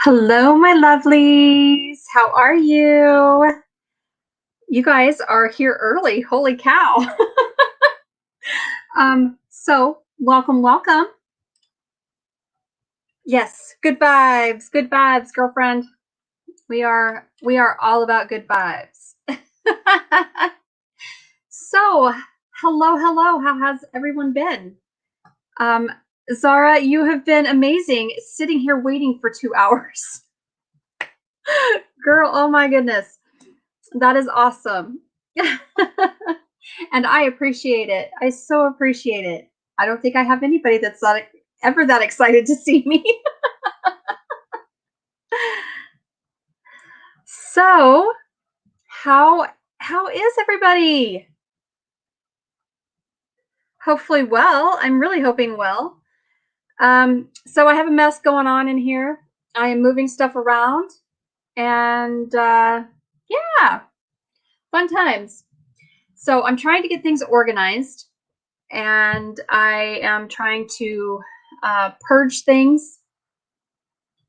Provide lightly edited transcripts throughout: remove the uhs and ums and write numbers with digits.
Hello, my lovelies. How are you? You guys are here early. Holy cow. So welcome, welcome. Yes, good vibes, girlfriend. We are all about good vibes. So, hello. How has everyone been? Um, Zara, you have been amazing sitting here waiting for 2 hours. Girl, oh my goodness. That is awesome. And I appreciate it. I so appreciate it. I don't think I have anybody that's not ever that excited to see me. So, how is everybody? Hopefully well. I'm really hoping well. So I have a mess going on in here. I am moving stuff around and yeah, fun times. So I'm trying to get things organized and I am trying to purge things.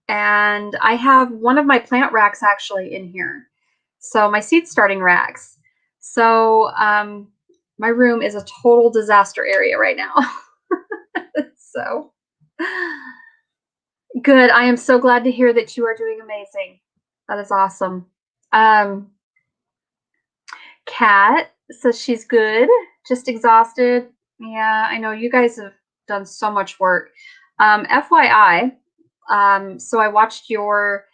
And I have one of my plant racks actually in here. So my seed starting racks. So my room is a total disaster area right now. So good. I am so glad to hear that you are doing amazing. That is awesome. Kat says she's good, just exhausted. Yeah, I know you guys have done so much work. FYI, so I watched your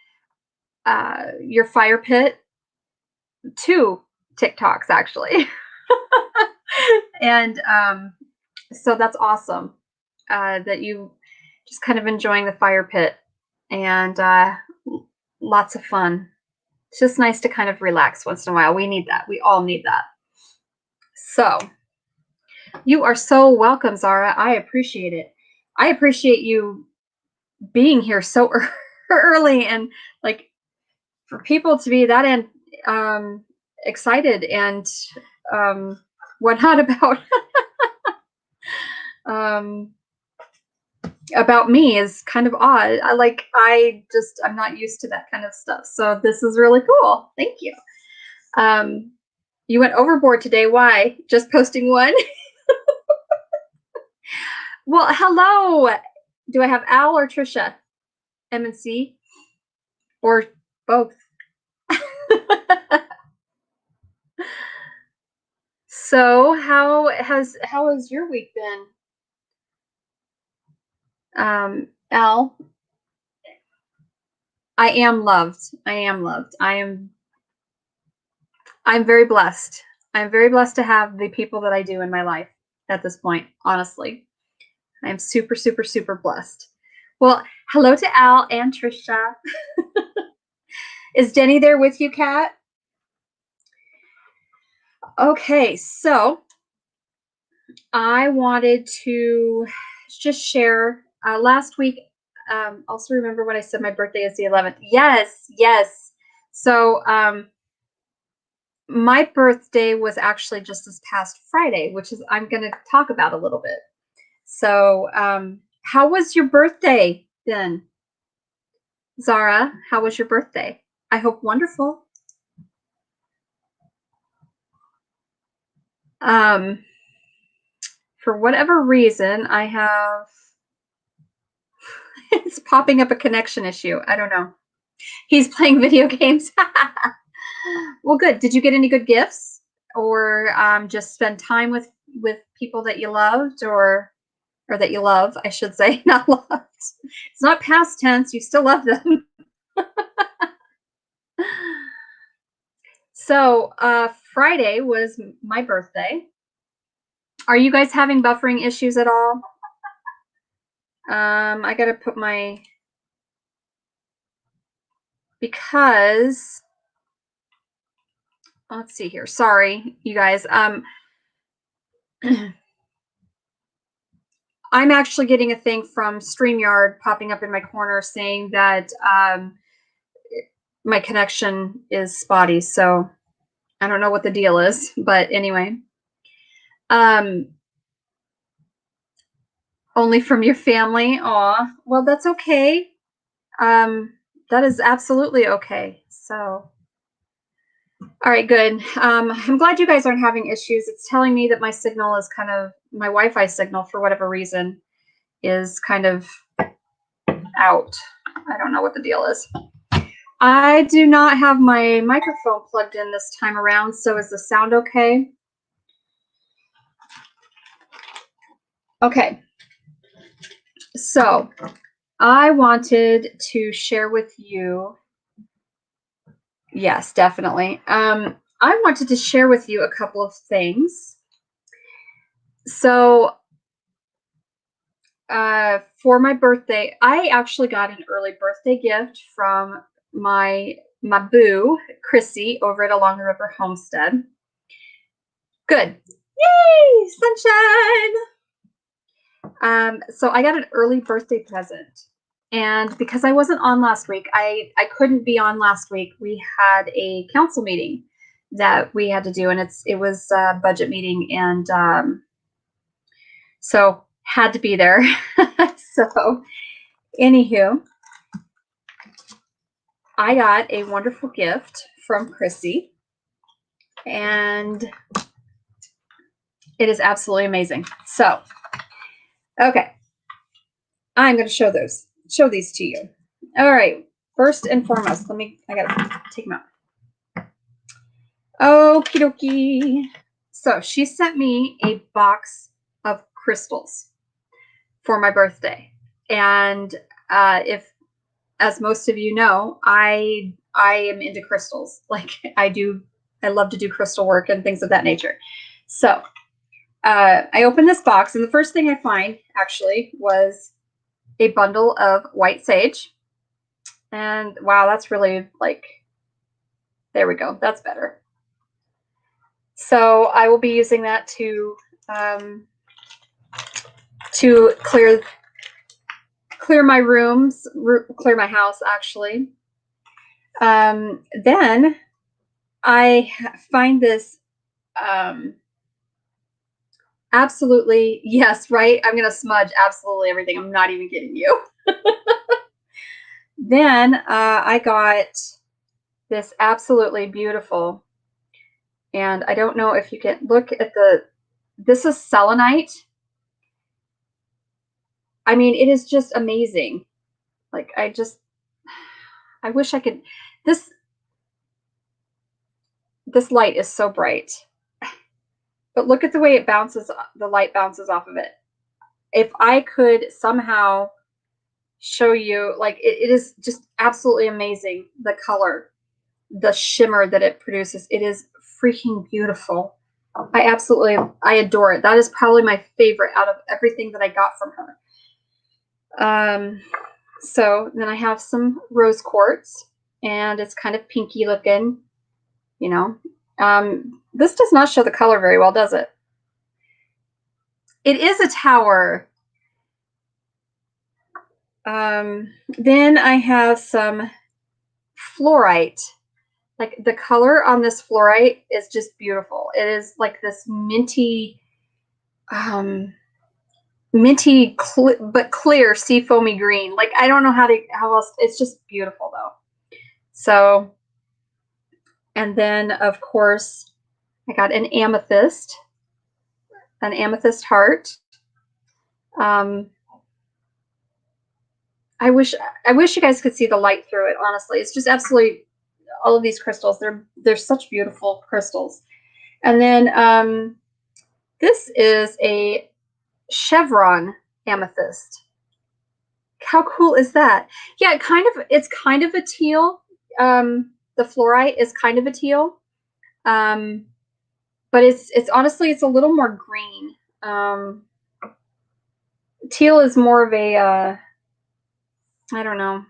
fire pit, 2 TikToks actually. And so that's awesome that you just kind of enjoying the fire pit and lots of fun. It's just nice to kind of relax once in a while. We need that. We all need that. So you are so welcome, Zara. I appreciate it. I appreciate you being here so early and like for people to be that excited and whatnot um, about me is kind of odd. I'm not used to that kind of stuff. So this is really cool. Thank you. You went overboard today. Why? Just posting one? Well, hello. Do I have Al or Trisha? M and C? Or both? So how has your week been? Al, I am loved. I'm very blessed. I'm very blessed to have the people that I do in my life at this point, honestly. I'm super, super, super blessed. Well, hello to Al and Trisha. Is Denny there with you, Kat? Okay, so I wanted to just share last week. Also remember when I said my birthday is the 11th. Yes. So my birthday was actually just this past Friday, which is I'm going to talk about a little bit. So how was your birthday then? Zara, how was your birthday? I hope wonderful. For whatever reason, I have it's popping up a connection issue. I don't know. He's playing video games. Well, good. Did you get any good gifts, or just spend time with people that you loved, or that you love? I should say, not loved. It's not past tense. You still love them. So Friday was my birthday. Are you guys having buffering issues at all? I gotta put my because let's see here. Sorry, you guys. I'm actually getting a thing from StreamYard popping up in my corner saying that my connection is spotty. So I don't know what the deal is, but anyway. Only from your family. Aw, well, that's okay. That is absolutely okay. So, all right, good. I'm glad you guys aren't having issues. It's telling me that my signal is kind of, my Wi-Fi signal for whatever reason is kind of out. I don't know what the deal is. I do not have my microphone plugged in this time around, so is the sound okay? Okay. So, I wanted to share with you, yes, definitely. I wanted to share with you a couple of things. So, for my birthday, I actually got an early birthday gift from my boo, Chrissy, over at Along the River Homestead. Good. Yay! Sunshine! So I got an early birthday present. And because I wasn't on last week, I couldn't be on last week. We had a council meeting that we had to do, and it was a budget meeting, and so had to be there. So, anywho, I got a wonderful gift from Chrissy, and it is absolutely amazing. So, okay, I'm going to show these to you. All right, first and foremost, I gotta take them out. Okie dokie. So she sent me a box of crystals for my birthday, and if, as most of you know, I am into crystals. Like I love to do crystal work and things of that nature. So I opened this box, and the first thing I find actually was a bundle of white sage. And wow, that's really like, there we go. That's better. So I will be using that to clear my rooms, clear my house, actually. Then I find this absolutely, yes, right? I'm going to smudge absolutely everything. I'm not even kidding you. Then I got this absolutely beautiful, and I don't know if you can look at this is selenite. I mean, it is just amazing. Like, I wish I could, this light is so bright, but look at the way the light bounces off of it. If I could somehow show you, like, it is just absolutely amazing. The color, the shimmer that it produces, it is freaking beautiful. I adore it. That is probably my favorite out of everything that I got from her. So then I have some rose quartz, and it's kind of pinky looking, you know. This does not show the color very well, does it? It is a tower. Then I have some fluorite. Like, the color on this fluorite is just beautiful. It is like this minty, but clear sea foamy green. Like, I don't know how else. It's just beautiful though. So, and then of course I got an amethyst heart. I wish you guys could see the light through it. Honestly, it's just absolutely, all of these crystals. They're such beautiful crystals. And then this is a Chevron Amethyst. How cool is that? Yeah, it's kind of a teal. The fluorite is kind of a teal, but it's honestly, it's a little more green. Teal is more of a I don't know,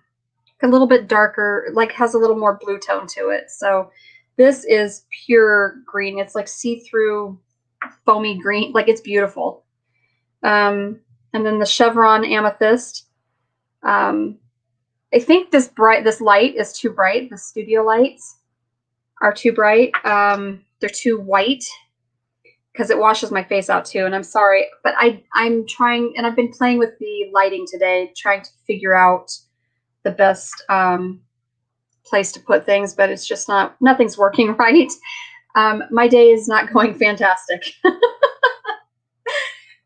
a little bit darker, like has a little more blue tone to it. So this is pure green. It's like see-through foamy green. Like, it's beautiful. And then the Chevron Amethyst. I think this light is too bright. The studio lights are too bright. They're too white because it washes my face out too. And I'm sorry, but I'm trying, and I've been playing with the lighting today, trying to figure out the best place to put things, but it's just nothing's working right. My day is not going fantastic.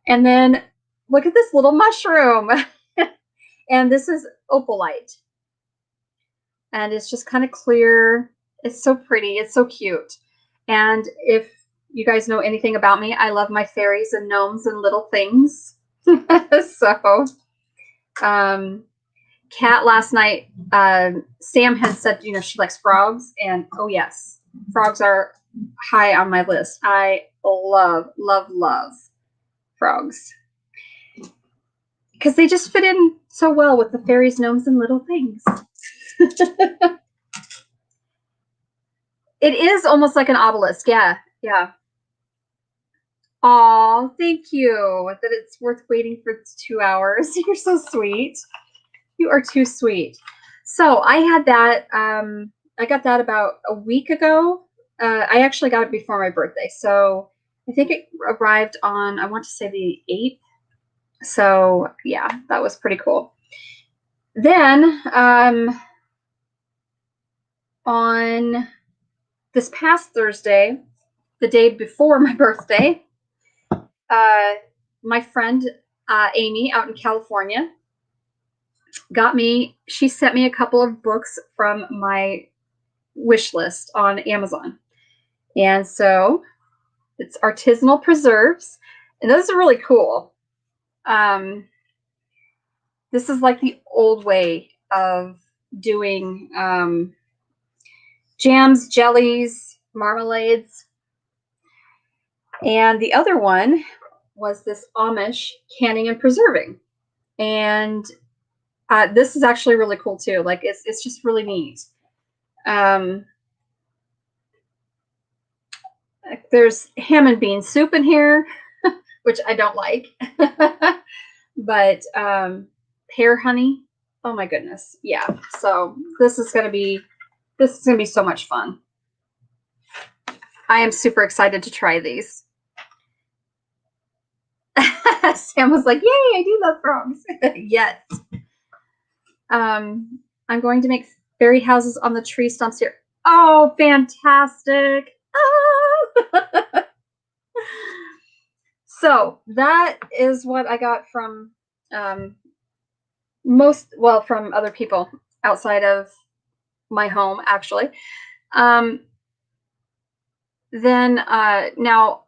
And then look at this little mushroom. And this is opalite. And it's just kind of clear. It's so pretty. It's so cute. And if you guys know anything about me, I love my fairies and gnomes and little things. So, Kat last night, Sam had said, you know, she likes frogs. And oh, yes, frogs are high on my list. I love, love, love frogs. Because they just fit in so well with the fairies, gnomes, and little things. It is almost like an obelisk. Yeah, yeah. Oh, thank you. That it's worth waiting for 2 hours. You're so sweet. You are too sweet. So I had that. I got that about a week ago. I actually got it before my birthday. So I think it arrived on, I want to say the 8th. So yeah, that was pretty cool. Then on this past Thursday, the day before my birthday, my friend Amy out in California she sent me a couple of books from my wish list on Amazon. And so it's artisanal preserves, and those are really cool. This is like the old way of doing jams, jellies, marmalades. And the other one was this Amish canning and preserving. And this is actually really cool too. Like it's just really neat. There's ham and bean soup in here, which I don't like. But pear honey. Oh my goodness. Yeah. So this is gonna be so much fun. I am super excited to try these. Sam was like, yay, I do love frogs. Yes. I'm going to make fairy houses on the tree stumps here. Oh, fantastic. Ah! So that is what I got from from other people outside of my home, actually. Then now,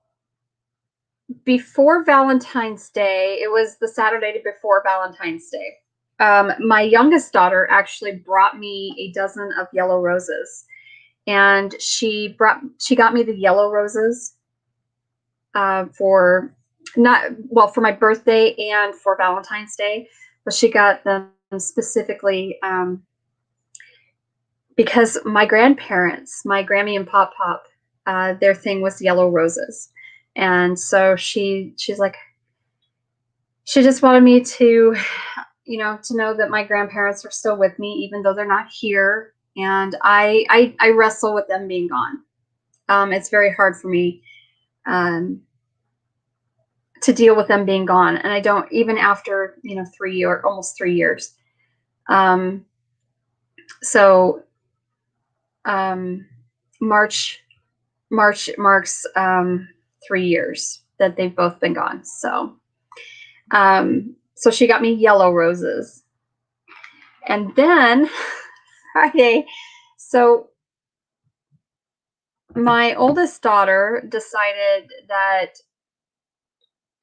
before Valentine's Day, it was the Saturday before Valentine's Day. My youngest daughter actually brought me a dozen of yellow roses, and she got me the yellow roses for my birthday and for Valentine's Day, but she got them specifically because my grandparents, my Grammy and Pop Pop, their thing was yellow roses. And so she's like, she just wanted me to, to know that my grandparents are still with me, even though they're not here. And I wrestle with them being gone. It's very hard for me to deal with them being gone. And I don't, even after, almost 3 years. So March marks 3 years that they've both been gone. So so she got me yellow roses. And then Friday, so my oldest daughter decided that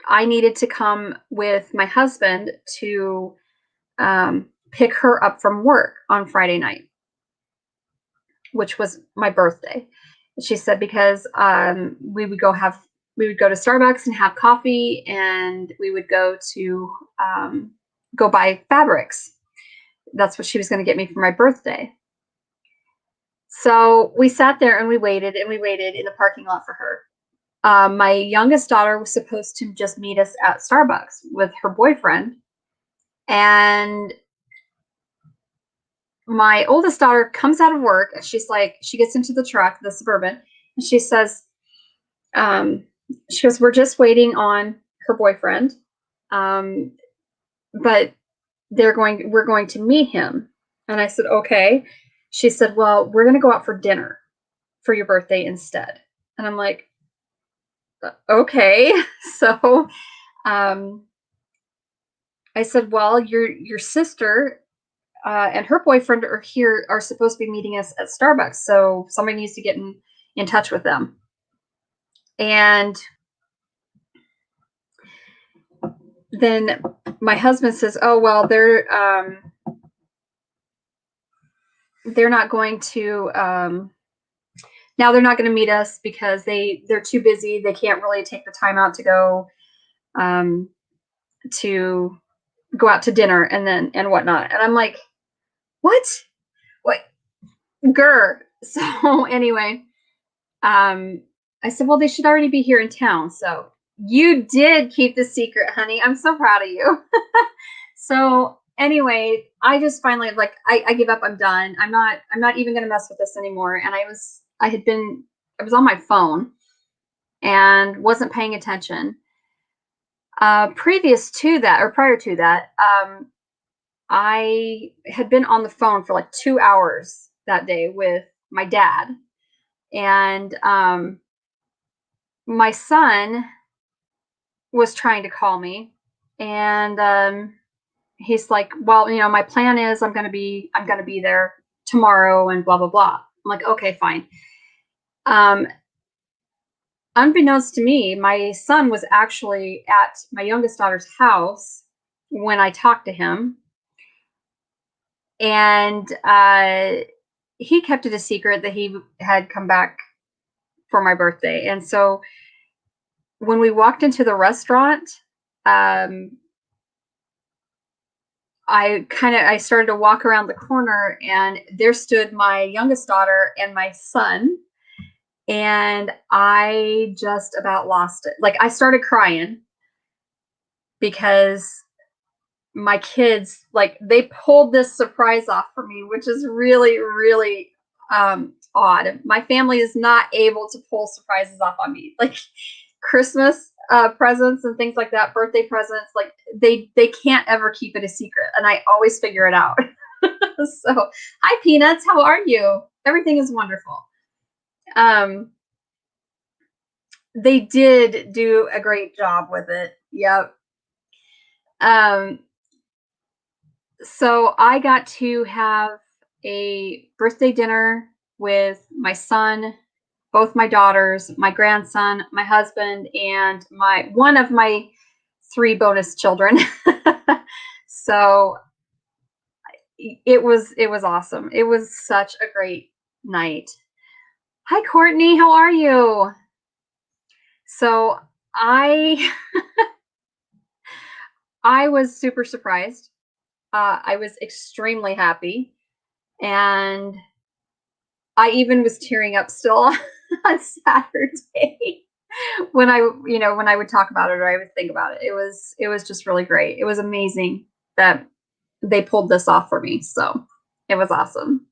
I needed to come with my husband to pick her up from work on Friday night, which was my birthday. She said because we would go to Starbucks and have coffee, and we would go to go buy fabrics. That's what she was going to get me for my birthday. So we sat there and we waited in the parking lot for her. My youngest daughter was supposed to just meet us at Starbucks with her boyfriend. And my oldest daughter comes out of work, and she gets into the truck, the Suburban, and she says, she goes, we're just waiting on her boyfriend. But we're going to meet him. And I said, okay. she said, well, we're going to go out for dinner for your birthday instead. And I'm like, okay. So I said, well, your sister and her boyfriend are supposed to be meeting us at Starbucks. So somebody needs to get in touch with them. And then my husband says, oh, well, they're not going to, now they're not going to meet us because they're too busy. They can't really take the time out to go out to dinner and whatnot. And I'm like, what? Grr. So anyway, I said, well, they should already be here in town. So you did keep the secret, honey. I'm so proud of you. So anyway, I just finally like, I give up. I'm done. I'm not even going to mess with this anymore. And I was on my phone and wasn't paying attention. Prior to that, I had been on the phone for like 2 hours that day with my dad. And my son was trying to call me, and he's like, well, my plan is I'm going to be there tomorrow and blah, blah, blah. I'm like, okay, fine. Unbeknownst to me, my son was actually at my youngest daughter's house when I talked to him. And he kept it a secret that he had come back for my birthday. And so when we walked into the restaurant, I started to walk around the corner, and there stood my youngest daughter and my son. And I just about lost it. Like, I started crying because my kids, like, they pulled this surprise off for me, which is really, really odd. My family is not able to pull surprises off on me. Like Christmas presents and things like that, birthday presents, like they can't ever keep it a secret. And I always figure it out. So, hi, Peanuts. How are you? Everything is wonderful. They did do a great job with it. Yep. So I got to have a birthday dinner with my son, both my daughters, my grandson, my husband, and one of my 3 bonus children. So it was awesome. It was such a great night. Hi, Courtney. How are you? So I was super surprised. I was extremely happy, and I even was tearing up still on Saturday when I would talk about it or I would think about it. It was just really great. It was amazing that they pulled this off for me. So it was awesome.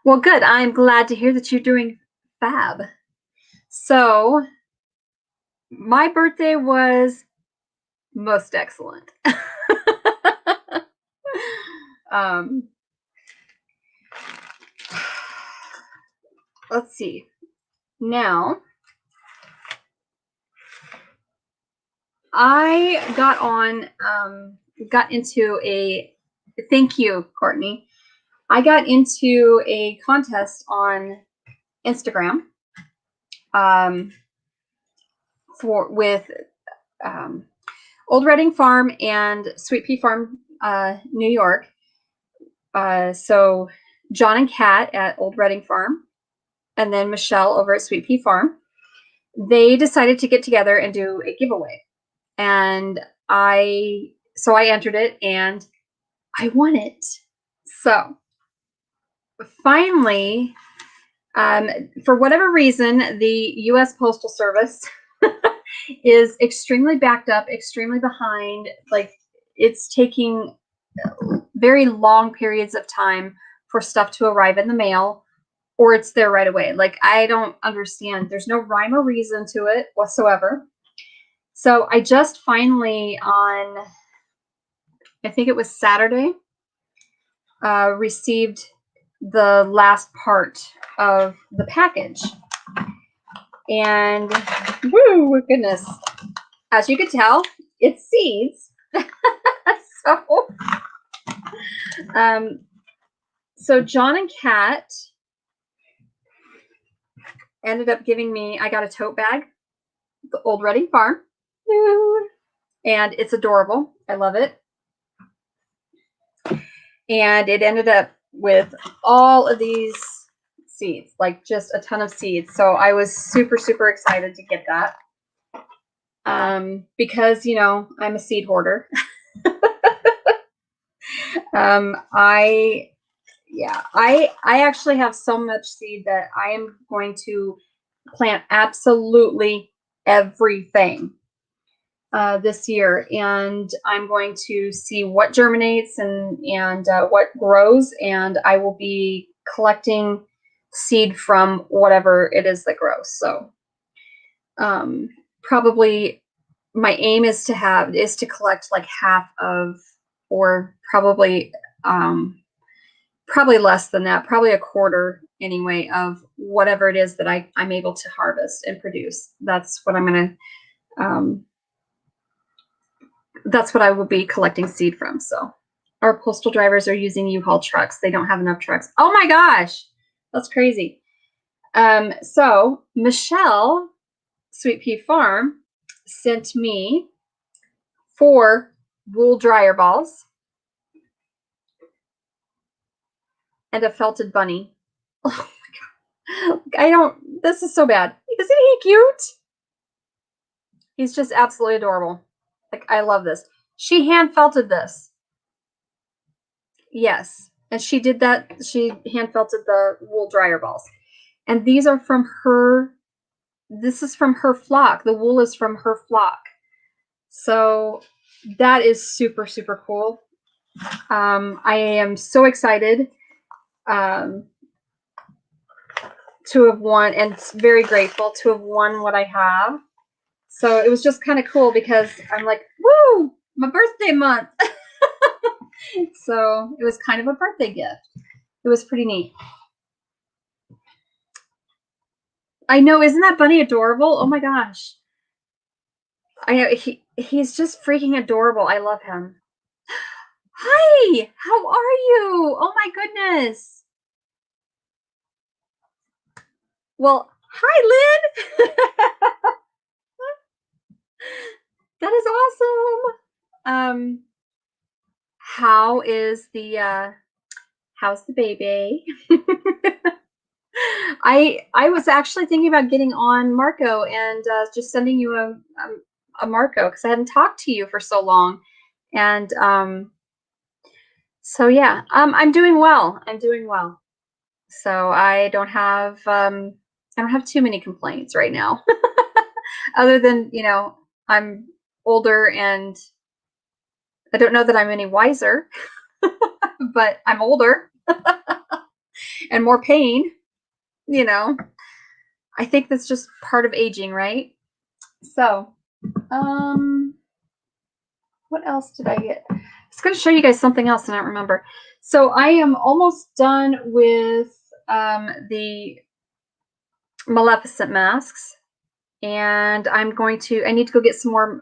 Well, good. I'm glad to hear that you're doing fab. So my birthday was most excellent. Let's see. Now, I got into thank you, Courtney. I got into a contest on Instagram with Old Reading Farm and Sweet Pea Farm, New York. So John and Kat at Old Reading Farm, and then Michelle over at Sweet Pea Farm, they decided to get together and do a giveaway. And so I entered it and I won it. So finally, for whatever reason, the U.S. Postal Service is extremely backed up, extremely behind. Like, it's taking very long periods of time for stuff to arrive in the mail, or it's there right away. Like, I don't understand. There's no rhyme or reason to it whatsoever. So I just finally, on, I think it was Saturday, received the last part of the package. And, woo, goodness. As you can tell, it's seeds. So John and Kat ended up giving me, I got a tote bag, the Old Reading Farm. And it's adorable. I love it. And it ended up with all of these seeds, like just a ton of seeds. So I was super, super excited to get that. Because, you know, I'm a seed hoarder. I actually have so much seed that I am going to plant absolutely everything this year, and I'm going to see what germinates and what grows, and I will be collecting seed from whatever it is that grows. So probably my aim is to collect like half of, or probably less than that, probably a quarter anyway, of whatever it is that I'm able to harvest and produce. That's what I'm going to, that's what I will be collecting seed from. So our postal drivers are using U-Haul trucks. They don't have enough trucks. Oh my gosh, that's crazy. So Michelle, Sweet Pea Farm, sent me 4 wool dryer balls and a felted bunny. Oh my God. This is so bad. Isn't he cute? He's just absolutely adorable. Like, I love this. She hand felted this. Yes. And she did that. She hand felted the wool dryer balls. And these are from her. This is from her flock. The wool is from her flock. So that is super, super cool. I am so excited to have won, and very grateful to have won what I have. So it was just kind of cool because I'm like, woo, my birthday month. So it was kind of a birthday gift. It was pretty neat. I know, isn't that bunny adorable? Oh my gosh. I know, he's just freaking adorable. I love him. Hi, how are you? Oh my goodness. Well, hi, Lynn. That is awesome. How's the baby? I was actually thinking about getting on Marco and just sending you a Marco because I hadn't talked to you for so long, and so yeah, I'm doing well. I'm doing well. So I don't have too many complaints right now, other than, you know, I'm older and I don't know that I'm any wiser, but I'm older and more pain, you know. I think that's just part of aging, right? So, what else did I get? I was going to show you guys something else and I don't remember. So I am almost done with the Maleficent Masks, and I need to go get some more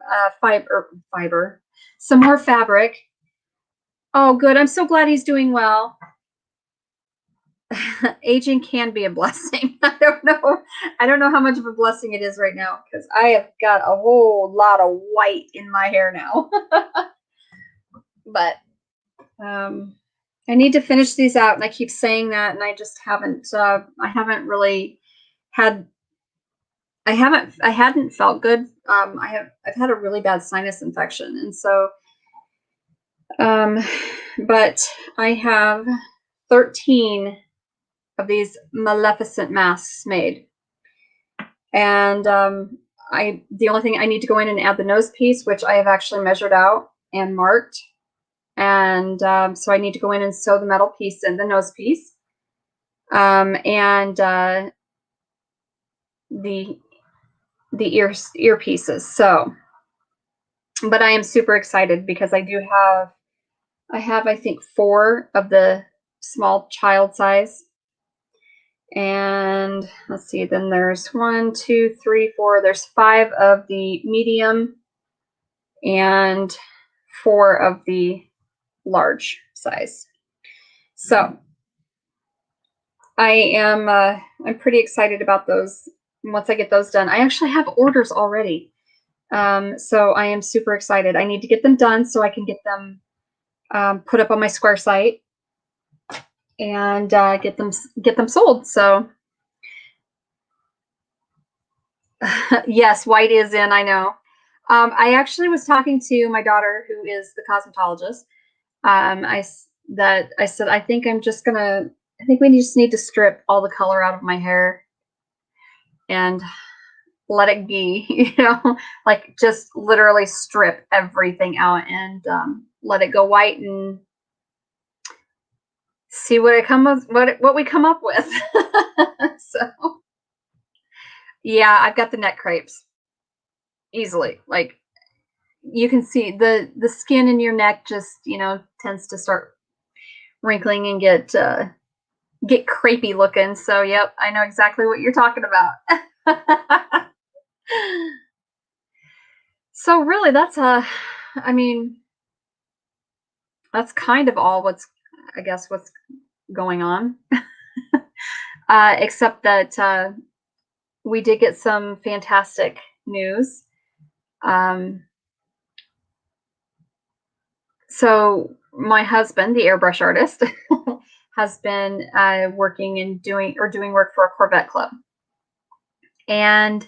some more fabric. Oh, good. I'm so glad he's doing well. Aging can be a blessing. I don't know how much of a blessing it is right now because I have got a whole lot of white in my hair now. But I need to finish these out, and I keep saying that, and I just haven't. I hadn't felt good. I've had a really bad sinus infection, and so but I have 13 of these Maleficent masks made, and the only thing I need to go in and add the nose piece, which I have actually measured out and marked, and so I need to go in and sew the metal piece in the nose piece, and the ear pieces. So, but I am super excited because I have I think 4 of the small child size. And let's see, then there's 1, 2, 3, 4. There's 5 of the medium and 4 of the large size. So I'm pretty excited about those. Once I get those done, I actually have orders already. So I am super excited. I need to get them done so I can get them put up on my Square site and get them sold. So yes, white is in. I know. I actually was talking to my daughter, who is the cosmetologist. I said I think I think we just need to strip all the color out of my hair and let it be, like just literally strip everything out and let it go white and see what we come up with. So yeah, I've got the neck crepes easily. Like you can see the skin in your neck just tends to start wrinkling and get crepey looking. So yep, I know exactly what you're talking about. So really, that's kind of all what's going on. Except that we did get some fantastic news. So my husband, the airbrush artist, has been working and doing work for a Corvette club. And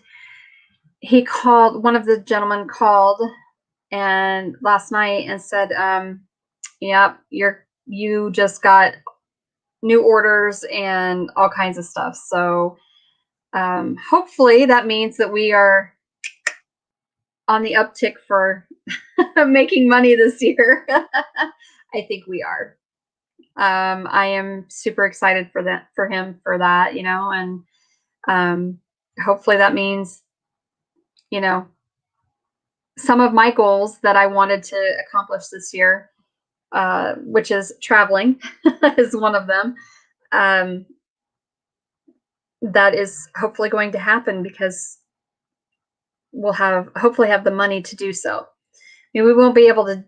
one of the gentlemen called and last night and said, yep, you just got new orders and all kinds of stuff. So hopefully that means that we are on the uptick for making money this year. I think we are. I am super excited for him for that, and hopefully that means, some of my goals that I wanted to accomplish this year, which is traveling, is one of them. That is hopefully going to happen because we'll hopefully have the money to do so. I mean, we won't be able to,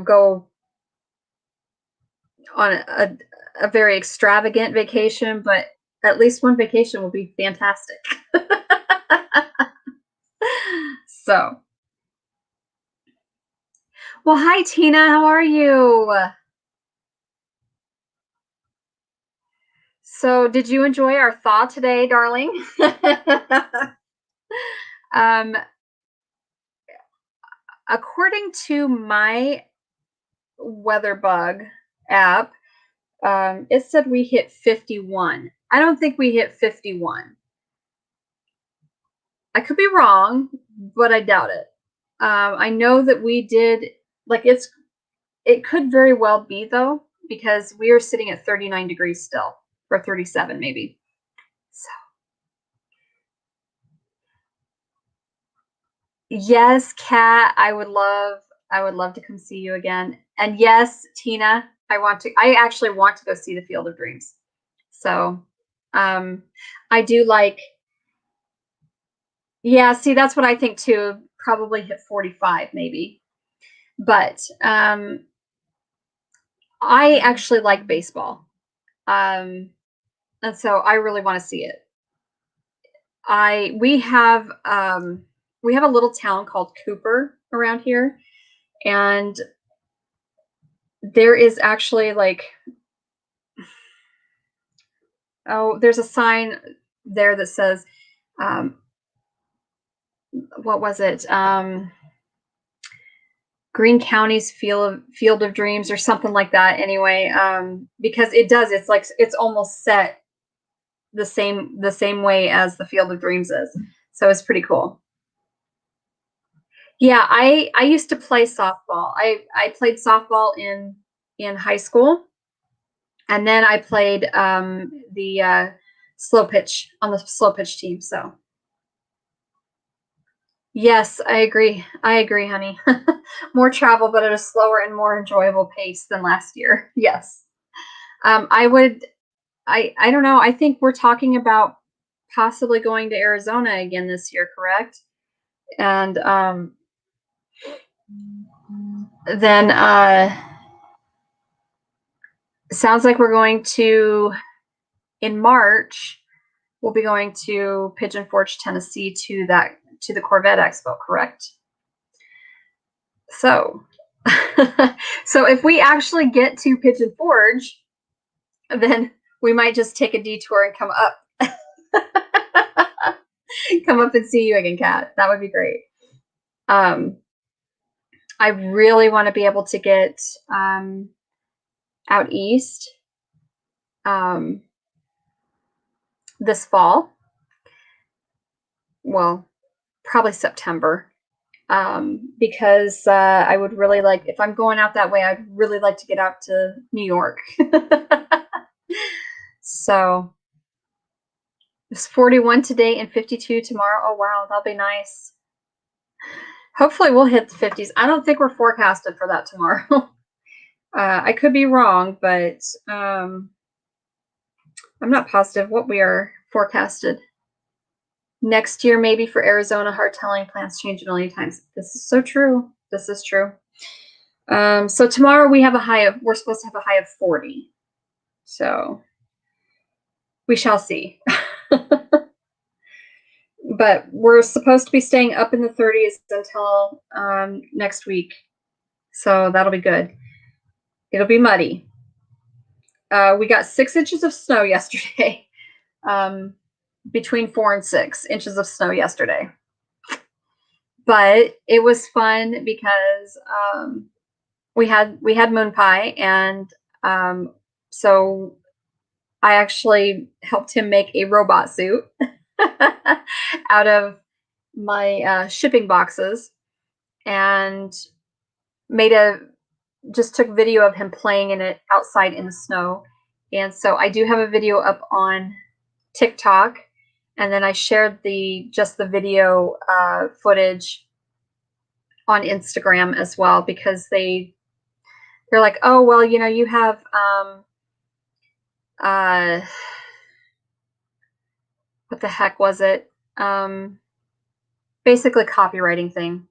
go on a very extravagant vacation, but at least one vacation will be fantastic. So, well, hi Tina, how are you? So, did you enjoy our thaw today, darling? According to my WeatherBug app, it said we hit 51. I don't think we hit 51. I could be wrong, but I doubt it. I know that we did, like it could very well be though, because we are sitting at 39 degrees still, or 37 maybe. So yes, Kat, I would love to come see you again. And yes, Tina, I actually want to go see the Field of Dreams. So I do like, yeah, see, that's what I think too. Probably hit 45 maybe. But I actually like baseball. And so I really want to see it. We have a little town called Cooper around here, and there is actually there's a sign there that says, what was it? Green County's Field of Dreams or something like that. Anyway, because it's almost set the same way as the Field of Dreams is. So it's pretty cool. Yeah, I used to play softball. I played softball in high school, and then I played the slow pitch on the slow pitch team. So yes, I agree. I agree, honey. More travel, but at a slower and more enjoyable pace than last year. Yes. I don't know. I think we're talking about possibly going to Arizona again this year, correct? And then sounds like we're going to, in March, we'll be going to Pigeon Forge, Tennessee to the Corvette Expo, correct? So, so if we actually get to Pigeon Forge, then we might just take a detour and come up. Come up and see you again, Kat. That would be great. I really want to be able to get out east this fall. Well, probably September. Because I would really like, if I'm going out that way, I'd really like to get out to New York. So it's 41 today and 52 tomorrow. Oh, wow, that'll be nice. Hopefully we'll hit the 50s. I don't think we're forecasted for that tomorrow. I could be wrong, but I'm not positive what we are forecasted. Next year, maybe for Arizona, hard telling, plans change a million times. This is so true. This is true. So tomorrow we're supposed to have a high of 40. So we shall see. But we're supposed to be staying up in the 30s until next week. So that'll be good. It'll be muddy. We got 6 inches of snow yesterday. Between 4 and 6 inches of snow yesterday. But it was fun because we had moon pie, and so I actually helped him make a robot suit out of my shipping boxes, and just took video of him playing in it outside in the snow. And so I do have a video up on TikTok, and then I shared just the video footage on Instagram as well, because they're like, oh, well, you have what the heck was it? Basically copywriting thing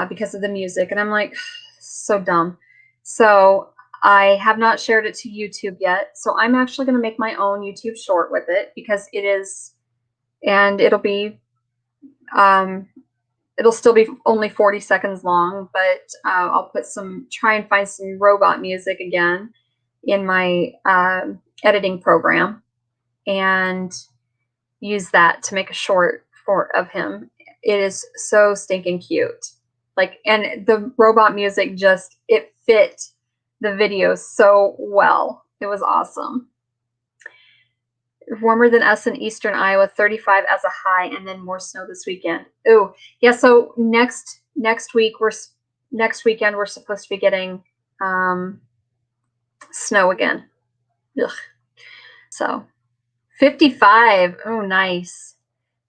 because of the music. And I'm like, so dumb. So I have not shared it to YouTube yet. So I'm actually going to make my own YouTube short with it, because it is, and it'll be, it'll still be only 40 seconds long, but I'll try and find some robot music again in my editing program and use that to make a short of him. It is so stinking cute. And the robot music it fit the video so well. It was awesome. Warmer than us in eastern Iowa, 35 as a high, and then more snow this weekend. Oh, yeah. So next weekend we're supposed to be getting snow again. Ugh. So 55. Oh, nice.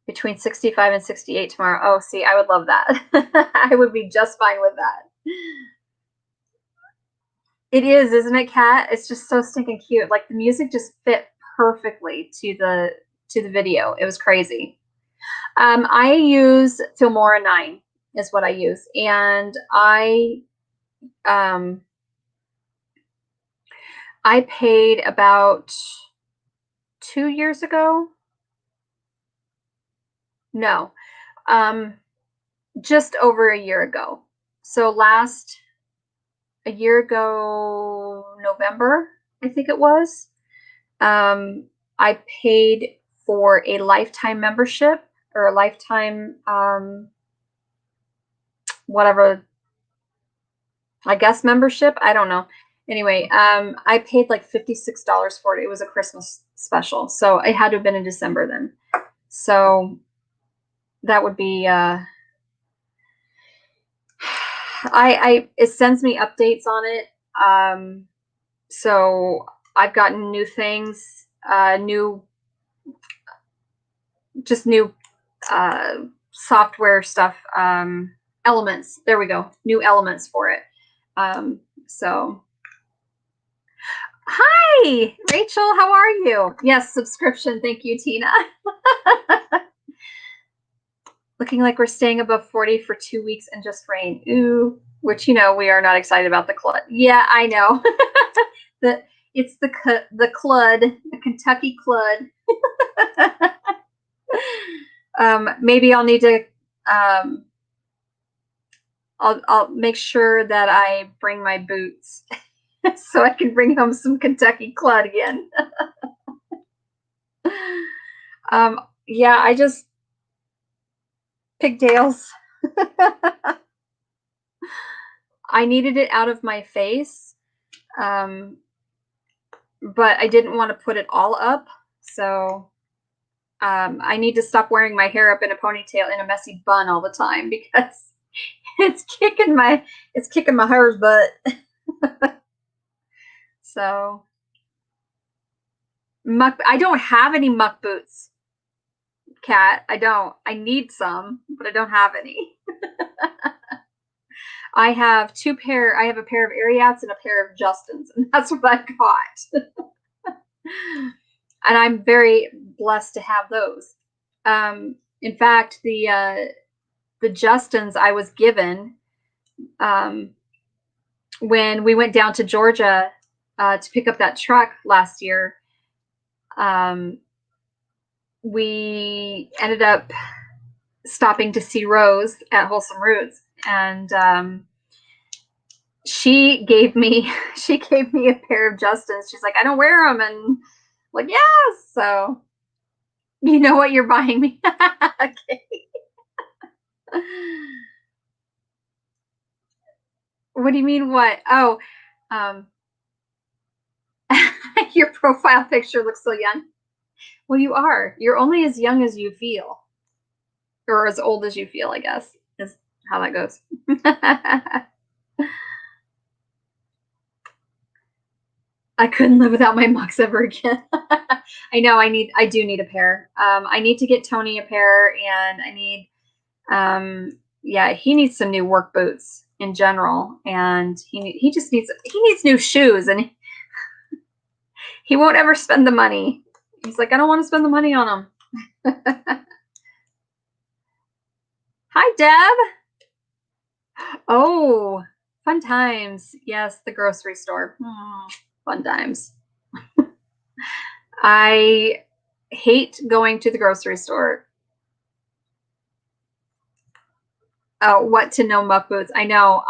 Between 65 and 68 tomorrow. Oh, see, I would love that. I would be just fine with that. It is, isn't it, Kat? It's just so stinking cute. Like, the music just fit perfectly to the video. It was crazy. I use Filmora 9 is what I use, and I paid about 2 years ago. No, just over a year ago. So a year ago, November, I think it was, I paid for a lifetime membership, or a lifetime, whatever, I guess membership. I don't know. Anyway, I paid like $56 for it. It was a Christmas special. So it had to have been in December then. So that would be, it sends me updates on it. So I've gotten new things, new software stuff, elements. There we go. New elements for it. So Hi, Rachel. How are you? Yes, subscription. Thank you, Tina. Looking like we're staying above 40 for 2 weeks and just rain. Ooh, which, we are not excited about the clud. Yeah, I know. It's the clud, the Kentucky clud. Maybe I'll need to. I'll make sure that I bring my boots so I can bring home some Kentucky clud again. Yeah, I just pigtails. I needed it out of my face, but I didn't want to put it all up. So I need to stop wearing my hair up in a ponytail in a messy bun all the time because it's kicking my hair's butt. So I don't have any muck boots, Kat. I don't. I need some, but I don't have any. I have a pair of Ariats and a pair of Justins, and that's what I got. And I'm very blessed to have those. In fact, the Justins I was given when we went down to Georgia to pick up that truck last year. We ended up stopping to see Rose at Wholesome Roots, and she gave me a pair of Justins. She's like, I don't wear them, and like, yes. So you know what you're buying me. Okay. What do you mean what? Oh, your profile picture looks so young. Well, you are. You're only as young as you feel, or as old as you feel, I guess, is how that goes. I couldn't live without my mucks ever again. I know. I do need a pair. I need to get Tony a pair, and I need. Yeah, he needs some new work boots in general, and he just needs new shoes, and he won't ever spend the money. He's like, I don't want to spend the money on them. Hi, Deb. Oh, fun times. Yes, the grocery store. Fun times. I hate going to the grocery store. Oh, what to know muck boots? I know.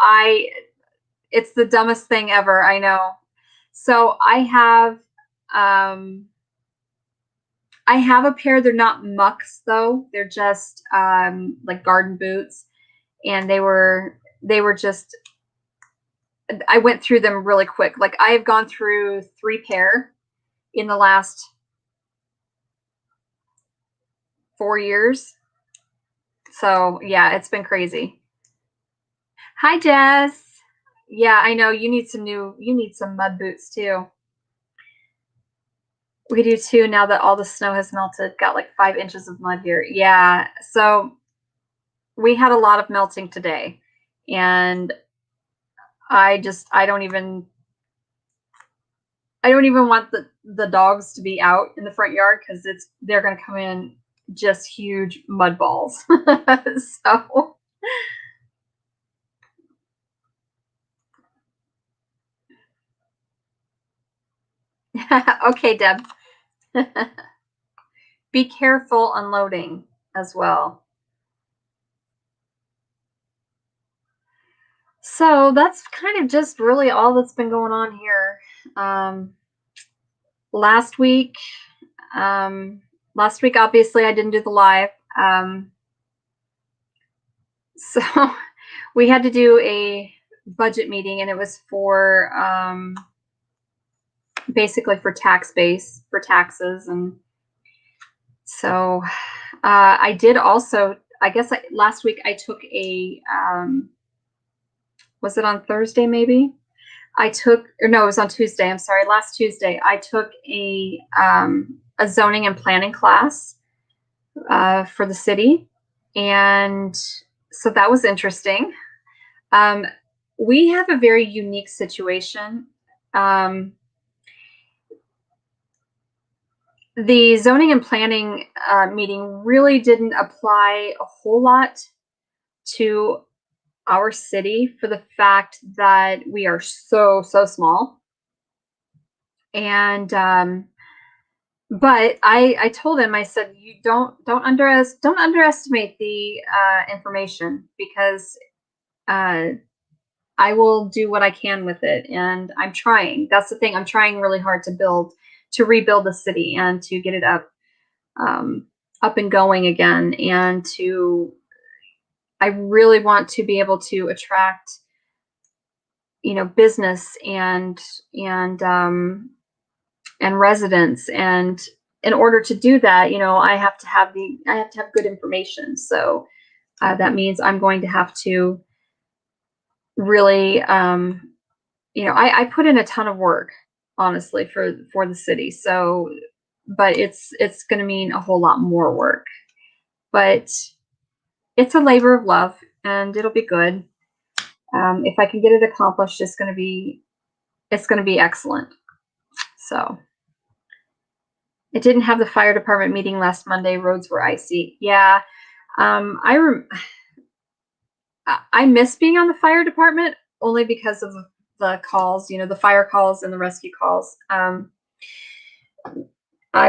It's the dumbest thing ever. I know. So I have a pair. They're not mucks though. They're just like garden boots, and they were just. I went through them really quick. Like I have gone through 3 pair in the last 4 years. So yeah, it's been crazy. Hi, Jess. Yeah, I know you need some mud boots too. We do too now that all the snow has melted. Got like 5 inches of mud here. Yeah. So we had a lot of melting today, and I don't even want the dogs to be out in the front yard because they're going to come in just huge mud balls. So okay, Deb. Be careful unloading as well. So that's kind of just really all that's been going on here. Last week, obviously, I didn't do the live. So we had to do a budget meeting, and it was for basically for taxes. And so I did also, I guess last week I took a, was it on Thursday maybe? No, it was on Tuesday. I'm sorry. Last Tuesday, I took a zoning and planning class for the city. And so that was interesting. We have a very unique situation. the zoning and planning meeting really didn't apply a whole lot to our city for the fact that we are so small. And but I told him, I said, you don't underestimate the information, because I will do what I can with it, and I'm trying. That's the thing. I'm trying really hard to rebuild the city and to get it up and going again, and I really want to be able to attract, business and residents. And in order to do that, I have to have good information. So that means I'm going to have to really, I put in a ton of work, honestly, for the city. So, but it's going to mean a whole lot more work. But it's a labor of love, and it'll be good. If I can get it accomplished, it's going to be excellent. So, it didn't have the fire department meeting last Monday. Roads were icy. Yeah, I miss being on the fire department, only because of the calls, the fire calls and the rescue calls. I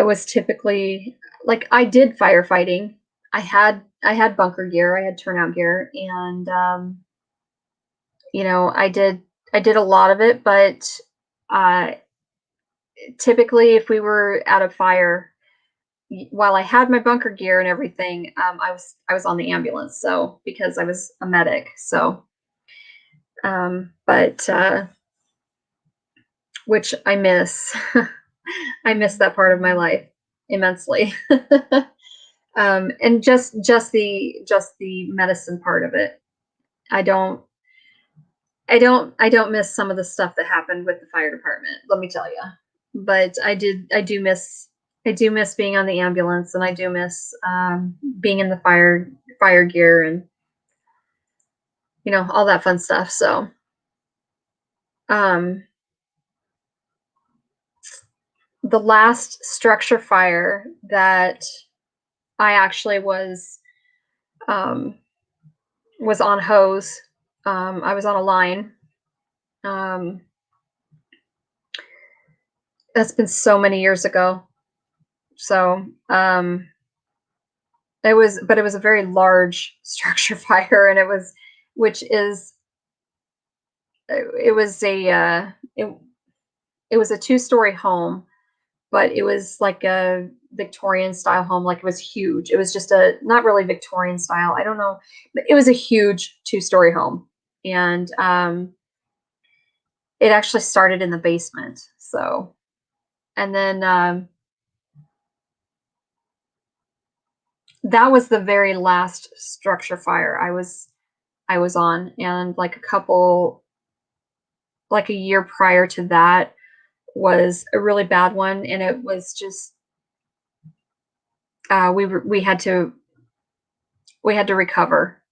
was typically, like, I did firefighting. I had bunker gear, I had turnout gear, and I did a lot of it. But uh, typically, if we were at a fire, while I had my bunker gear and everything, I was on the ambulance. So, because I was a medic, so but which I miss. I miss that part of my life immensely. And just the medicine part of it. I don't I don't miss some of the stuff that happened with the fire department, let me tell you. But I do miss being on the ambulance, and I do miss being in the fire gear, and all that fun stuff. So um the last structure fire that I actually um was on hose. I was on a line. Um, that's been so many years ago. So but it was a very large structure fire, and which is, it was it was a 2-story home, but it was like a Victorian style home. Like, it was huge. It was just not really Victorian style. I don't know, but it was a huge 2-story home, and it actually started in the basement. So, and then that was the very last structure fire I was on, and like a year prior to that was a really bad one, and it was just we had to recover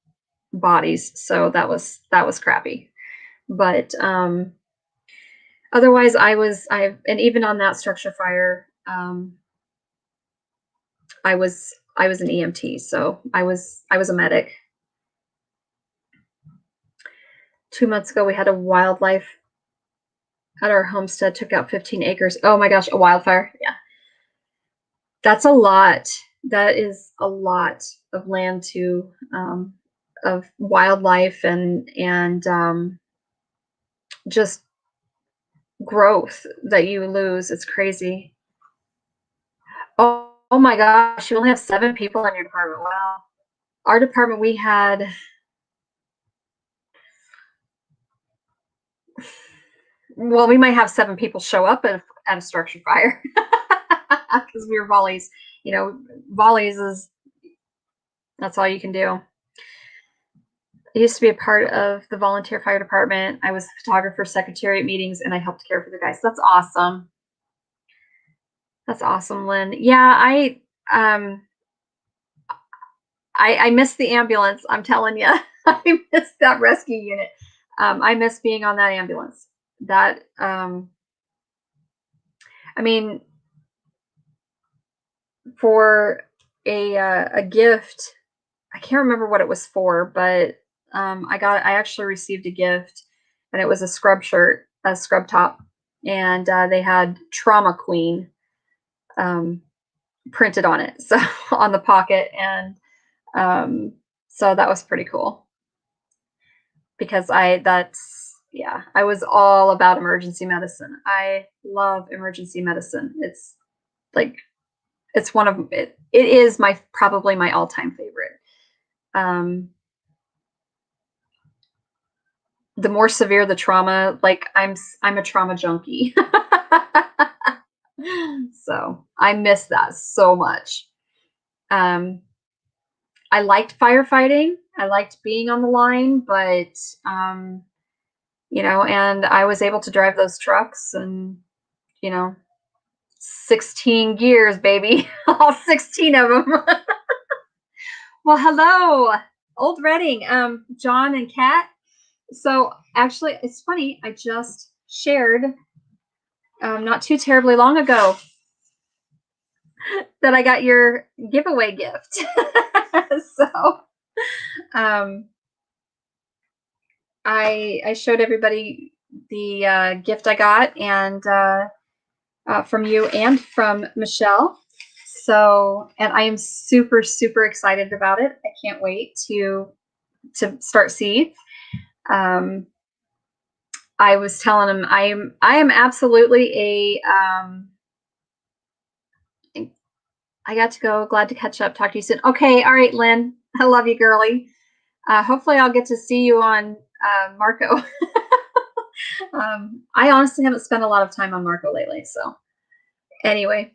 bodies, so that was crappy. But otherwise, and even on that structure fire, I was an EMT, so I was a medic. 2 months ago, we had a wildlife at our homestead, took out 15 acres. Oh my gosh, a wildfire. Yeah. That's a lot. That is a lot of land of wildlife, and just growth that you lose. It's crazy. Oh my gosh, you only have 7 people in your department. Wow. Our department, we might have 7 people show up at a structure fire, because we were volleys. Volleys that's all you can do. I used to be a part of the volunteer fire department. I was a photographer, secretary at meetings, and I helped care for the guys. That's awesome. That's awesome, Lynn. Yeah, um I miss the ambulance. I'm telling you, I miss that rescue unit. I miss being on that ambulance. That I mean, for a gift. I can't remember what it was for, but I actually received a gift, and it was a scrub shirt, a scrub top, and they had Trauma Queen printed on it, so on the pocket, and so that was pretty cool because yeah, I was all about emergency medicine. I love emergency medicine. It's like it's one of it. It is probably my all-time favorite. The more severe the trauma, like I'm a trauma junkie. So I miss that so much. I liked firefighting. I liked being on the line, but and I was able to drive those trucks, and 16 gears, baby, all 16 of them. Well, hello, Old Reading, John and Kat. So actually, it's funny. I just shared not too terribly long ago that I got your giveaway gift. So I showed everybody the gift I got, and from you and from Michelle. So, and I am super, super excited about it. I can't wait to start seeds. I was telling him I am absolutely I got to go. Glad to catch up. Talk to you soon. Okay. All right, Lynn. I love you, girly. Hopefully I'll get to see you on Marco. I honestly haven't spent a lot of time on Marco lately. So anyway,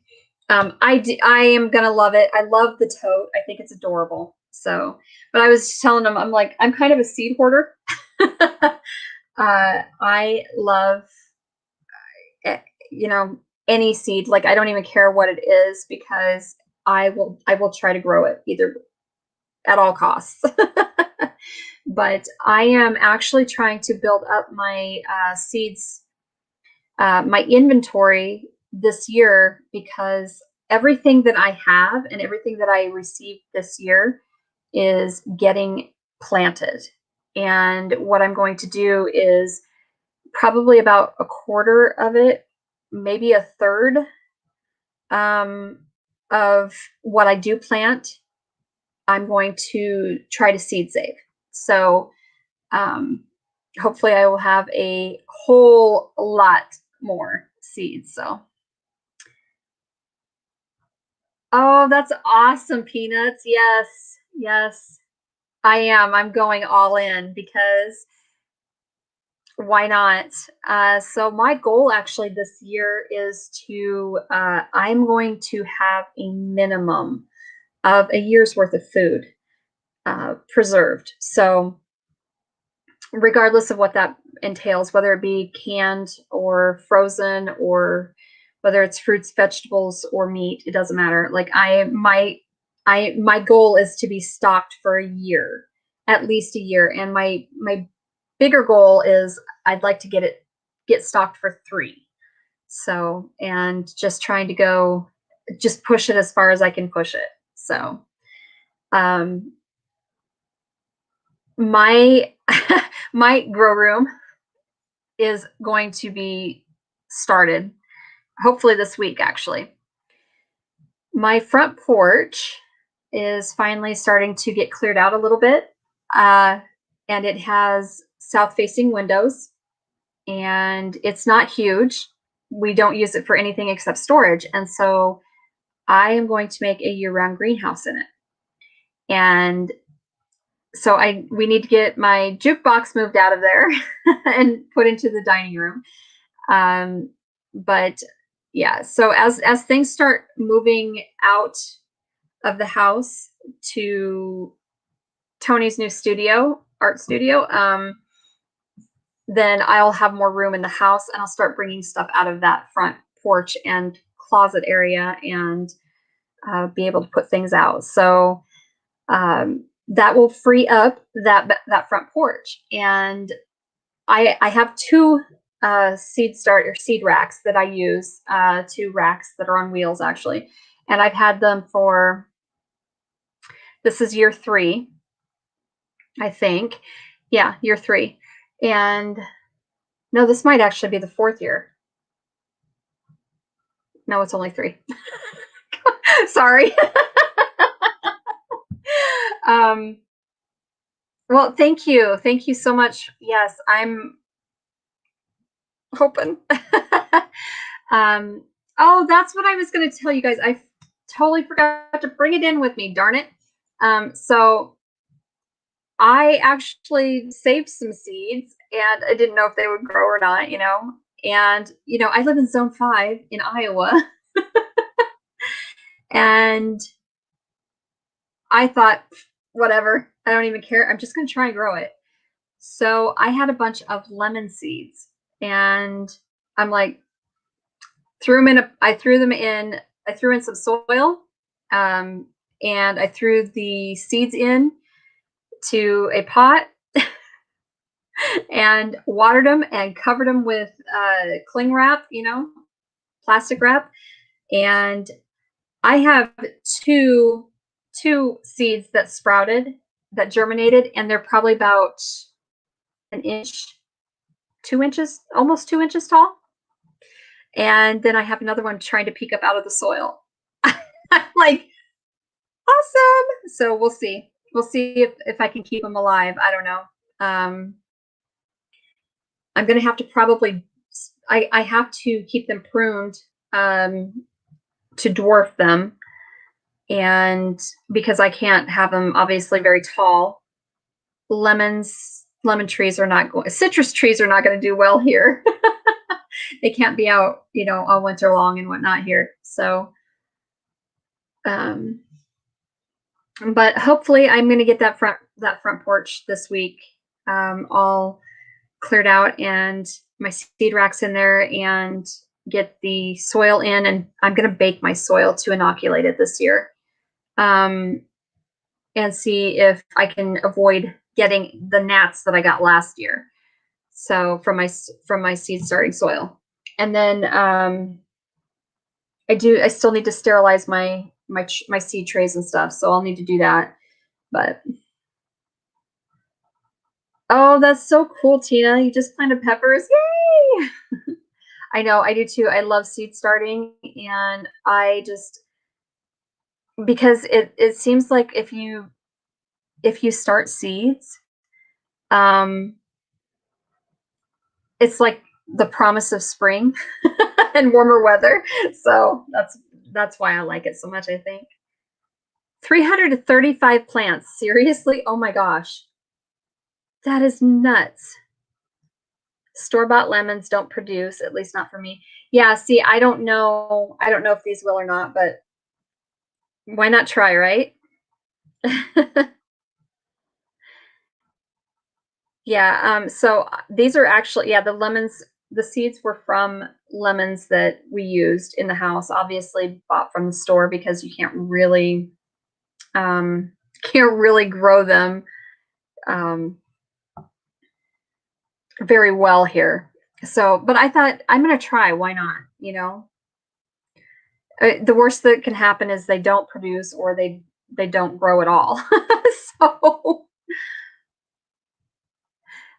I am going to love it. I love the tote. I think it's adorable. So, but I was telling him, I'm like, I'm kind of a seed hoarder. I love, any seed. Like, I don't even care what it is, because I will try to grow it either at all costs. But I am actually trying to build up my seeds, my inventory this year, because everything that I have and everything that I received this year is getting planted. And what I'm going to do is probably about a quarter of it, maybe a third of what I do plant, I'm going to try to seed save. So hopefully I will have a whole lot more seeds. So, oh, that's awesome, Peanuts. Yes, yes, I am. I'm going all in, because why not? So my goal actually this year is to, I'm going to have a minimum of a year's worth of food preserved. So regardless of what that entails, whether it be canned or frozen, or whether it's fruits, vegetables, or meat, it doesn't matter. Like my goal is to be stocked for a year, at least a year. And my bigger goal is I'd like to get stocked for 3. So, and just trying to just push it as far as I can push it. So, my my grow room is going to be started hopefully this week. Actually, my front porch is finally starting to get cleared out a little bit, and it has south facing windows, and it's not huge. We don't use it for anything except storage, and so I am going to make a year-round greenhouse in it. And so we need to get my jukebox moved out of there and put into the dining room. But yeah, so as things start moving out of the house to Tony's new art studio, then I'll have more room in the house, and I'll start bringing stuff out of that front porch and closet area, and be able to put things out. So that will free up that front porch. And I have 2 seed racks that I use, 2 racks that are on wheels actually. and I've had them for, this is year 3, I think. Yeah, year 3. And no, this might actually be the 4th year. No, it's only 3. Sorry. Well, thank you. Thank you so much. Yes, I'm hoping. Oh, that's what I was going to tell you guys. I totally forgot to bring it in with me. Darn it. So I actually saved some seeds, and I didn't know if they would grow or not, you know. And, you know, I live in Zone 5 in Iowa. And I thought, whatever, I don't even care. I'm just going to try and grow it. So I had a bunch of lemon seeds, and I'm like, I threw in some soil, and I threw the seeds in to a pot and watered them and covered them with cling wrap, you know, plastic wrap. And I have two seeds that sprouted, that germinated, and they're probably about an inch, 2 inches, almost 2 inches tall. And then I have another one trying to peek up out of the soil. Like, awesome. So we'll see. We'll see if I can keep them alive. I don't know. I'm going to have to probably, I have to keep them pruned to dwarf them. And because I can't have them obviously very tall. Lemon trees are not going, citrus trees are not going to do well here. They can't be out, you know, all winter long and whatnot here. So, but hopefully I'm going to get that front porch this week, all cleared out and my seed racks in there, and get the soil in, and I'm going to bake my soil to inoculate it this year. And see if I can avoid getting the gnats that I got last year. So from my seed starting soil. And then I still need to sterilize my seed trays and stuff, so I'll need to do that. But oh, that's so cool, Tina. You just planted peppers. Yay! I know, I do too. I love seed starting, and I just, because it seems like if you start seeds, it's like the promise of spring and warmer weather. So that's why I like it so much, I think. 335 plants. Seriously? Oh my gosh. That is nuts. Store-bought lemons don't produce, at least not for me. Yeah, see, I don't know if these will or not, but why not try, right? Yeah, so these are actually, yeah, the lemons, the seeds were from lemons that we used in the house, obviously bought from the store, because you can't really grow them very well here. So, but I thought, I'm going to try. Why not? You know, the worst that can happen is they don't produce, or they don't grow at all. So,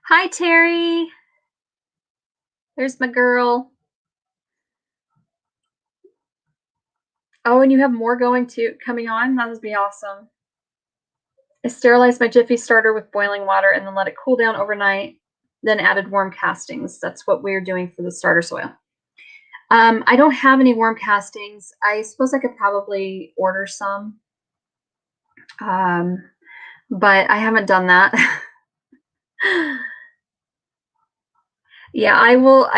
hi, Terry. There's my girl. Oh, and you have more coming on? That would be awesome. I sterilized my Jiffy starter with boiling water and then let it cool down overnight, then added worm castings. That's what we're doing for the starter soil. I don't have any worm castings. I suppose I could probably order some, but I haven't done that. Yeah, I will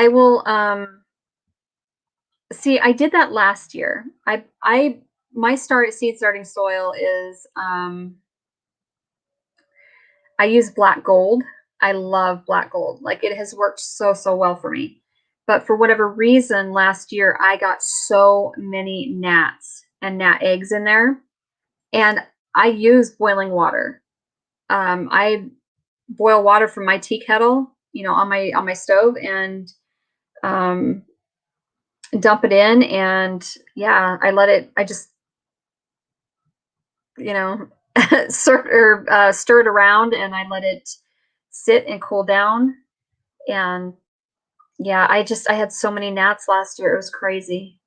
see, I did that last year. My seed starting soil is I use black gold. I love black gold. Like, it has worked so well for me. But for whatever reason, last year I got so many gnats and gnat eggs in there, and I use boiling water. I boil water from my tea kettle, you know, on my stove, and dump it in, and yeah, I you know, stirred around, and I let it sit and cool down. And yeah, I had so many gnats last year. It was crazy.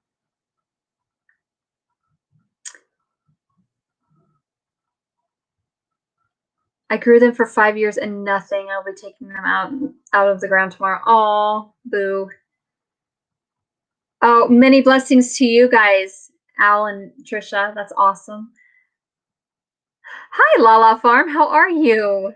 I grew them for 5 years and nothing. I'll be taking them out of the ground tomorrow. Oh, boo. Oh, many blessings to you guys, Al and Trisha. That's awesome. Hi, Lala Farm. How are you?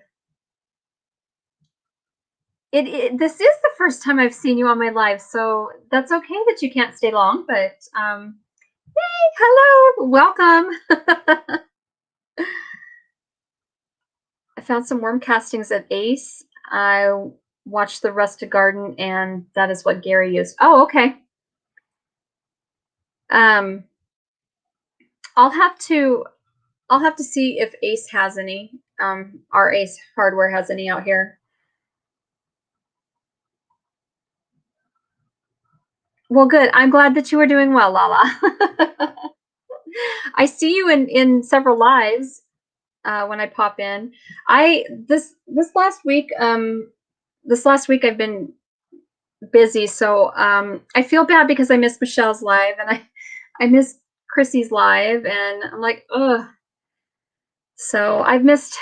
This is the first time I've seen you on my live, so that's okay that you can't stay long, but hey, hello, welcome. I found some worm castings at Ace. I watched the Rusted Garden, and that is what Gary used. Oh, okay. Um, I'll have to see if Ace has any. Our Ace Hardware has any out here. Well, good. I'm glad that you are doing well, Lala. I see you in several lives when I pop in. This last week I've been busy, so I feel bad because I missed Michelle's live, and I missed Chrissy's live, and I'm like, ugh. So I've missed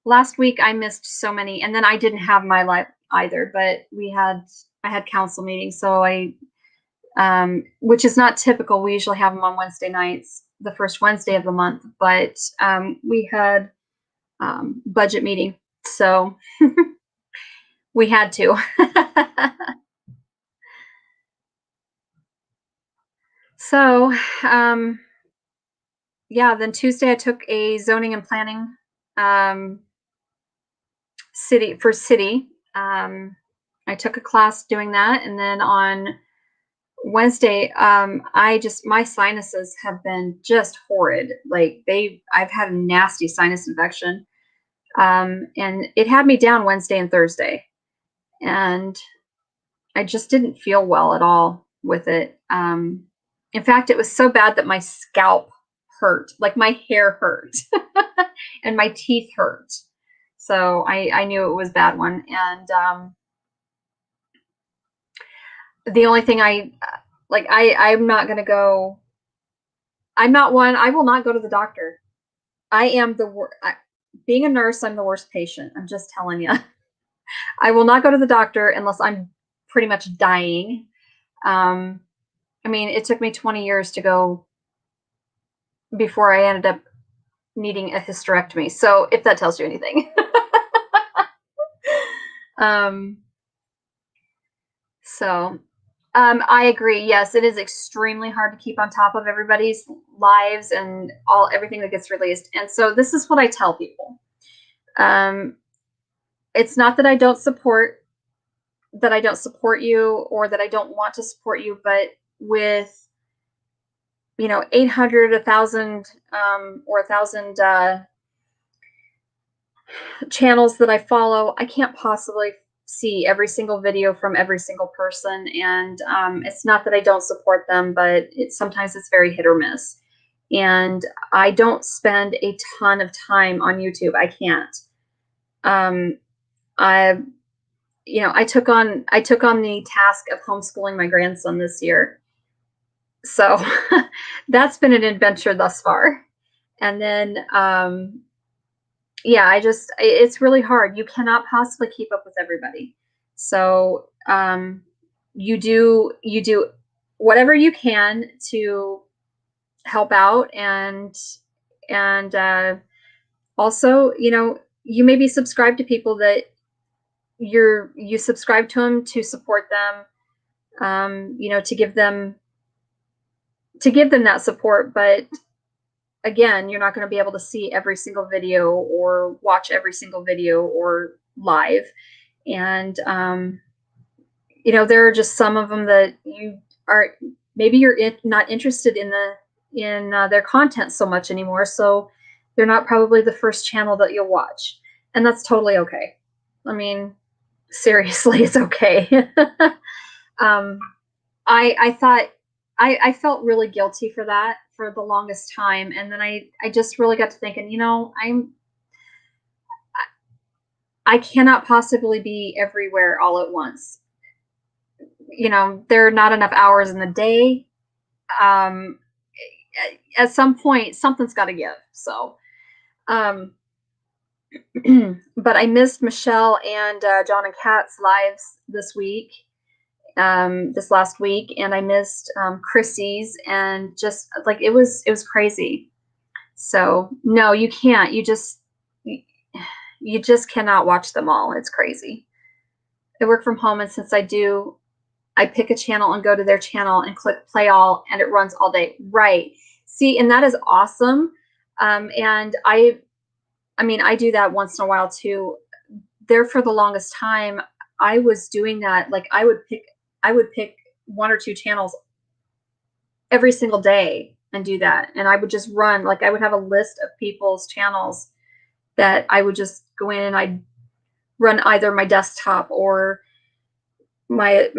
last week. I missed so many, and then I didn't have my live either. But I had council meetings, so which is not typical. We usually have them on Wednesday nights, the first Wednesday of the month. But we had budget meeting, so we had to. So yeah, then Tuesday I took a zoning and planning city. I took a class doing that, and then on Wednesday, my sinuses have been just horrid. Like I've had a nasty sinus infection, and it had me down Wednesday and Thursday, and I just didn't feel well at all with it. In fact, it was so bad that my scalp hurt, like my hair hurt, and my teeth hurt. So I knew it was a bad one, and the only thing I'm not gonna go. I'm not one. I will not go to the doctor. I am the worst. Being a nurse, I'm the worst patient. I'm just telling you. I will not go to the doctor unless I'm pretty much dying. I mean, it took me 20 years to go before I ended up needing a hysterectomy. So if that tells you anything. um, so I agree. Yes, it is extremely hard to keep on top of everybody's lives and everything that gets released. And so this is what I tell people. It's not that I don't support you or that I don't want to support you, but with 800, 1,000, or 1,000 channels that I follow, I can't possibly see every single video from every single person. And it's not that I don't support them, but sometimes it's very hit or miss. And I don't spend a ton of time on YouTube. I can't. I took on the task of homeschooling my grandson this year. So that's been an adventure thus far. And then yeah, it's really hard. You cannot possibly keep up with everybody. So you do whatever you can to help out, and also, you may be subscribed to people that you subscribe to them to support them, to give them that support. But again, you're not going to be able to see every single video or watch every single video or live. And there are just some of them that maybe you're not interested in their content so much anymore, so they're not probably the first channel that you'll watch, and that's totally okay. I mean, seriously, it's okay. I thought I felt really guilty for that for the longest time, and then I just really got to thinking, you know, I cannot possibly be everywhere all at once. You know, there are not enough hours in the day. Um, at some point, something's got to give. So, um, but I missed Michelle and John and Kat's lives this week, this last week, and I missed Chrissy's, and just like it was crazy. So no, you can't. You just cannot watch them all. It's crazy. I work from home, and since I do, I pick a channel and go to their channel and click play all, and it runs all day. Right. See, and that is awesome. And I mean, I do that once in a while too. There for the longest time, I was doing that. Like I would pick one or two channels every single day and do that. And I would just run, like I would have a list of people's channels that I would just go in and I'd run either my desktop or my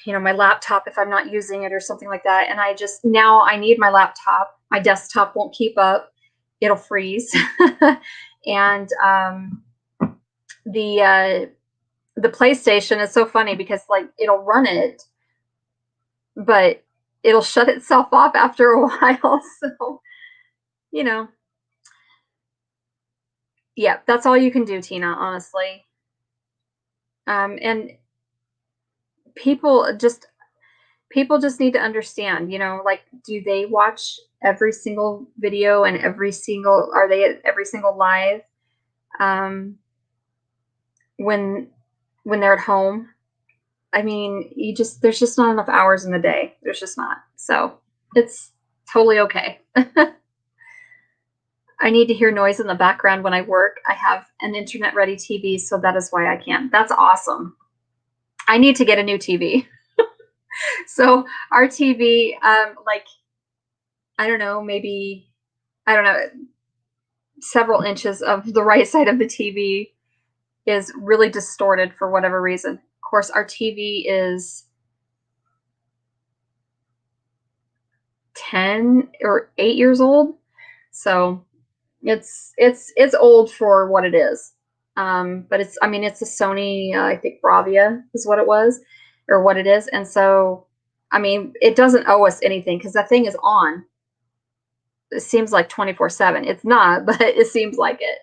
my laptop if I'm not using it or something like that. And I just now I need my laptop. My desktop won't keep up. It'll freeze. And the PlayStation is so funny because like it'll run it, but it'll shut itself off after a while. So, you know, yeah, that's all you can do, Tina, honestly. And people people just need to understand, you know, like, do they watch every single video and are they at every single live um, when they're at home? I mean, there's just not enough hours in the day. There's just not. So it's totally okay. I need to hear noise in the background when I work. I have an internet ready TV, so that is why I can. That's awesome. I need to get a new TV. So our TV, like, I don't know, maybe, I don't know, several inches of the right side of the TV is really distorted for whatever reason. Of course, our TV is 10 or 8 years old. So it's old for what it is. But it's, I mean, it's a Sony, I think Bravia is what it was, or what it is. And so, I mean, it doesn't owe us anything because that thing is on. It seems like 24/7. It's not, but it seems like it.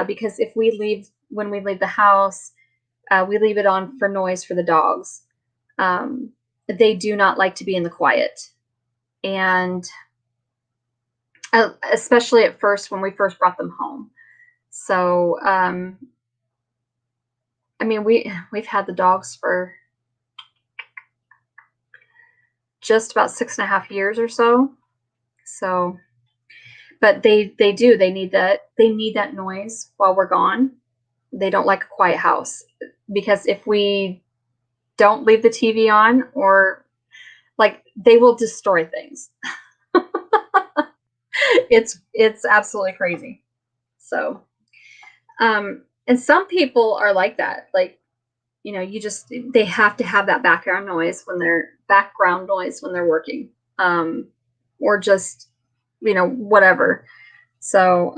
Because if we leave, when we leave the house, we leave it on for noise for the dogs. They do not like to be in the quiet. And especially at first when we first brought them home. So, I mean, we've had the dogs for just about 6.5 years or so. So, but they need that noise while we're gone. They don't like a quiet house because if we don't leave the TV on, or like, they will destroy things. It's absolutely crazy. So, and some people are like that. Like, you know, they have to have that background noise when they're working, or just, you know, whatever. So,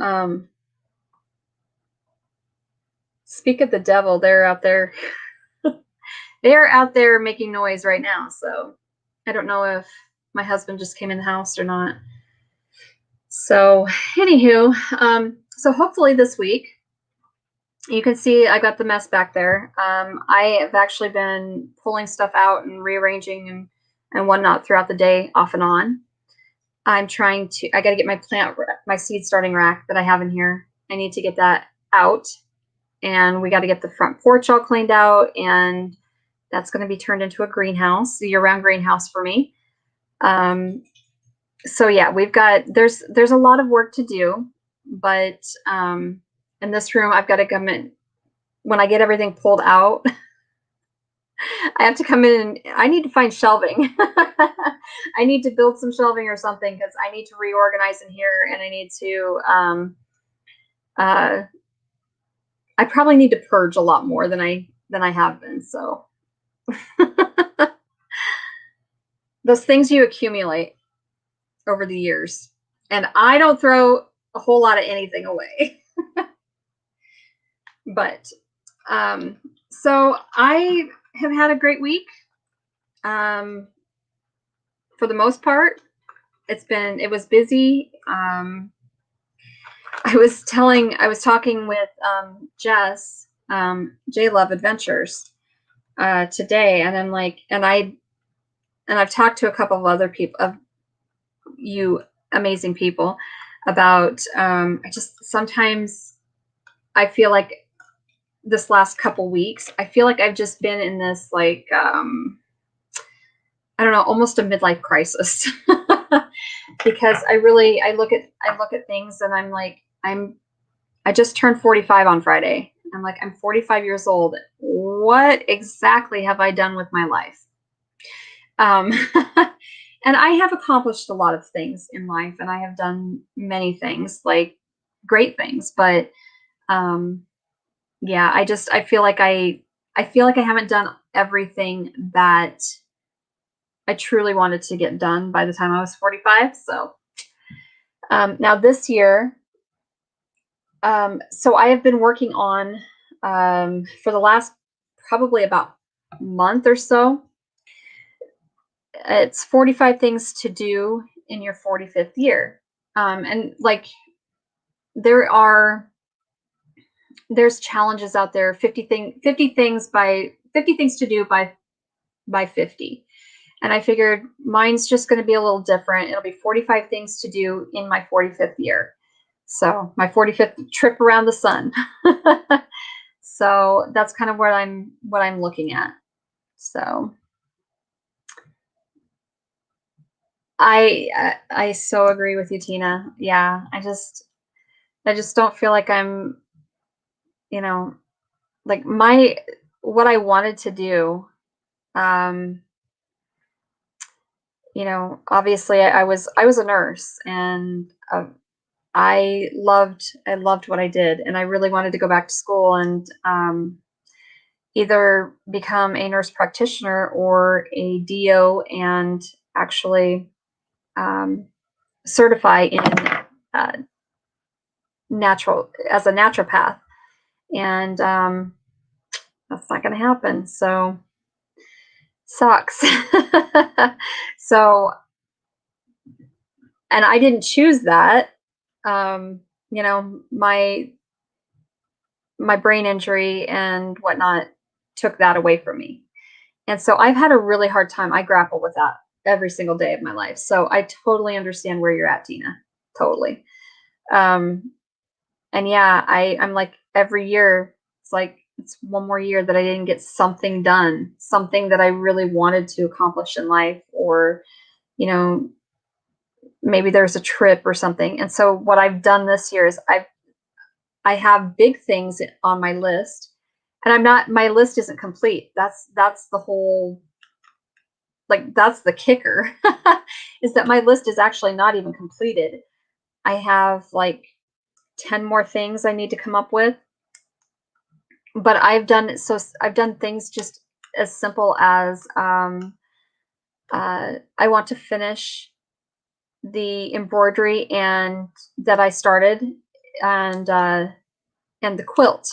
speak of the devil, they're out there. They're out there making noise right now. So I don't know if my husband just came in the house or not. So, anywho, so hopefully this week, you can see I got the mess back there. I have actually been pulling stuff out and rearranging and whatnot throughout the day, off and on. I got to get my seed starting rack that I have in here. I need to get that out, and we got to get the front porch all cleaned out, and that's going to be turned into a greenhouse, a year-round greenhouse for me. So yeah, there's a lot of work to do, but in this room, I've got to come in when I get everything pulled out. I have to come in and I need to find shelving. I need to build some shelving or something because I need to reorganize in here, and I need to I probably need to purge a lot more than I have been. So those things you accumulate over the years. And I don't throw a whole lot of anything away. But so I have had a great week. For the most part, it was busy. I was talking with Jess, J Love Adventures, today, and I'm like, and I've talked to a couple of other people, of you amazing people, about I just sometimes I feel like this last couple weeks, I feel like I've just been in this like I don't know, almost a midlife crisis. Because I look at things and I'm like, I just turned 45 on Friday. I'm like, I'm 45 years old. What exactly have I done with my life? And I have accomplished a lot of things in life, and I have done many things, like great things, but yeah, I feel like I haven't done everything that I truly wanted to get done by the time I was 45. So now this year, so I have been working on for the last probably about month or so. It's 45 things to do in your 45th year. And like there's challenges out there, 50 things to do by 50. And I figured mine's just going to be a little different. It'll be 45 things to do in my 45th year. So my 45th trip around the sun. So that's kind of what I'm looking at. So I so agree with you, Tina. Yeah, I just don't feel like I'm, you know, like what I wanted to do. Um, obviously I was a nurse, and I loved what I did, and I really wanted to go back to school and either become a nurse practitioner or a DO, and actually certify in uh, as a naturopath. And that's not going to happen. So sucks. So, and I didn't choose that. My brain injury and whatnot took that away from me. And so I've had a really hard time. I grapple with that every single day of my life. So I totally understand where you're at, Tina. Totally. And yeah, I'm like, every year, it's like, it's one more year that I didn't get something done, something that I really wanted to accomplish in life, or, maybe there's a trip or something. And so what I've done this year is I have big things on my list, and my list isn't complete. That's the whole, like, that's the kicker, is that my list is actually not even completed. I have like 10 more things I need to come up with. But I've done things just as simple as I want to finish the embroidery and that I started, and the quilt.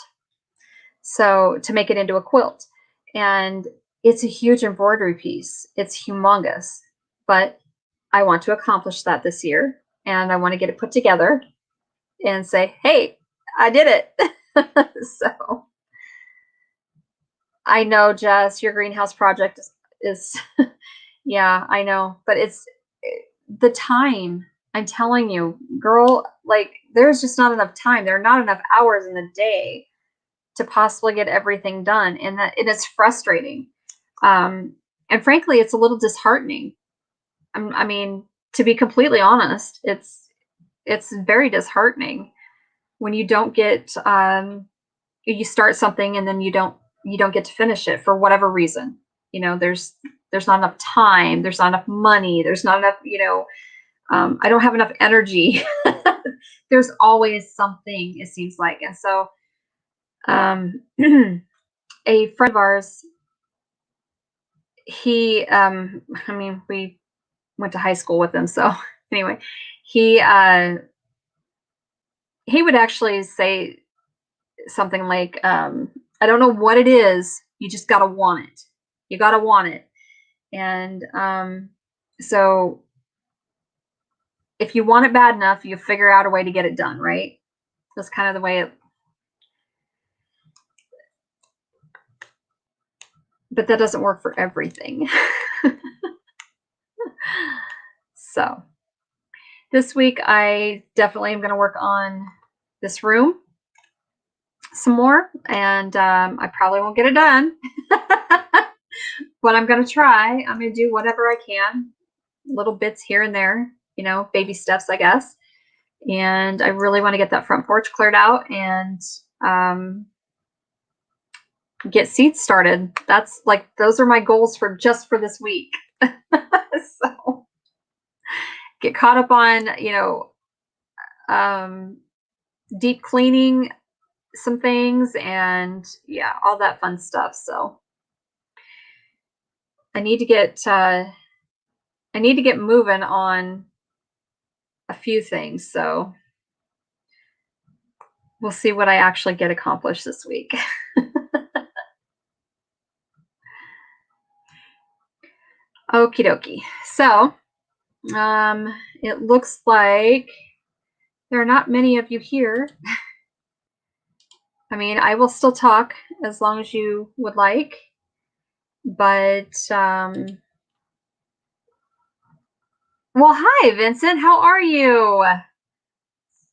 So to make it into a quilt. And it's a huge embroidery piece. It's humongous. But I want to accomplish that this year, and I want to get it put together and say, hey, I did it. So I know, Jess, your greenhouse project is yeah, I know, but it's the time. I'm telling you, girl, like, there's just not enough time. There are not enough hours in the day to possibly get everything done, and that it is frustrating. And frankly, it's a little disheartening. I mean, to be completely honest, it's very disheartening when you don't get you start something and then you don't get to finish it for whatever reason. There's not enough time, there's not enough money, there's not enough, I don't have enough energy. There's always something, it seems like. And so a friend of ours, he I mean, went to high school with him. So anyway, he would actually say something like, I don't know what it is. You just got to want it. You got to want it. And so if you want it bad enough, you figure out a way to get it done, right? That's kind of the way it. But that doesn't work for everything. So this week, I definitely am going to work on this room some more, and I probably won't get it done, but I'm going to try. I'm going to do whatever I can, little bits here and there, you know, baby steps, I guess. And I really want to get that front porch cleared out and get seeds started. That's like, those are my goals for just for this week. So get caught up on, you know, deep cleaning some things and yeah, all that fun stuff. So I need to get moving on a few things. So we'll see what I actually get accomplished this week. Okie dokie. So it looks like there are not many of you here. I mean, I will still talk as long as you would like, but well, hi, Vincent. How are you?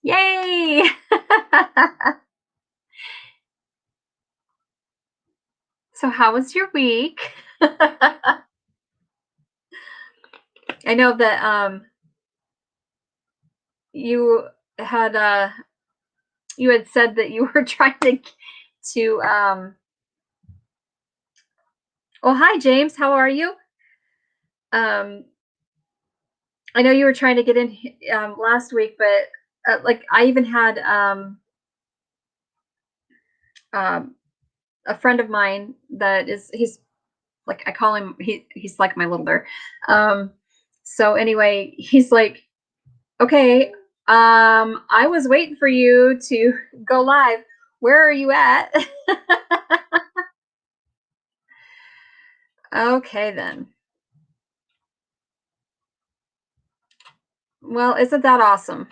Yay! So how was your week? I know that you had said that you were trying to well, hi James, how are you? I know you were trying to get in last week, but like I even had a friend of mine that he's like, I call him, he's like my little bear. So anyway, he's like, okay, I was waiting for you to go live. Where are you at? Okay, then. Well, isn't that awesome?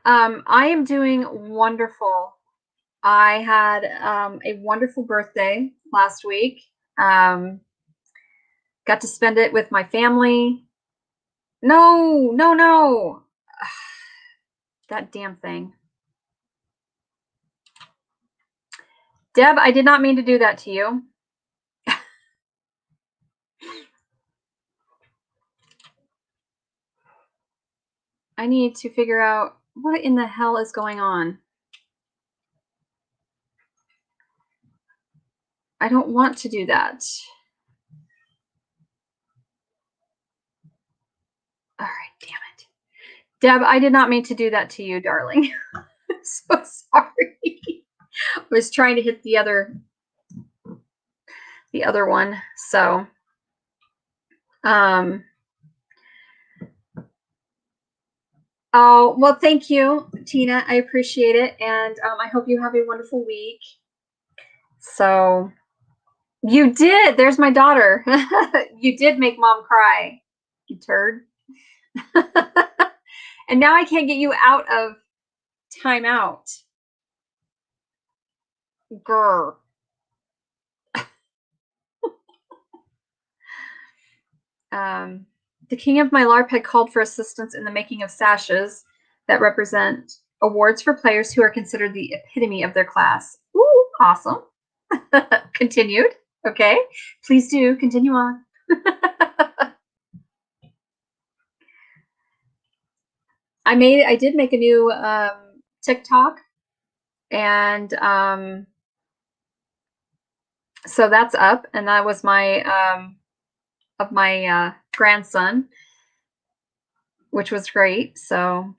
I am doing wonderful. I had a wonderful birthday last week. Got to spend it with my family. No, no, no. That damn thing. Deb, I did not mean to do that to you. I need to figure out what in the hell is going on. I don't want to do that. All right, damn it. Deb, I did not mean to do that to you, darling. I'm so sorry. I was trying to hit the other one. So, oh, well, thank you, Tina. I appreciate it. And I hope you have a wonderful week. So, you did. There's my daughter. You did make mom cry, you turd. And now I can't get you out of timeout. Grr. The king of my LARP had called for assistance in the making of sashes that represent awards for players who are considered the epitome of their class. Ooh, awesome. Continued. Okay. Please do continue on. I did make a new TikTok, and so that's up, and that was my of my grandson, which was great. So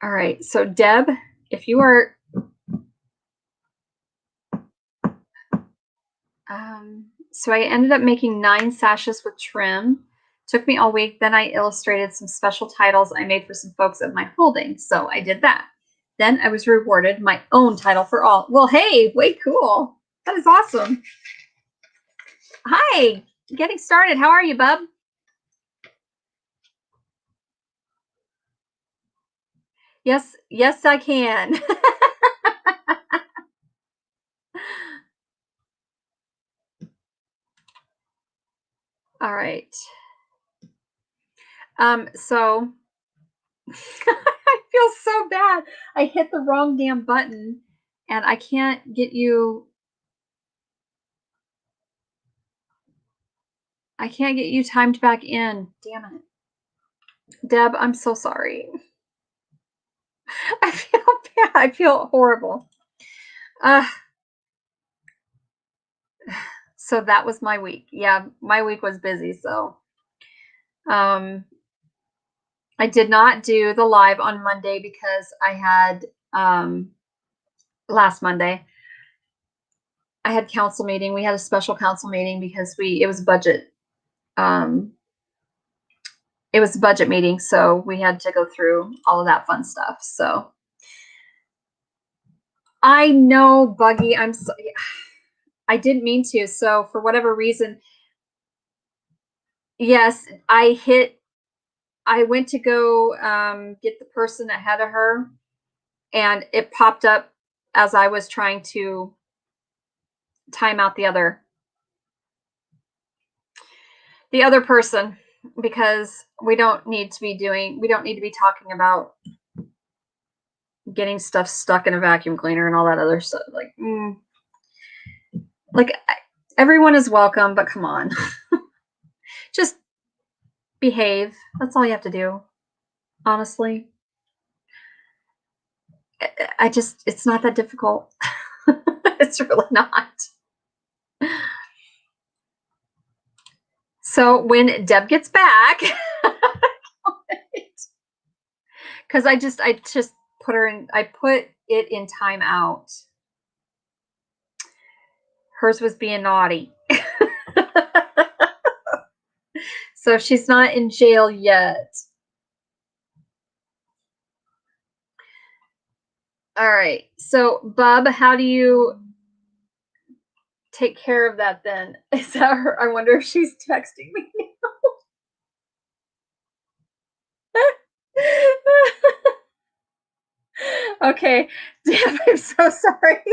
all right, so Deb, if you are So I ended up making 9 sashes with trim. Took me all week. Then I illustrated some special titles I made for some folks at my holding. So I did that. Then I was rewarded my own title for all. Well, hey, way cool. That is awesome. Hi, getting started. How are you, bub? Yes, yes, I can. All right. So I feel so bad. I hit the wrong damn button and I can't get you timed back in. Damn it. Deb, I'm so sorry. I feel bad. I feel horrible. Uh, so that was my week. Yeah, my week was busy. So um, I did not do the live on Monday because I had last Monday. I had council meeting. We had a special council meeting because it was budget. Um, it was a budget meeting, so we had to go through all of that fun stuff. So I know, Buggy. I didn't mean to. So for whatever reason, yes, I went to go get the person ahead of her, and it popped up as I was trying to time out the other person because we don't need to be talking about getting stuff stuck in a vacuum cleaner and all that other stuff. Like everyone is welcome, but come on, just behave. That's all you have to do. Honestly, it's not that difficult. It's really not. So when Deb gets back, because I just put her in. I put it in timeout. Hers was being naughty. So she's not in jail yet. All right. So, Bub, how do you take care of that then? Is that her? I wonder if she's texting me. Okay. Damn, I'm so sorry.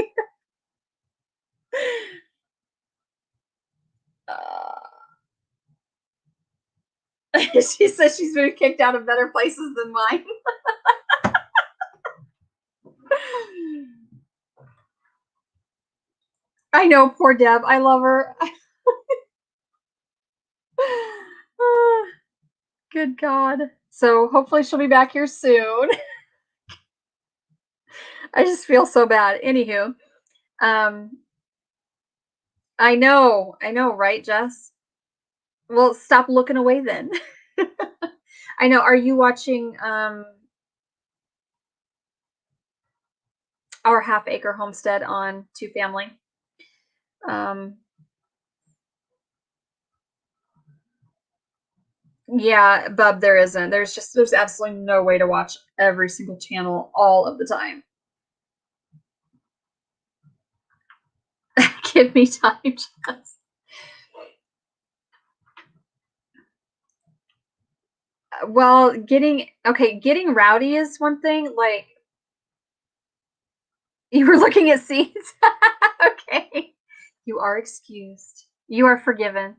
She says she's been kicked out of better places than mine. I know, poor Deb. I love her. Good God. So hopefully she'll be back here soon. I just feel so bad. Anywho, um, I know, right, Jess? Well, stop looking away then. I know. Are you watching Our Half Acre Homestead on Two Family? Um, yeah, Bub, there isn't. There's absolutely no way to watch every single channel all of the time. Give me time, Jess. Well, getting rowdy is one thing. Like you were looking at seeds. Okay. You are excused. You are forgiven.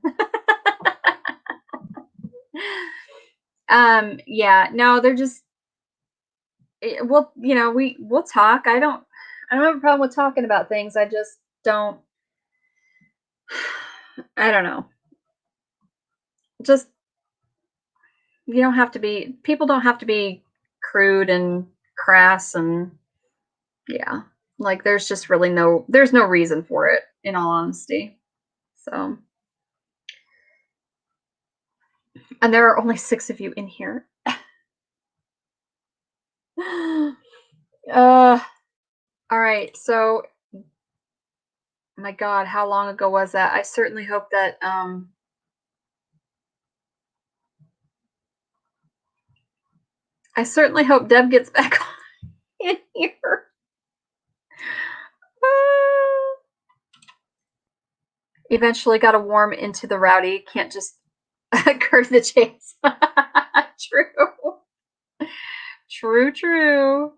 Yeah, no, they're just well, we'll talk. I don't have a problem with talking about things. I just don't I don't know. Just you don't have to be people don't have to be crude and crass and yeah. Like there's no reason for it in all honesty. So, and there are only 6 of you in here. All right. So My God, how long ago was that? I certainly hope that I certainly hope Deb gets back in here. Eventually got to warm into the rowdy. Can't just curve the chase. True. True, true.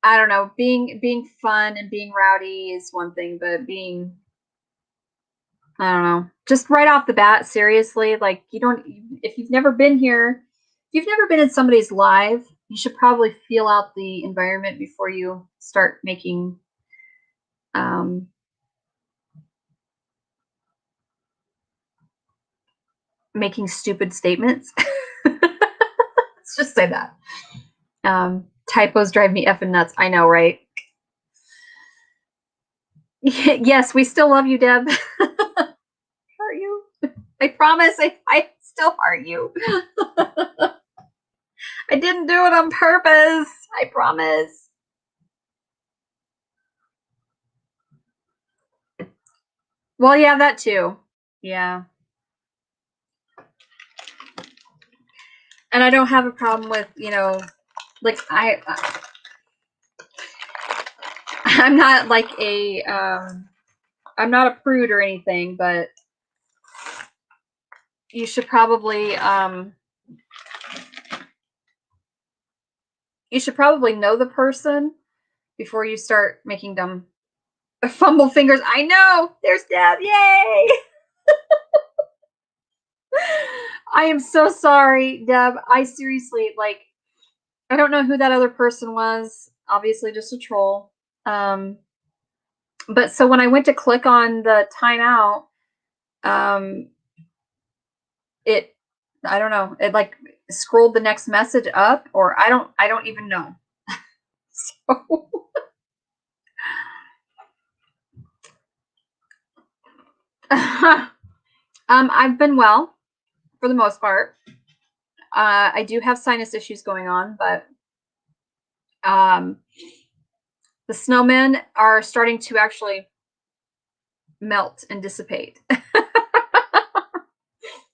I don't know. Being fun and being rowdy is one thing, but being, I don't know, just right off the bat, seriously, like if you've never been here, if you've never been in somebody's live, you should probably feel out the environment before you start making stupid statements. Let's just say that. Typos drive me effing nuts. I know, right? Yes, we still love you, Deb. Hurt you? I promise I still hurt you. I didn't do it on purpose. I promise. Well, yeah, that too. Yeah. And I don't have a problem with, like I'm not like I'm not a prude or anything, but you should probably know the person before you start making dumb fumble fingers. I know. There's Deb. Yay! I am so sorry, Deb. I seriously, like, I don't know who that other person was. Obviously just a troll. But so when I went to click on the timeout, I don't know, it like scrolled the next message up, or I don't even know. So I've been well for the most part. I do have sinus issues going on, but the snowmen are starting to actually melt and dissipate.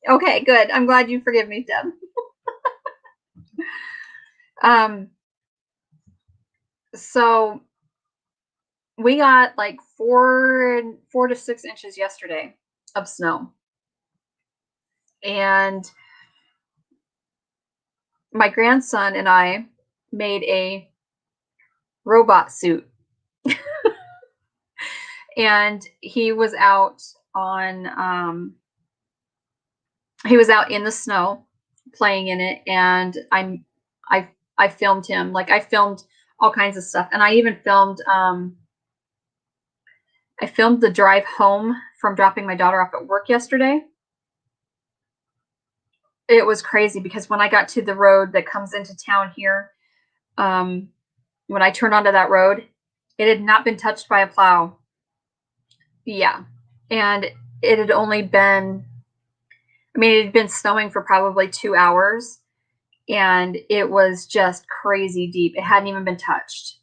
Okay, good. I'm glad you forgive me, Deb. So we got like 4 to 6 inches yesterday of snow. And my grandson and I made a robot suit. And he was out in the snow playing in it, and I filmed him. Like, I filmed all kinds of stuff, and I even filmed the drive home from dropping my daughter off at work yesterday. It was crazy because when I got to the road that comes into town here, when I turned onto that road, it had not been touched by a plow. Yeah. And it had only been, it had been snowing for probably 2 hours, and it was just crazy deep. It hadn't even been touched.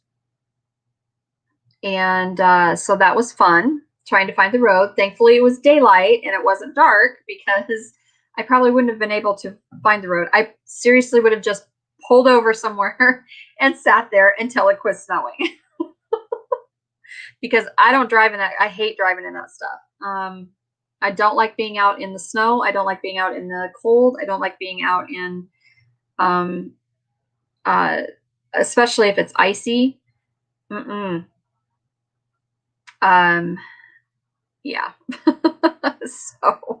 And so that was fun, trying to find the road. Thankfully, it was daylight and it wasn't dark, because I probably wouldn't have been able to find the road. I seriously would have just pulled over somewhere and sat there until it quit snowing. Because I don't drive in that. I hate driving in that stuff. I don't like being out in the snow. I don't like being out in the cold. I don't like being out in, especially if it's icy. Yeah. So,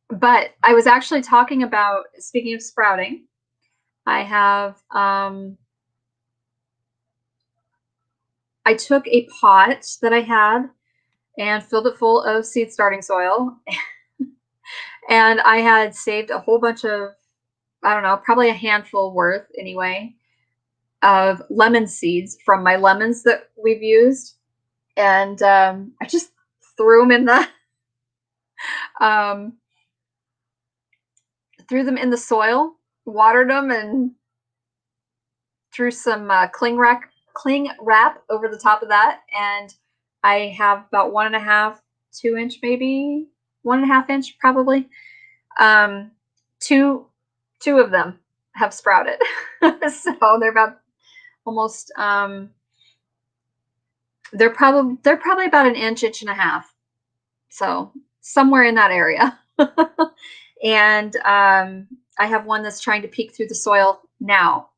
but I was actually talking about, speaking of sprouting, I have, I took a pot that I had and filled it full of seed starting soil. And I had saved a whole bunch of, I don't know, probably a handful worth anyway, of lemon seeds from my lemons that we've used. And I just threw them in the soil, watered them, and threw some cling wrap over the top of that, and I have about 1.5, 2-inch, maybe 1.5-inch, probably. Two of them have sprouted, so they're about almost. They're probably about an inch, inch and a half, so somewhere in that area. And I have one that's trying to peek through the soil now.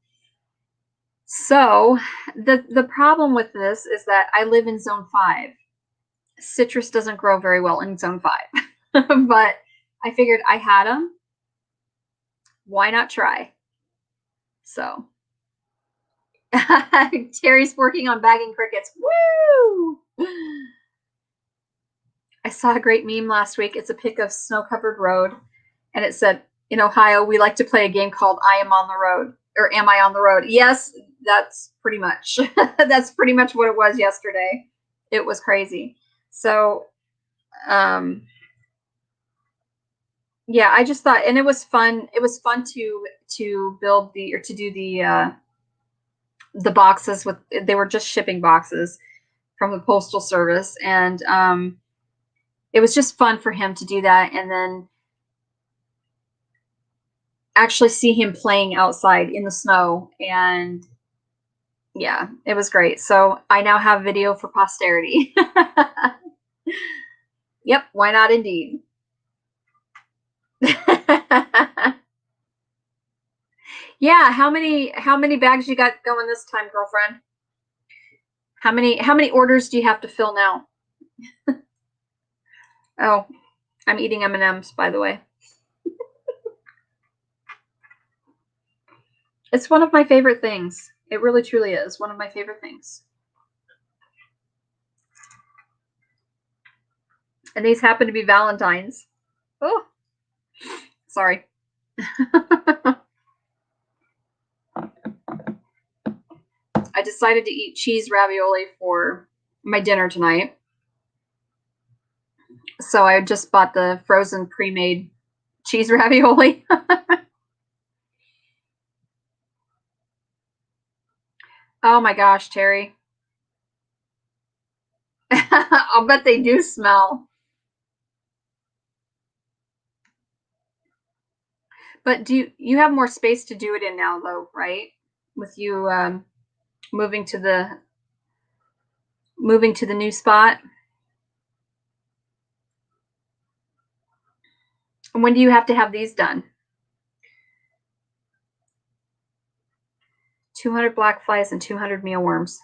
So the problem with this is that I live in zone 5. Citrus doesn't grow very well in zone 5. But I figured I had them. Why not try? So Terry's working on bagging crickets. Woo! I saw a great meme last week. It's a pic of snow-covered road, and it said, in Ohio, we like to play a game called I Am on the Road, or Am I on the Road? Yes, that's pretty much. That's pretty much what it was yesterday. It was crazy. So, yeah, I just thought, and it was fun. It was fun to build to do the boxes with. They were just shipping boxes from the Postal Service, and it was just fun for him to do that, and then actually see him playing outside in the snow. And yeah, it was great. So I now have video for posterity. Yep, why not indeed? Yeah, how many bags you got going this time, girlfriend? How many orders do you have to fill now? Oh, I'm eating M&Ms, by the way. It's one of my favorite things. It really truly is one of my favorite things. And these happen to be Valentine's. Oh, sorry. I decided to eat cheese ravioli for my dinner tonight. So I just bought the frozen pre-made cheese ravioli. Oh my gosh, Terry. I'll bet they do smell. But do you have more space to do it in now, though, right? With you moving to the new spot. And when do you have to have these done? 200 black flies and 200 mealworms.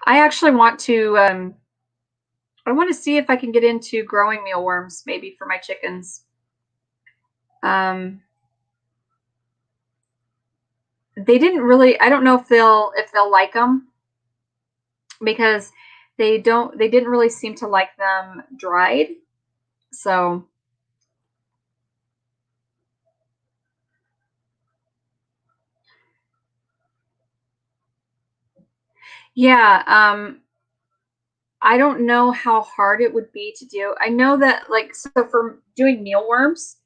I actually want to. I want to see if I can get into growing mealworms, maybe for my chickens. They didn't really. I don't know if they'll like them, because they didn't really seem to like them dried. So yeah, I don't know how hard it would be to do. I know that, like, so for doing mealworms,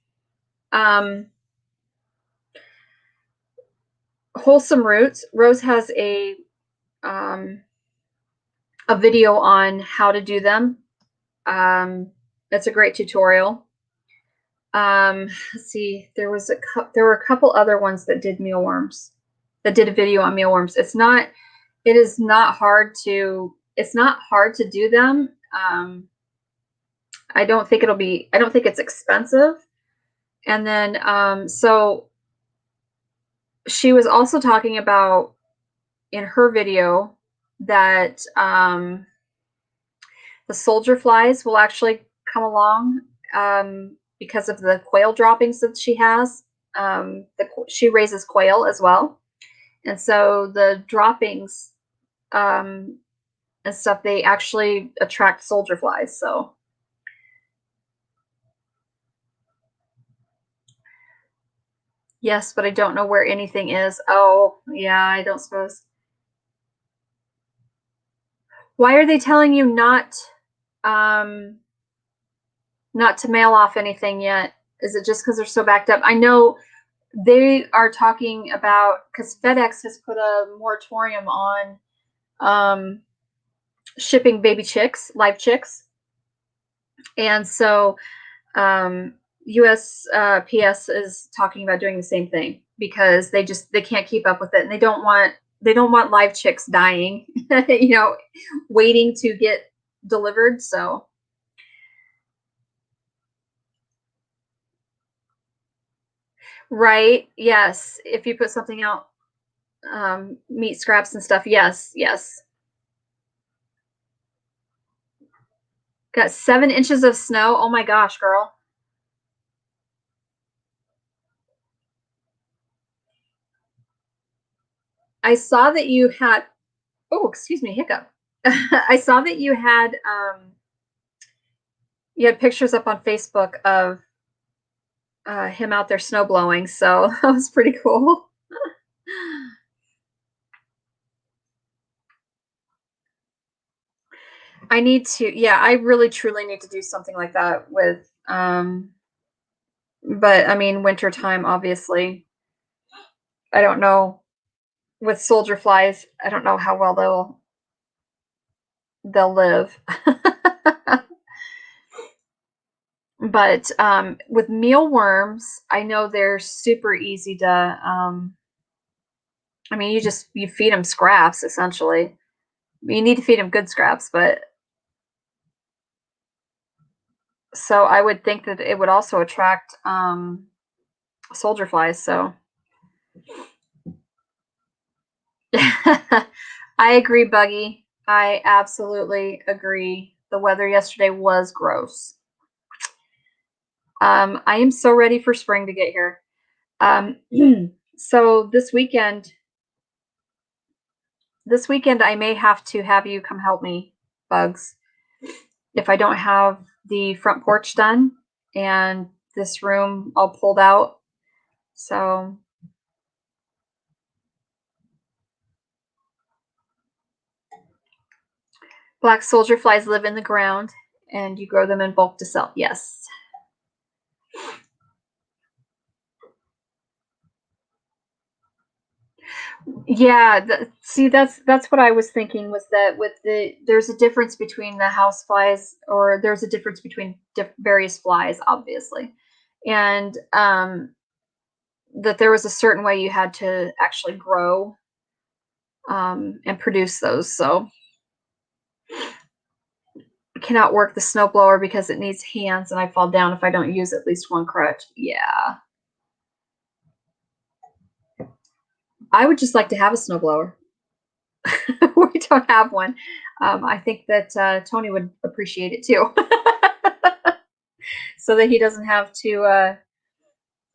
Wholesome Roots, Rose has a video on how to do them. It's a great tutorial. Let's see, there were a couple other ones that did mealworms, that did a video on mealworms. It is not hard to do them. I don't think it's expensive. And then so she was also talking about in her video that the soldier flies will actually come along because of the quail droppings that she has. She raises quail as well, and so the droppings and stuff, they actually attract soldier flies. So yes, but I don't know where anything is. Oh yeah, I don't suppose. Why are they telling you not to mail off anything yet? Is it just because they're so backed up? I know They are talking about, because FedEx has put a moratorium on shipping baby chicks, live chicks, and so USPS is talking about doing the same thing because they can't keep up with it, and they don't want live chicks dying, waiting to get delivered. So right, yes, if you put something out, meat scraps and stuff. Yes, yes. Got 7 inches of snow. Oh my gosh, girl. I saw that you had, oh, excuse me, hiccup. I saw that you had pictures up on Facebook of him out there snow blowing, so that was pretty cool. I need to, yeah, I really truly need to do something like that with, but I mean, winter time, obviously. I don't know with soldier flies. I don't know how well they'll live. But with mealworms, I know they're super easy to. I mean, you feed them scraps essentially. You need to feed them good scraps, but so I would think that it would also attract soldier flies. So I agree, Buggy. I absolutely agree. The weather yesterday was gross. I am so ready for spring to get here. Um, so this weekend I may have you come help me, Bugs, if I don't have the front porch done and this room all pulled out. So black soldier flies live in the ground and you grow them in bulk to sell. Yes. Yeah, see, that's what I was thinking, was that there's a difference between the house flies, or there's a difference between various flies, obviously, and that there was a certain way you had to actually grow and produce those. So I cannot work the snowblower because it needs hands, and I fall down if I don't use at least one crutch. Yeah, I would just like to have a snowblower. We don't have one. I think that Tony would appreciate it too, so that he doesn't have to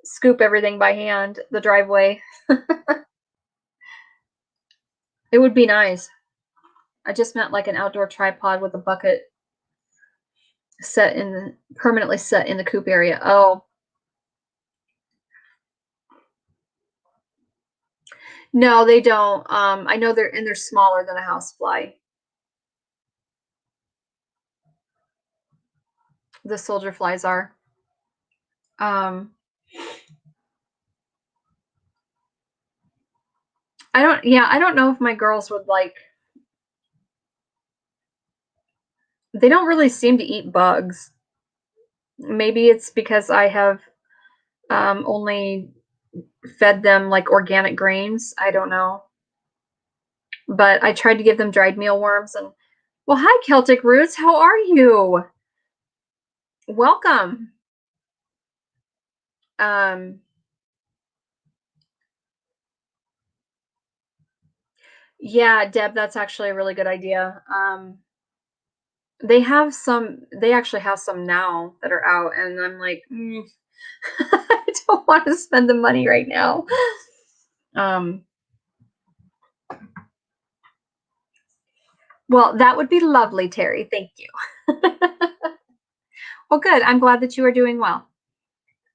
scoop everything by hand the driveway. It would be nice. I just meant like an outdoor tripod with a bucket permanently set in the coop area. Oh, no, they don't. I know they're smaller than a housefly. The soldier flies are. Um, I don't know if my girls would like. They don't really seem to eat bugs. Maybe it's because I have only fed them like organic grains. I don't know. But I tried to give them dried mealworms, and well, hi Celtic Roots, how are you? Welcome. Um, yeah, Deb, that's actually a really good idea. They actually have some now that are out, and I'm like, I don't want to spend the money right now. Um, well, that would be lovely, Terry. Thank you. Well, good. I'm glad that you are doing well.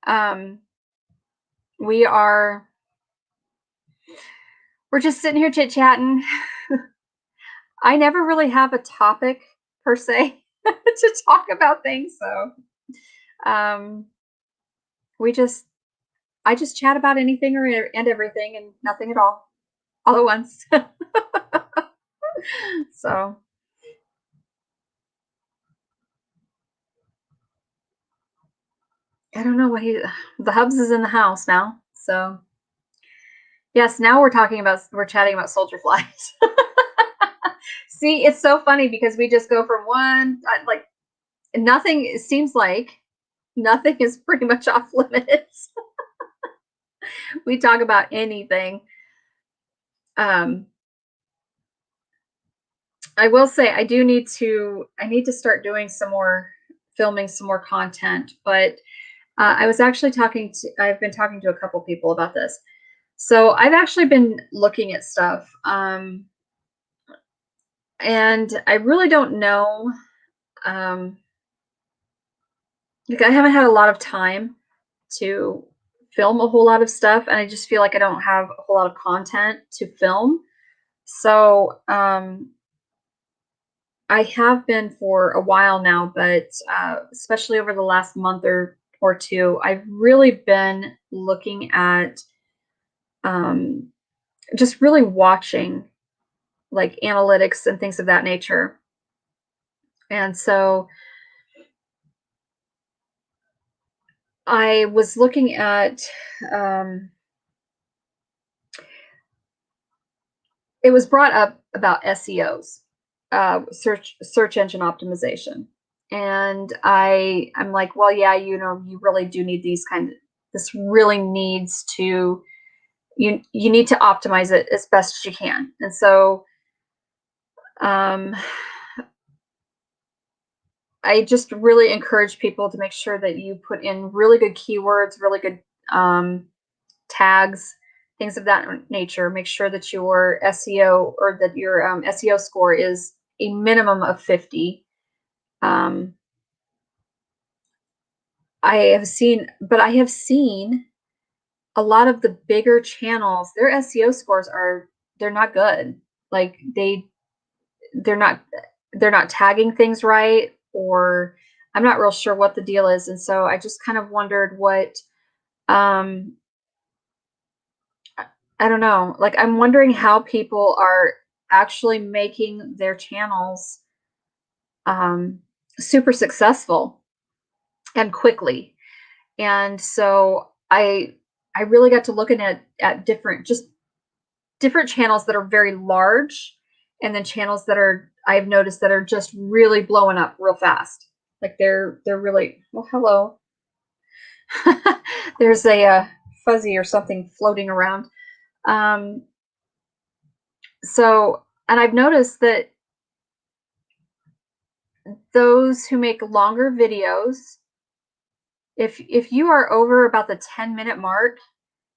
Um, we are we're just sitting here chit-chatting. I never really have a topic per se to talk about things, so um, we just I just chat about anything and everything and nothing at all at once. So I don't know what the Hubs is in the house now. So yes, now we're chatting about soldier flies. See, it's so funny because we just go from one like nothing. It seems like nothing is pretty much off limits. We talk about anything. Um, I will say I need to start doing some more filming some more content, but I was actually I've been talking to a couple people about this. So I've actually been looking at stuff, and I really don't know. Um, like I haven't had a lot of time to film a whole lot of stuff, and I just feel like I don't have a whole lot of content to film. So I have been for a while now, but especially over the last month or two, I've really been looking at um, just really watching like analytics and things of that nature. And so I was looking at um, it was brought up about SEOs, search engine optimization, and I'm like, well, yeah, you really do need this really needs to you need to optimize it as best as you can, and so um, I just really encourage people to make sure that you put in really good keywords, really good tags, things of that nature. Make sure that your SEO or that your SEO score is a minimum of 50. Um, I have seen a lot of the bigger channels, their SEO scores they're not good. Like they're not they're not tagging things right, or I'm not real sure what the deal is. And so I just kind of wondered what um I don't know. Like I'm wondering how people are actually making their channels um super successful and quickly. And so I really got to looking at different channels that are very large, and then channels that I've noticed that are just really blowing up real fast. Like they're really, well, hello. There's a fuzzy or something floating around. Um, so, and I've noticed that those who make longer videos, if you are over about the 10-minute mark,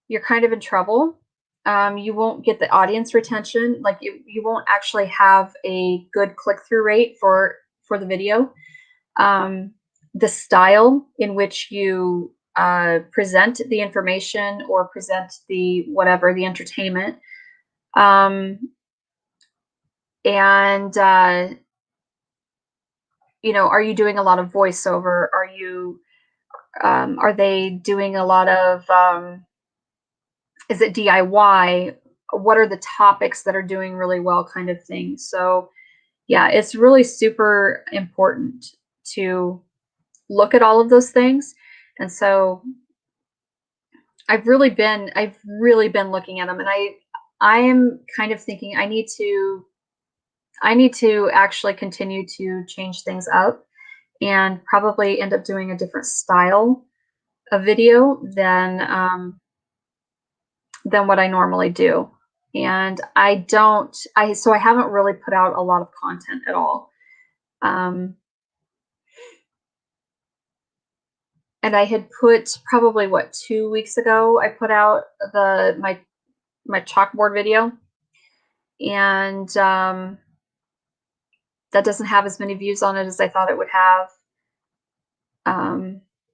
you're kind of in trouble. You won't get the audience retention. Like you won't actually have a good click-through rate for the video. The style in which you present the information or present the whatever, the entertainment. And are you doing a lot of voiceover? Are they doing a lot of is it DIY? What are the topics that are doing really well, kind of thing? So yeah, it's really super important to look at all of those things. And so I've really been looking at them, and I am kind of thinking I need to actually continue to change things up and probably end up doing a different style of video than what I normally do. And so I haven't really put out a lot of content at all. And I had put probably 2 weeks ago, I put out my chalkboard video, and that doesn't have as many views on it as I thought it would have.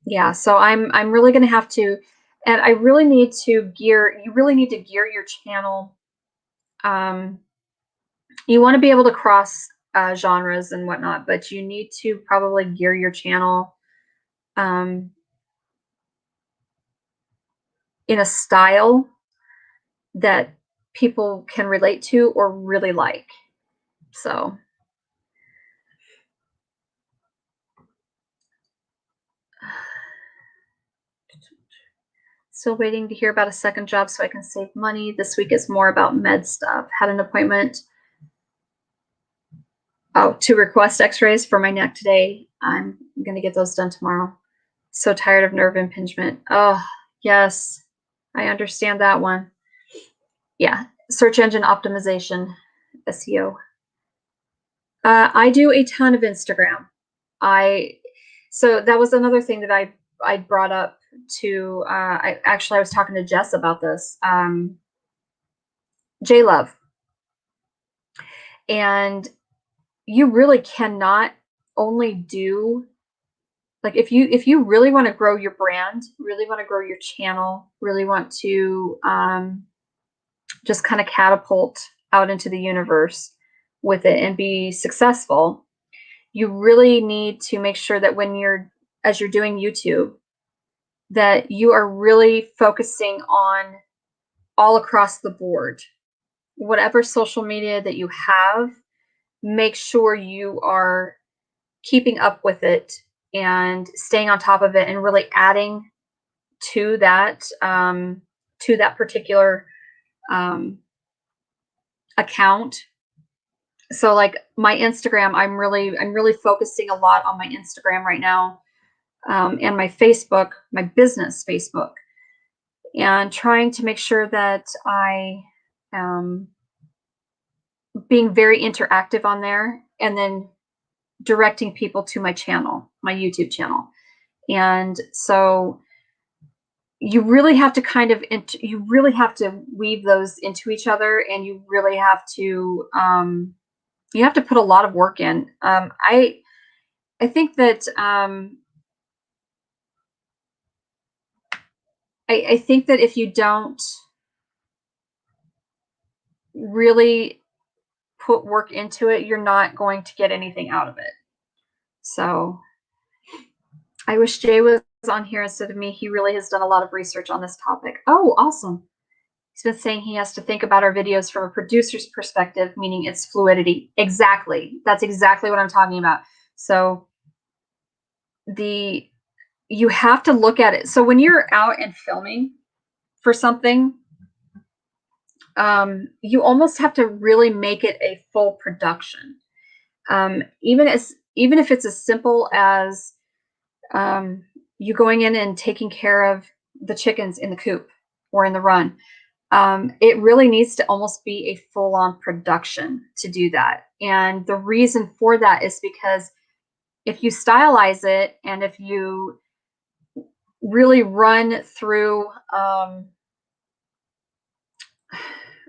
Yeah, so I'm really gonna have to, and I really need to you really need to gear your channel. Um, you want to be able to cross genres and whatnot, but you need to probably gear your channel um, in a style that people can relate to or really like. So still waiting to hear about a second job so I can save money. This week is more about med stuff. Had an appointment to request x-rays for my neck today. I'm going to get those done tomorrow. So tired of nerve impingement. Oh, yes. I understand that one. Yeah. Search engine optimization, SEO. I do a ton of Instagram. So that was another thing that I brought up to, I was talking to Jess about this, J-Love. And you really cannot only do, like, if you really want to grow your brand, really want to grow your channel, really want to just kind of catapult out into the universe with it and be successful, you really need to make sure that as you're doing YouTube, that you are really focusing on all across the board. Whatever social media that you have, make sure you are keeping up with it and staying on top of it and really adding to that particular account. So like my Instagram, I'm really focusing a lot on my Instagram right now, and my Facebook, my business Facebook, and trying to make sure that I am being very interactive on there, and then directing people to my channel, my YouTube channel. And so you really have to you really have to weave those into each other, and you really have to put a lot of work in. I think that I think that if you don't really put work into it, you're not going to get anything out of it. So I wish Jay was on here instead of me. He really has done a lot of research on this topic. Oh, awesome. He's been saying he has to think about our videos from a producer's perspective, meaning its fluidity. Exactly. That's exactly what I'm talking about. So you have to look at it. So when you're out and filming for something, you almost have to really make it a full production. Even if it's as simple as you going in and taking care of the chickens in the coop or in the run. It really needs to almost be a full-on production to do that. And the reason for that is because if you stylize it, and if you really run it through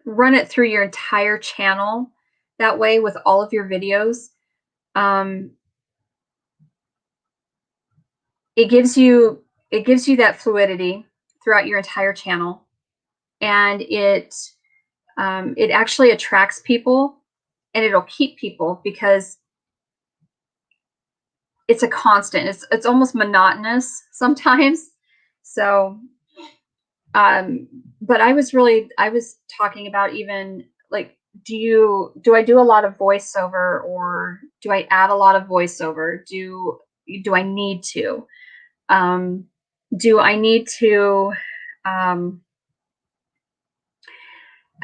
your entire channel that way with all of your videos, it gives you that fluidity throughout your entire channel, and it actually attracts people, and it'll keep people because it's a constant. It's almost monotonous sometimes. So, but I was talking about, even like, do I do a lot of voiceover, or do I add a lot of voiceover? Do I need to? Do I need to?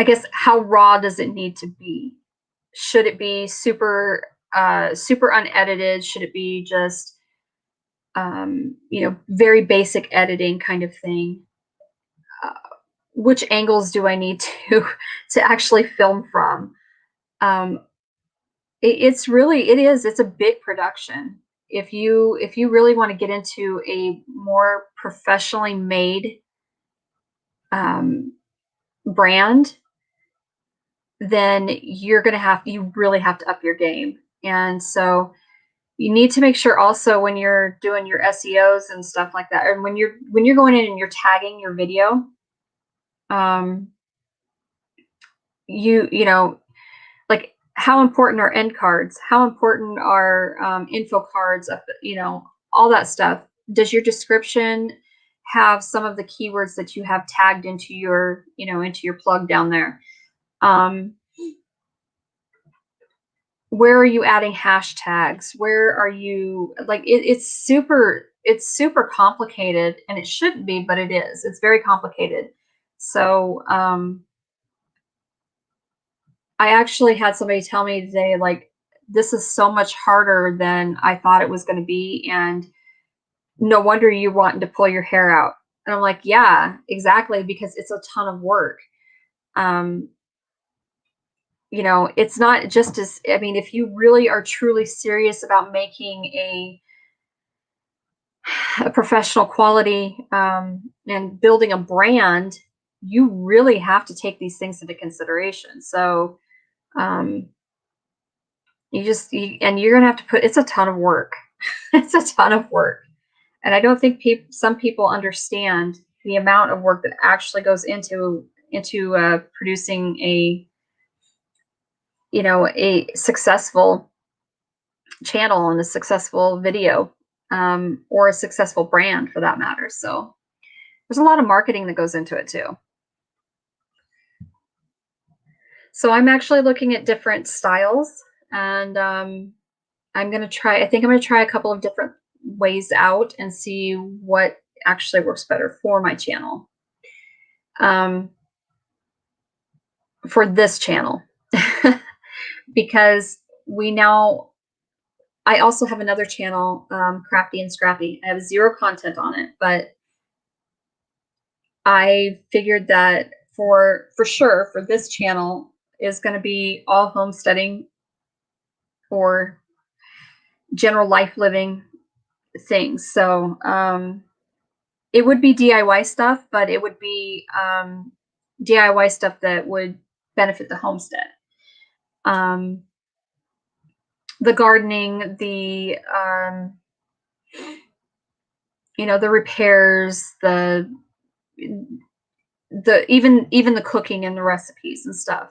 I guess, how raw does it need to be? Should it be super unedited? Should it be just very basic editing kind of thing? Which angles do I need to actually film from? It's a big production. If you really want to get into a more professionally made brand, then you really have to up your game. And so you need to make sure also, when you're doing your SEOs and stuff like that, and when you're going in and you're tagging your video, you know, like, how important are end cards? How important are info cards? All that stuff. Does your description have some of the keywords that you have tagged into your, into your plug down there. Um, where are you adding hashtags? Where are you, like, it's super complicated, and it shouldn't be, but it is. It's very complicated. So I actually had somebody tell me today, like, this is so much harder than I thought it was going to be, and no wonder you wanting to pull your hair out. And I'm like, yeah, exactly, because it's a ton of work. Um, it's not just as, I mean, if you really are truly serious about making a professional quality, and building a brand, you really have to take these things into consideration. So, um, and you're gonna have to it's a ton of work. It's a ton of work. And I don't think some people understand the amount of work that actually goes into producing a successful channel and a successful video, or a successful brand for that matter. So there's a lot of marketing that goes into it too. So I'm actually looking at different styles, and I think I'm going to try a couple of different ways out and see what actually works better for my channel. For this channel, because I also have another channel, Crafty and Scrappy. I have 0 content on it, but I figured that for sure for this channel is going to be all homesteading or general life living things. So it would be DIY stuff, but it would be DIY stuff that would benefit the homestead. The gardening, the the repairs, the even the cooking and the recipes and stuff.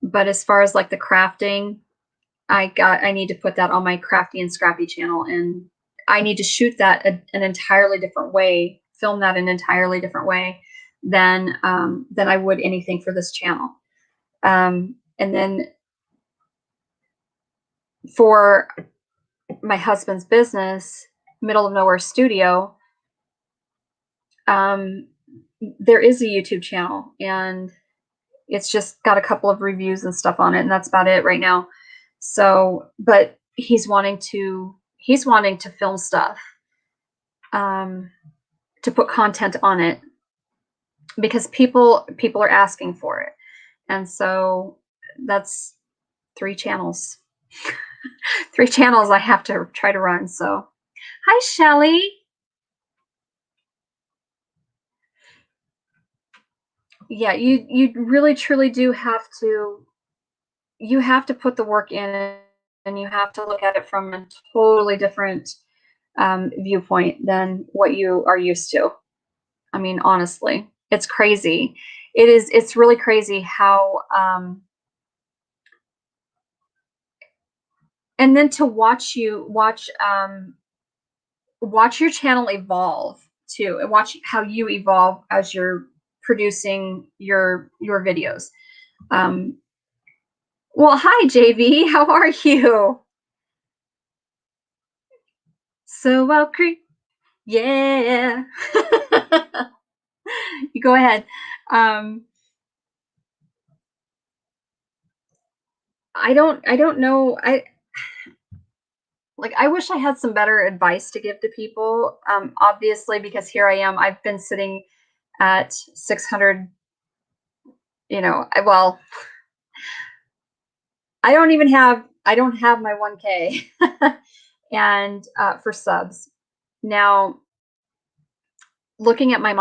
But as far as like the crafting, I need to put that on my Crafty and Scrappy channel, and I need to shoot that an entirely different way, film that an entirely different way than I would anything for this channel. And then for my husband's business, Middle of Nowhere Studio, there is a YouTube channel, and it's just got a couple of reviews and stuff on it, and that's about it right now. So, but he's wanting to film stuff, to put content on it, because people are asking for it. And so that's 3 channels. 3 channels I have to try to run. So, hi Shelly. Yeah, you really truly do have to put the work in, and you have to look at it from a totally different viewpoint than what you are used to. I mean, honestly, it's crazy. It's really crazy how and then to watch your channel evolve too, and watch how you evolve as you're producing your videos. Well, hi JV, how are you? So I'll creep. Yeah. You go ahead. I don't know. I wish I had some better advice to give to people. Obviously, because here I am, I've been sitting at 600, well, I don't have my 1K and for subs. Now, looking at my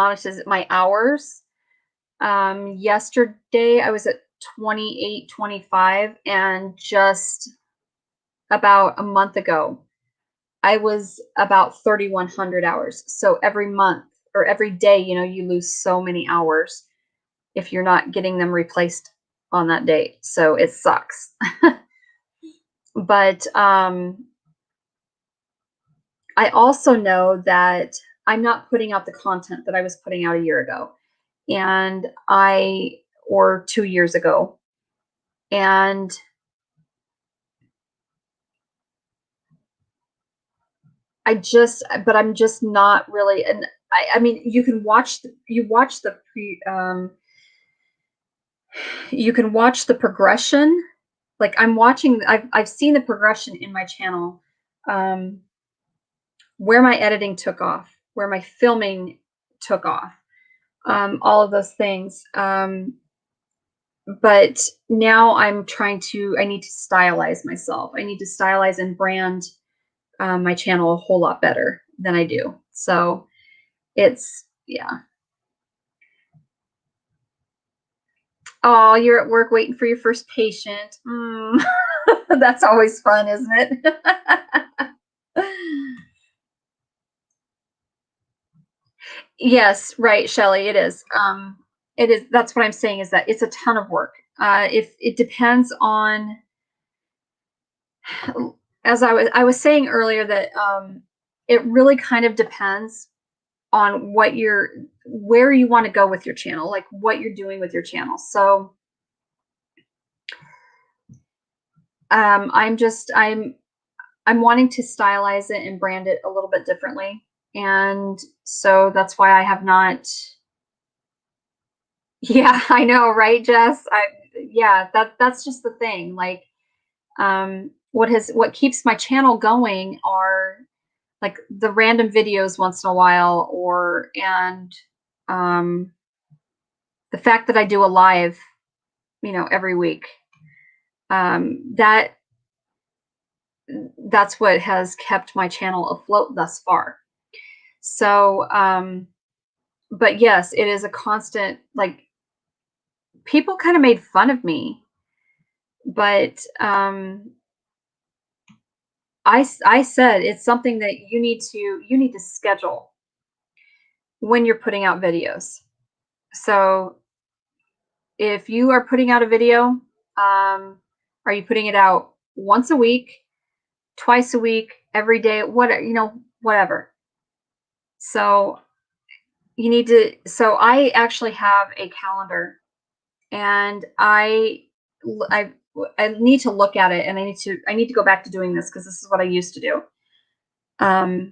hours, yesterday I was at 28-25, and just about a month ago I was about 3,100 hours. So every month or every day, you lose so many hours if you're not getting them replaced on that date. So it sucks. But I also know that I'm not putting out the content that I was putting out a year ago, and or 2 years ago. And but I'm just not really, and I mean, you can watch you can watch the progression. Like I've seen the progression in my channel, um, where my editing took off, where my filming took off, all of those things. But now I need to stylize myself. I need to stylize and brand my channel a whole lot better than I do. So yeah. Oh, you're at work waiting for your first patient. That's always fun, isn't it? Yes, right, Shelley, it is. It is. That's what I'm saying, is that it's a ton of work. If it depends on, as I was saying earlier, that it really kind of depends on where you want to go with your channel, like what you're doing with your channel. So I'm wanting to stylize it and brand it a little bit differently. And so that's why I have not. Yeah, I know, right, Jess? Yeah, that's just the thing. Like, what keeps my channel going are like the random videos once in a while, and um, the fact that I do a live, every week. That's what has kept my channel afloat thus far. So, but yes, it is a constant, like, people kind of made fun of me, but I said it's something that you need to schedule when you're putting out videos. So if you are putting out a video, are you putting it out once a week, twice a week, every day, whatever. So so I actually have a calendar, and I I need to look at it, and I need to go back to doing this, because this is what I used to do. I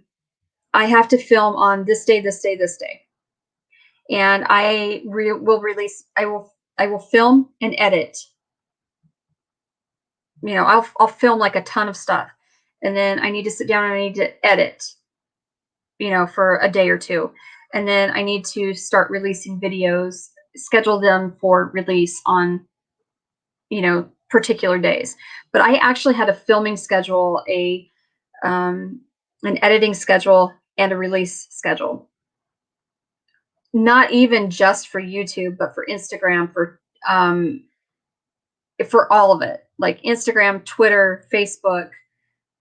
have to film on this day, this day, this day, and I will film and edit. I'll film like a ton of stuff, and then I need to sit down and I need to edit, for a day or two, and then I need to start releasing videos, schedule them for release on particular days. But I actually had a filming schedule, an editing schedule, and a release schedule. Not even just for YouTube, but for Instagram, for all of it, like Instagram, Twitter, Facebook.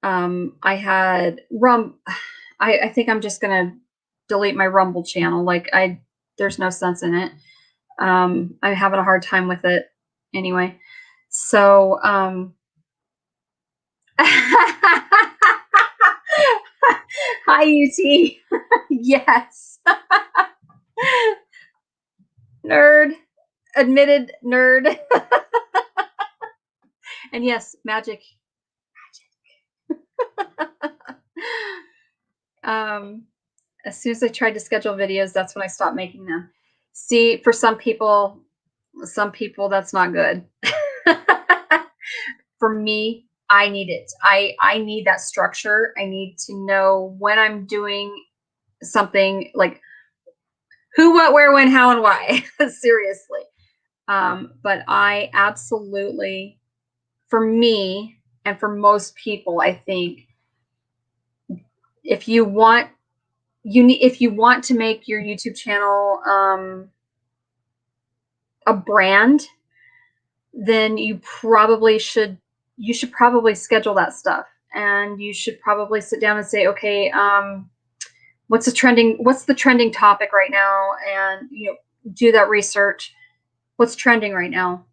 I had I think I'm just gonna delete my Rumble channel. Like, there's no sense in it. I'm having a hard time with it anyway. So hi, UT. Yes. Nerd. Admitted nerd. And yes, magic. As soon as I tried to schedule videos, that's when I stopped making them. See, for some people that's not good. For me, I need it. I need that structure. I need to know when I'm doing something, like who, what, where, when, how, and why. Seriously. But I absolutely, for me and for most people, I think if you want to make your YouTube channel a brand, then you should probably schedule that stuff, and you should probably sit down and say, okay, what's the trending topic right now, and do that research. What's trending right now?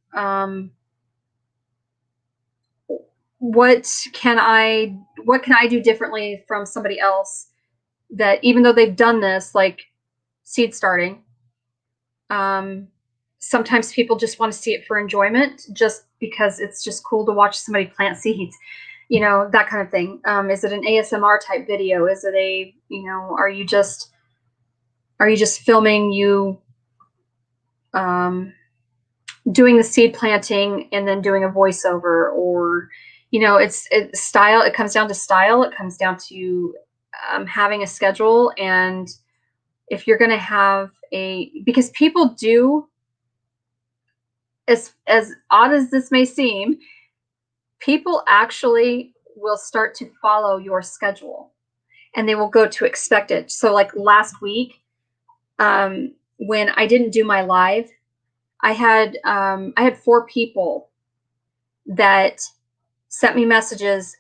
What can I do differently from somebody else that even though they've done this, like seed starting, sometimes people just want to see it for enjoyment, just because it's just cool to watch somebody plant seeds, you know, that kind of thing. Is it an ASMR type video? Is it a, you know, are you just filming you doing the seed planting and then doing a voiceover? Or, you know, it's style. It comes down to style. It comes down to having a schedule. And if you're going to have because people do, as odd as this may seem, people actually will start to follow your schedule, and they will go to expect it. So like last week, when I didn't do my live, I had 4 people that sent me messages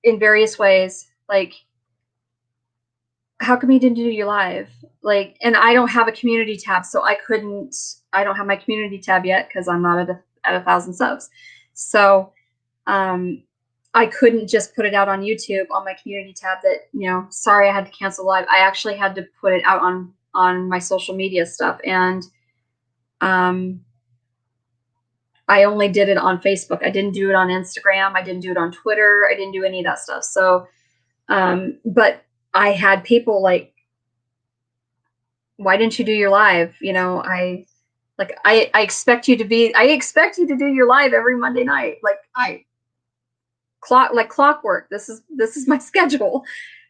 in various ways, like, how come you didn't do your live? Like, and I don't have a community tab, so I don't have my community tab yet because I'm not at 1,000 subs. So I couldn't just put it out on YouTube on my community tab that, you know, sorry, I had to cancel live. I actually had to put it out on my social media stuff. And I only did it on Facebook. I didn't do it on Instagram. I didn't do it on Twitter. I didn't do any of that stuff. So, but I had people like, why didn't you do your live? You know, I expect you to do your live every Monday night. Like clockwork. This is my schedule.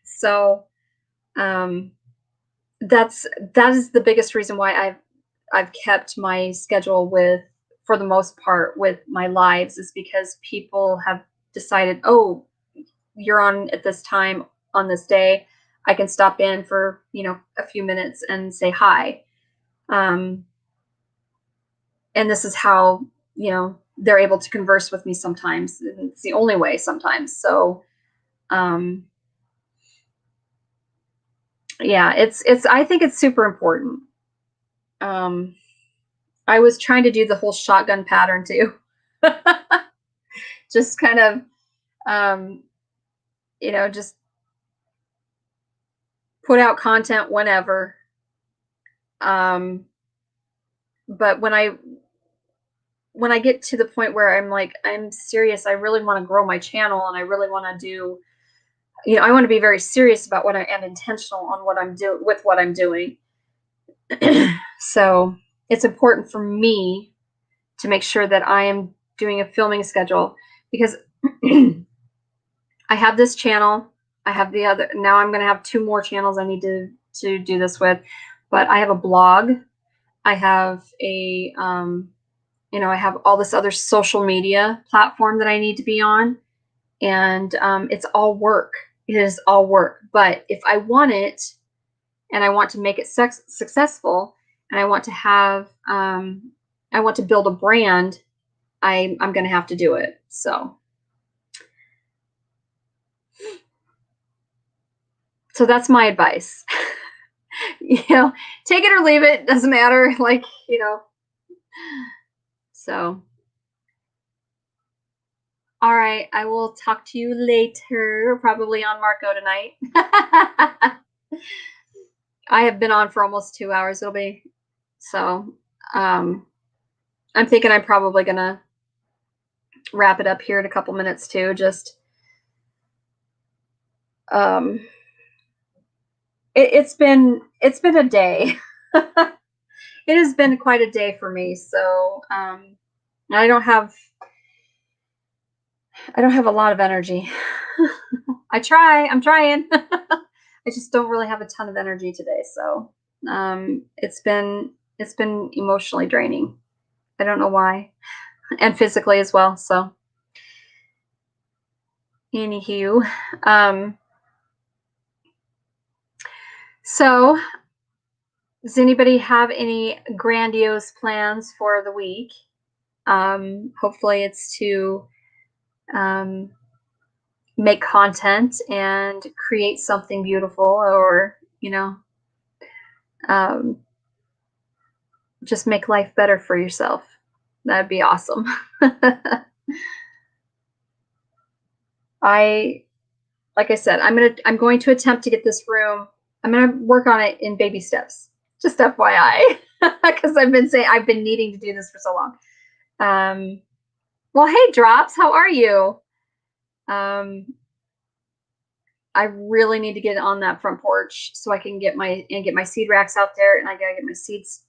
So, that is the biggest reason why I've kept my schedule for the most part with my lives, is because people have decided, oh, you're on at this time on this day, I can stop in for, you know, a few minutes and say hi. And this is how, you know, they're able to converse with me sometimes. It's the only way sometimes. So, yeah, I think it's super important. I was trying to do the whole shotgun pattern too. Just kind of, you know, just put out content whenever. But when I get to the point where I'm like, I'm serious, I really want to grow my channel, and I really want to do, you know, I want to be very serious about what I am, intentional on what I'm doing with what I'm doing. So it's important for me to make sure that I am doing a filming schedule, because I have this channel. I have the other, now I'm going to have 2 more channels I need to do this with, but I have a blog. I have a, you know, I have all this other social media platform that I need to be on, and it's all work. It is all work. But if I want it, and I want to make it successful, and I want to have, I want to build a brand, I'm going to have to do it. So that's my advice. You know, take it or leave it. Doesn't matter. Like, you know, so. All right. I will talk to you later, probably on Marco tonight. I have been on for almost 2 hours. It'll be, so, I'm thinking I'm probably going to wrap it up here in a couple minutes too. Just, it's been a day. It has been quite a day for me. So, I don't have a lot of energy. I'm trying. I just don't really have a ton of energy today. So, it's been emotionally draining. I don't know why, and physically as well. So, anywho, so does anybody have any grandiose plans for the week? Hopefully it's to make content and create something beautiful, or, you know, just make life better for yourself. That'd be awesome. Like I said, I'm going to attempt to get this room I'm going to work on it in baby steps. Just FYI, because I've been needing to do this for so long. Well, hey, Drops, how are you? I really need to get on that front porch so I can get my seed racks out there, and I gotta get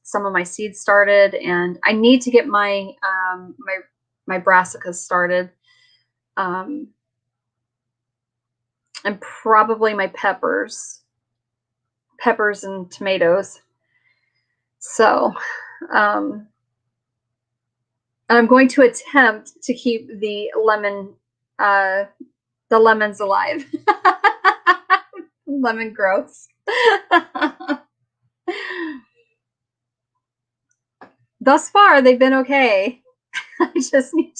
some of my seeds started, and I need to get my my brassicas started, and probably my peppers and tomatoes. So, I'm going to attempt to keep the lemons alive. Lemon growths. Thus far, they've been okay. I just need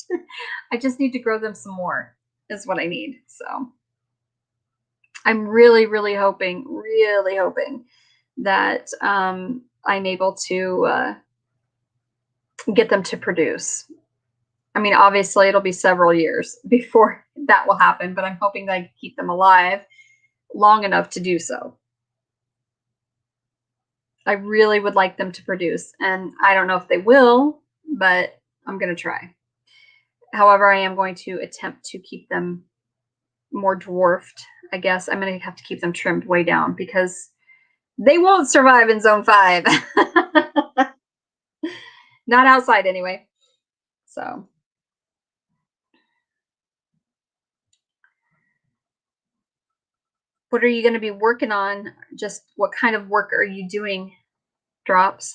to grow them some more is what I need. So I'm really hoping that I'm able to get them to produce. I mean, obviously it'll be several years before that will happen, but I'm hoping that I can keep them alive long enough to do so. I really would like them to produce, and I don't know if they will, but I'm going to try. However, I am going to attempt to keep them more dwarfed. I guess I'm going to have to keep them trimmed way down because they won't survive in zone 5. Not outside anyway. So what are you going to be working on? Just what kind of work are you doing, Drops?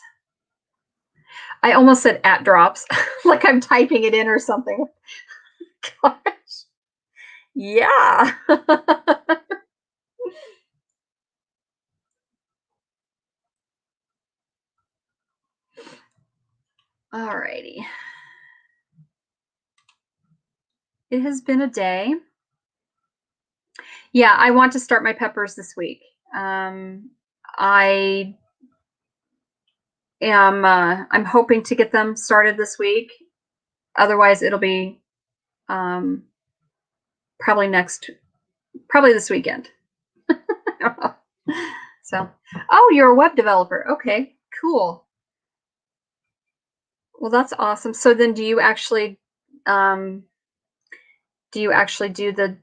I almost said at Drops, like I'm typing it in or something. Gosh. Yeah. Alrighty. It has been a day. Yeah, I want to start my peppers this week. I am I'm hoping to get them started this week. Otherwise, it'll be probably this weekend. So, oh, you're a web developer. Okay, cool. Well, that's awesome. So then do you actually do the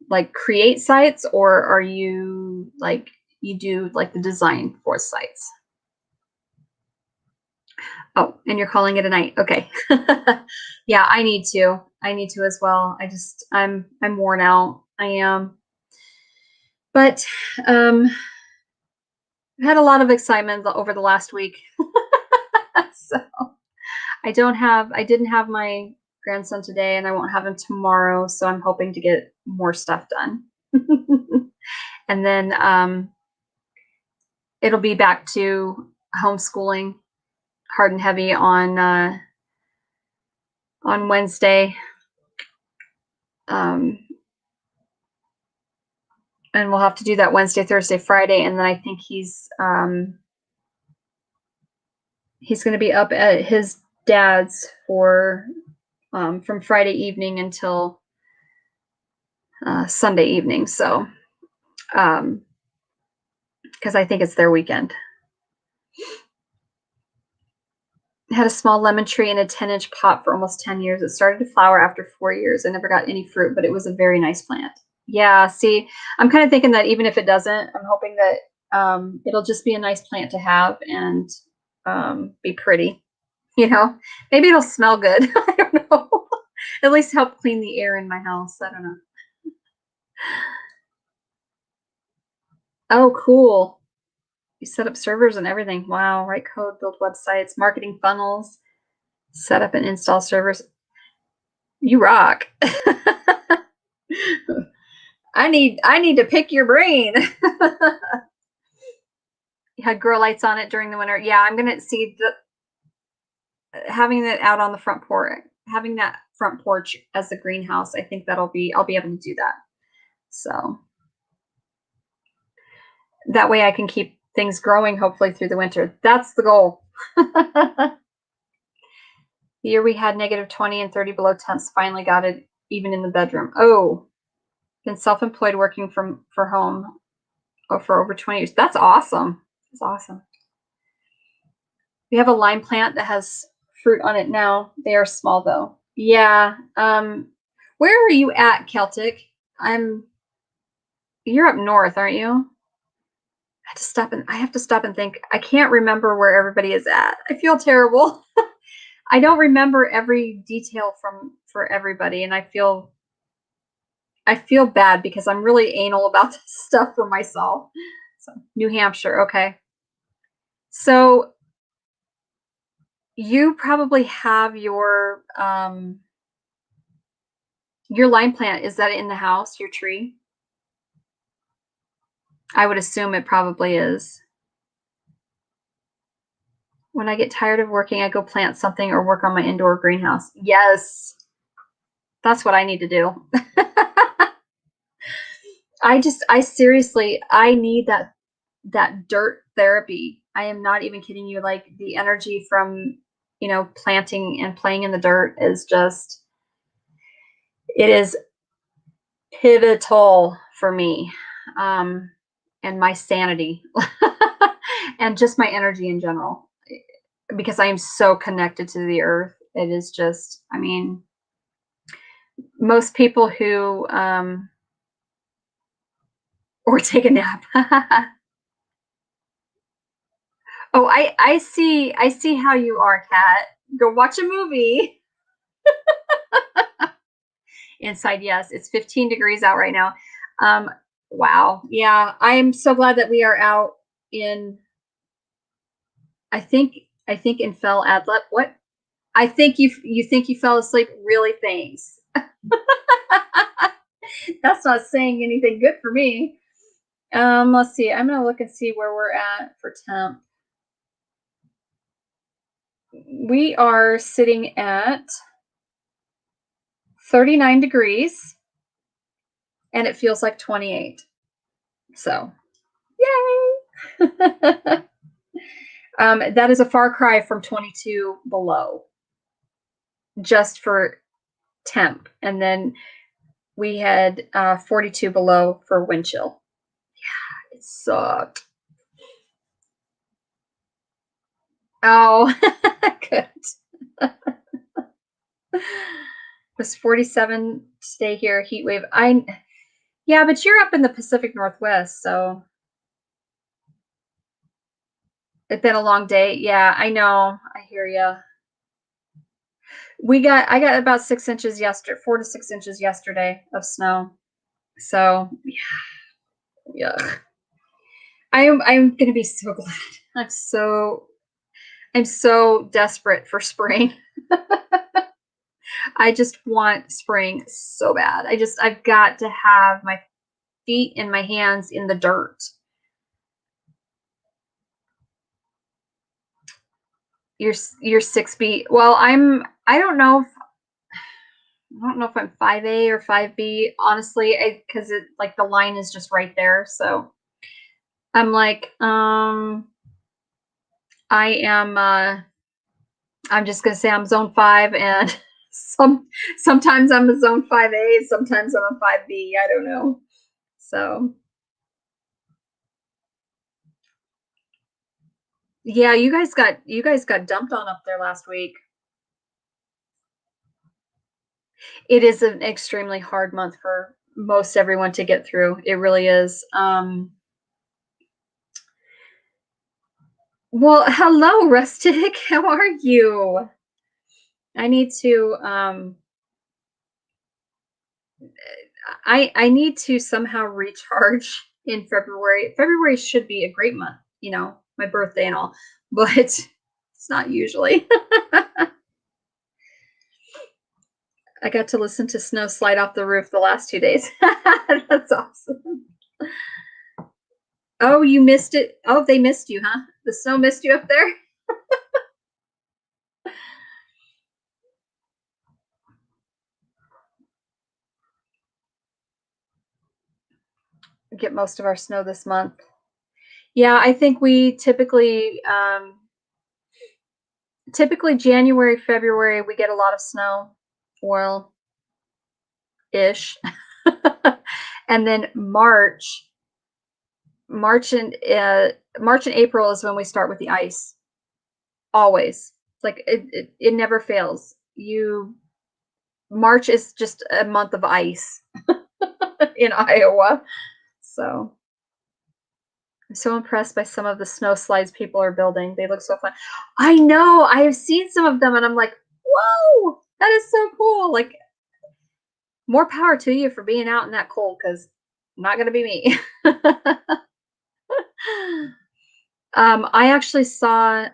like create sites, or are you like you do like the design for sites? Oh, and you're calling it a night. Okay. Yeah, I need to as well. I'm worn out. I am. But I've had a lot of excitement over the last week. So I didn't have my grandson today, and I won't have him tomorrow, so I'm hoping to get more stuff done. And then it'll be back to homeschooling hard and heavy on Wednesday. And we'll have to do that Wednesday, Thursday, Friday, and then I think he's going to be up at his dad's for from Friday evening until Sunday evening. So, because I think it's their weekend. I had a small lemon tree in a 10-inch pot for almost 10 years. It started to flower after 4 years. I never got any fruit, but it was a very nice plant. Yeah, see, I'm kind of thinking that even if it doesn't, I'm hoping that it'll just be a nice plant to have and be pretty. You know, maybe it'll smell good. I don't know. At least help clean the air in my house. I don't know. Oh, cool. You set up servers and everything. Wow. Write code, build websites, marketing funnels, set up and install servers. You rock. I need to pick your brain. You had grow lights on it during the winter. Yeah, I'm gonna see having it out on the front porch, having that front porch as the greenhouse. I think I'll be able to do that. So that way I can keep things growing hopefully through the winter. That's the goal. The year we had negative 20 and 30 below temps finally got it even in the bedroom. Oh, been self-employed working for home. for over 20 years. That's awesome. That's awesome. We have a lime plant that has fruit on it now. They are small though. Yeah. Where are you at, Celtic? You're up north, aren't you? I have to stop and think. I can't remember where everybody is at. I feel terrible. I don't remember every detail for everybody, and I feel bad because I'm really anal about this stuff for myself. So, New Hampshire, okay. So you probably have your lime plant. Is that in the house, your tree? I would assume it probably is. When I get tired of working, I go plant something or work on my indoor greenhouse. Yes. That's what I need to do. I seriously, I need that dirt therapy. I am not even kidding you. Like the energy from, planting and playing in the dirt is just, it is pivotal for me. And my sanity and just my energy in general, because I am so connected to the earth. It is just, I mean, most people who, or take a nap. Oh, I see how you are, Kat. Go watch a movie. Inside, yes, it's 15 degrees out right now. Wow. Yeah, I'm so glad that we are out in, I think in Fell Adlet. What? I think you think you fell asleep. Really, thanks. That's not saying anything good for me. Let's see. I'm gonna look and see where we're at for temp. We are sitting at 39 degrees and it feels like 28. So, yay! That is a far cry from 22 below, just for temp. And then we had 42 below for wind chill. Yeah, it sucked. Oh, good. It was 47 stay here, heat wave. Yeah, but you're up in the Pacific Northwest, so it's been a long day. Yeah, I know. I hear you. I got about 6 inches yesterday, 4 to 6 inches yesterday of snow. So yeah. I'm gonna be so glad. I'm so desperate for spring. I just want spring so bad. I've got to have my feet and my hands in the dirt. You're 6 feet. Well, I don't know if I'm 5A or 5B, honestly, because it like the line is just right there. So I'm like, I'm just gonna say I'm zone 5, and sometimes I'm a zone 5A, sometimes I'm a 5B. I don't know. So yeah, you guys got dumped on up there last week. It is an extremely hard month for most everyone to get through. It really is. Well, hello, Rustic. How are you? I need to I need to somehow recharge in February. February should be a great month, my birthday and all, but it's not usually. I got to listen to snow slide off the roof the last 2 days. That's awesome. Oh, you missed it. Oh, they missed you, huh? The snow missed you up there? Get most of our snow this month. Yeah, I think we typically January, February, we get a lot of snow. Well, ish. And then March, March and April is when we start with the ice. Always. Like it never fails. You March is just a month of ice in Iowa. So I'm so impressed by some of the snow slides people are building. They look so fun. I know. I have seen some of them and I'm like, whoa, that is so cool. Like, more power to you for being out in that cold because not going to be me. I actually saw,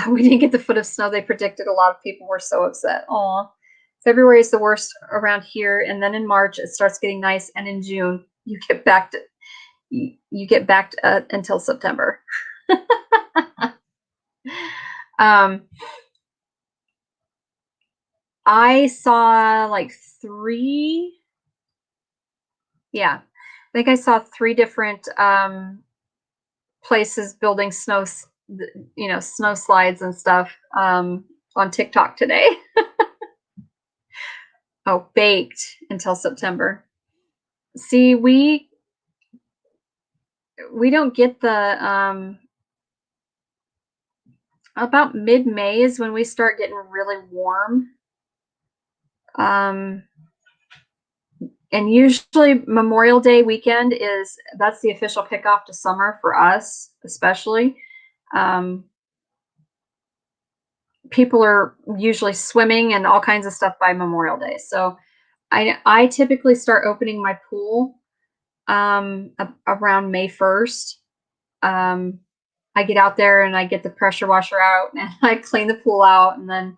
we didn't get the foot of snow they predicted. A lot of people were so upset. Aw. February is the worst around here, and then in March it starts getting nice, and in June you get back to, until September. um, I saw like I think I saw 3 different places building snow slides and stuff on TikTok today. Oh, baked until September. See, we don't get the about mid-May is when we start getting really warm. And usually Memorial Day weekend that's the official kickoff to summer for us, especially. People are usually swimming and all kinds of stuff by Memorial Day. So I typically start opening my pool around May 1st. I get out there and I get the pressure washer out and I clean the pool out and then,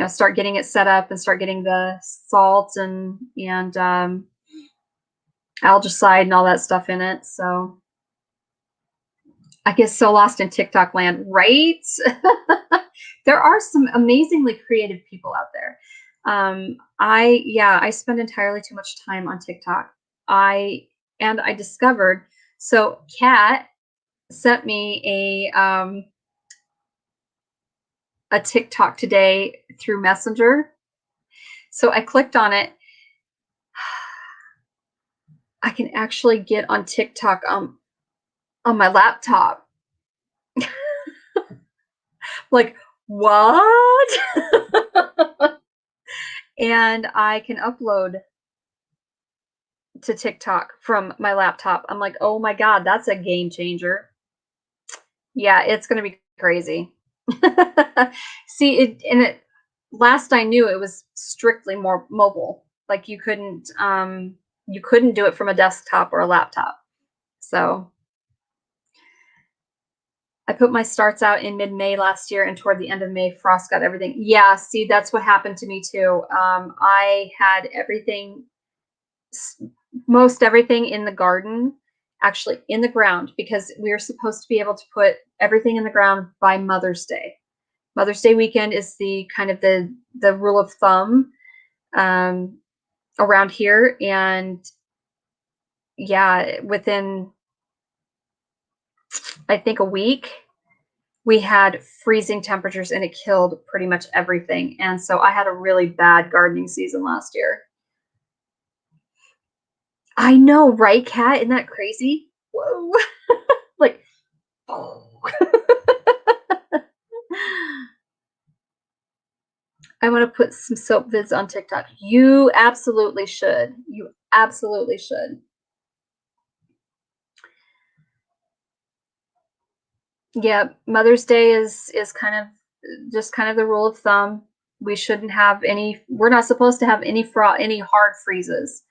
start getting it set up and start getting the salt and algicide and all that stuff in it. So I get so lost in TikTok land, right? There are some amazingly creative people out there. I spend entirely too much time on TikTok. I discovered, so Kat sent me a TikTok today through Messenger. So I clicked on it. I can actually get on TikTok on my laptop. Like, what? And I can upload to TikTok from my laptop. I'm like, oh my God, that's a game changer. Yeah, it's going to be crazy. See, last I knew it was strictly more mobile. Like you couldn't do it from a desktop or a laptop. So I put my starts out in mid-May last year, and toward the end of May, frost got everything. Yeah, see, that's what happened to me too. I had most everything in the garden, actually in the ground, because we were supposed to be able to put everything in the ground by Mother's Day. Mother's Day weekend is the kind of the rule of thumb around here, and yeah, within I think a week, we had freezing temperatures and it killed pretty much everything. And so I had a really bad gardening season last year. I know, right, Kat? Isn't that crazy? Whoa. Like, oh. I want to put some soap vids on TikTok. You absolutely should. You absolutely should. Yeah, Mother's Day is kind of just kind of the rule of thumb. We shouldn't have we're not supposed to have any hard freezes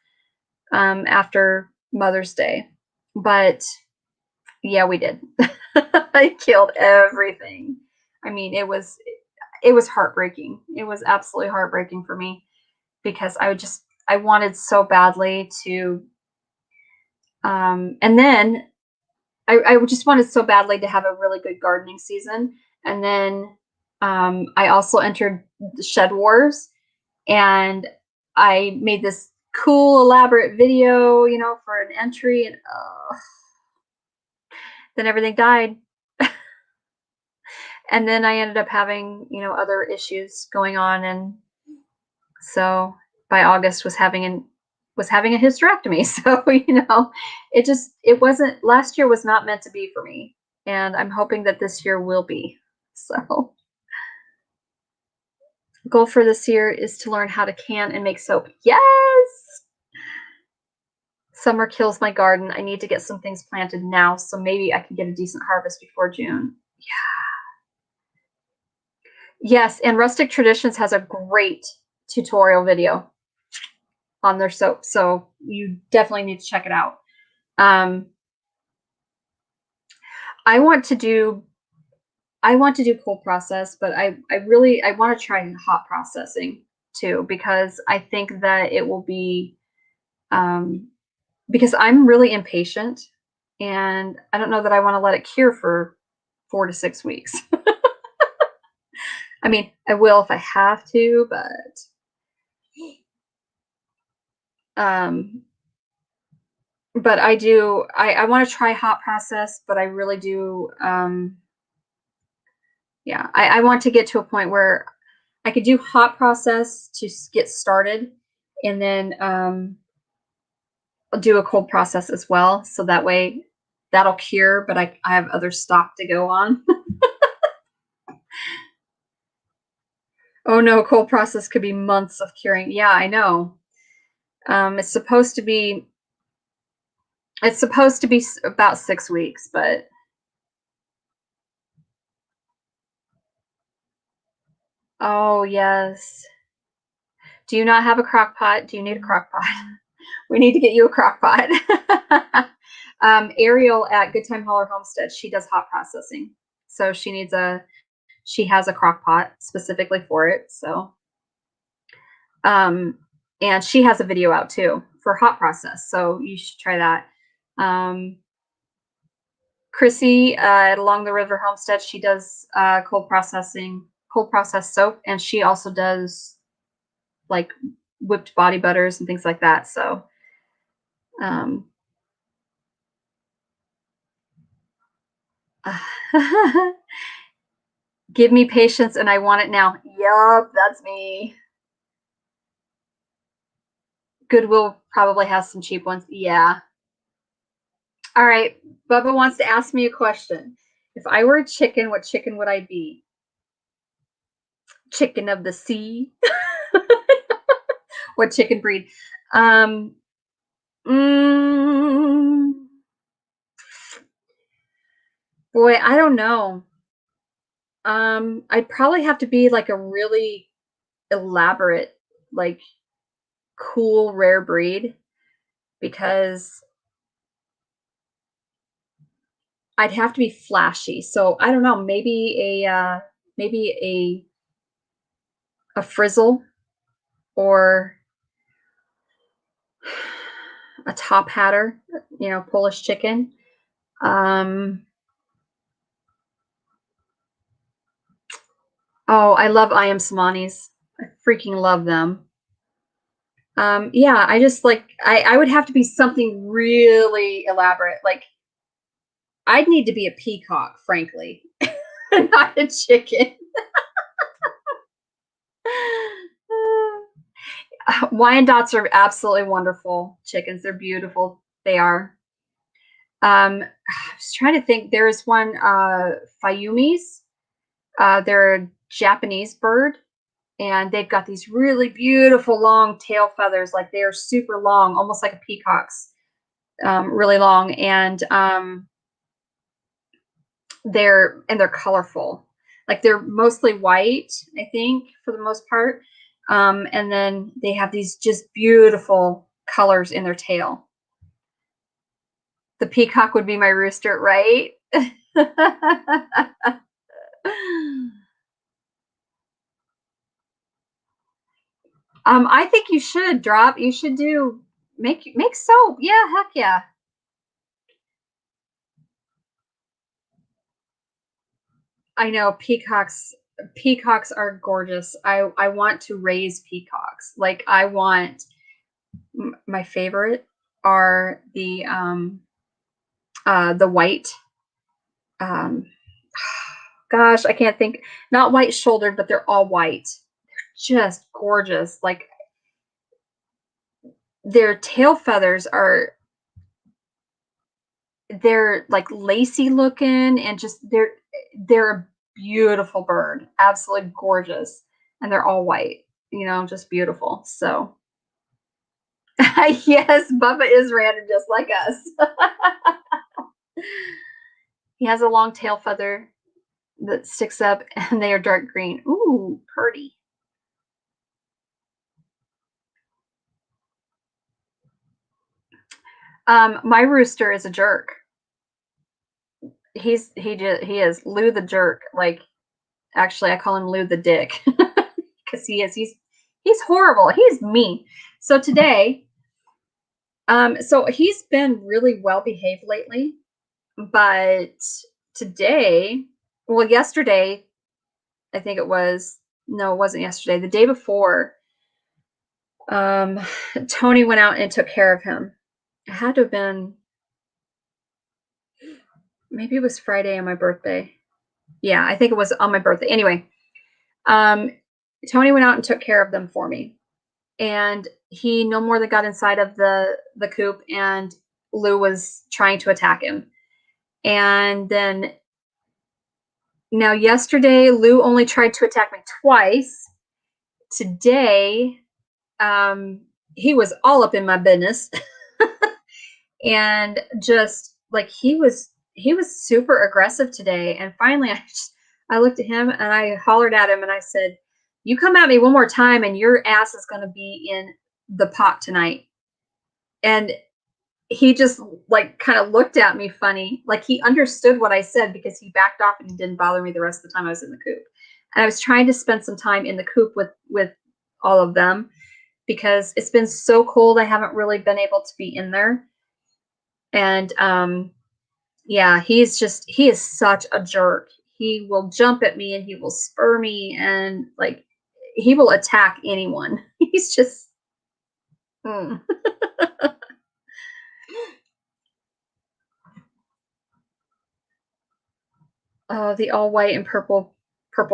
after Mother's Day. But yeah, we did. I killed everything. I mean, it was heartbreaking. It was absolutely heartbreaking for me because I wanted so badly to and then I just wanted so badly to have a really good gardening season. And then I also entered the Shed Wars, and I made this cool, elaborate video, for an entry, and then everything died. And then I ended up having, other issues going on, and so by August was having was having a hysterectomy. So, it wasn't, last year was not meant to be for me. And I'm hoping that this year will be. So, goal for this year is to learn how to can and make soap. Yes! Summer kills my garden. I need to get some things planted now, so maybe I can get a decent harvest before June. Yes, and Rustic Traditions has a great tutorial video on their soap, so you definitely need to check it out. I want to do cold process, but I want to try hot processing too, because I think that it will be, because I'm really impatient, and I don't know that I want to let it cure for 4 to 6 weeks. I mean, I will if I have to, but I want to try hot process, but I really do, yeah, I want to get to a point where I could do hot process to get started, and then I'll do a cold process as well, so that way that'll cure, but I have other stock to go on. Oh no, cold process could be months of curing. Yeah, I know. It's supposed to be about 6 weeks, but oh yes. Do you not have a crock pot? Do you need a crock pot? We need to get you a crock pot. Ariel at Good Time Hauler Homestead, she does hot processing. So she has a crock pot specifically for it. So, and she has a video out too for hot process. So you should try that. Chrissy at Along the River Homestead, she does cold process soap, and she also does like whipped body butters and things like that. So, give me patience and I want it now. Yup, that's me. Goodwill probably has some cheap ones. Yeah. All right. Bubba wants to ask me a question. If I were a chicken, what chicken would I be? Chicken of the sea. What chicken breed? Mm, boy, I don't know. I'd probably have to be like a really elaborate, like cool, rare breed, because I'd have to be flashy. So I don't know, maybe a frizzle, or a top hatter, Polish chicken. Oh, I love I am Samanis. I freaking love them. Yeah, I just like, I would have to be something really elaborate. Like, I'd need to be a peacock, frankly, not a chicken. Wyandottes are absolutely wonderful chickens. They're beautiful. They are. I was trying to think. There is one, Fayumis. They're a Japanese bird, and they've got these really beautiful long tail feathers. Like, they are super long, almost like a peacock's, really long, and they're colorful. Like, they're mostly white, I think, for the most part. And then they have these just beautiful colors in their tail. The peacock would be my rooster, right? I think you should make soap. Yeah, heck yeah. I know peacocks are gorgeous. I want to raise peacocks. Like, I want, my favorite are the white, um gosh, I can't think, not white shouldered, but they're all white. They're just gorgeous. Like, their tail feathers are they're like lacy looking and just they're a beautiful bird, absolutely gorgeous, and they're all white, just beautiful. So yes, Bubba is random just like us. He has a long tail feather that sticks up, and they are dark green. Ooh, pretty. My rooster is a jerk. He is Lou the jerk. Like, actually, I call him Lou the dick because he's horrible. He's mean. So today, so he's been really well behaved lately, but today, well, yesterday, I think it was. No, it wasn't yesterday. The day before, um, Tony went out and took care of him. It had to have been, maybe it was Friday on my birthday. Yeah, I think it was on my birthday. Anyway, um, Tony went out and took care of them for me, and he no more than got inside of the coop, and Lou was trying to attack him. And then now yesterday, Lou only tried to attack me twice. Today, he was all up in my business, and just like he was super aggressive today. And finally, I looked at him and I hollered at him and I said, "You come at me one more time, and your ass is going to be in the pot tonight." And he just like kind of looked at me funny, like he understood what I said, because he backed off and he didn't bother me the rest of the time I was in the coop. And I was trying to spend some time in the coop with all of them, because it's been so cold. I haven't really been able to be in there. And yeah, he is such a jerk. He will jump at me and he will spur me, and like he will attack anyone. He's just mm. Oh, the all white and purple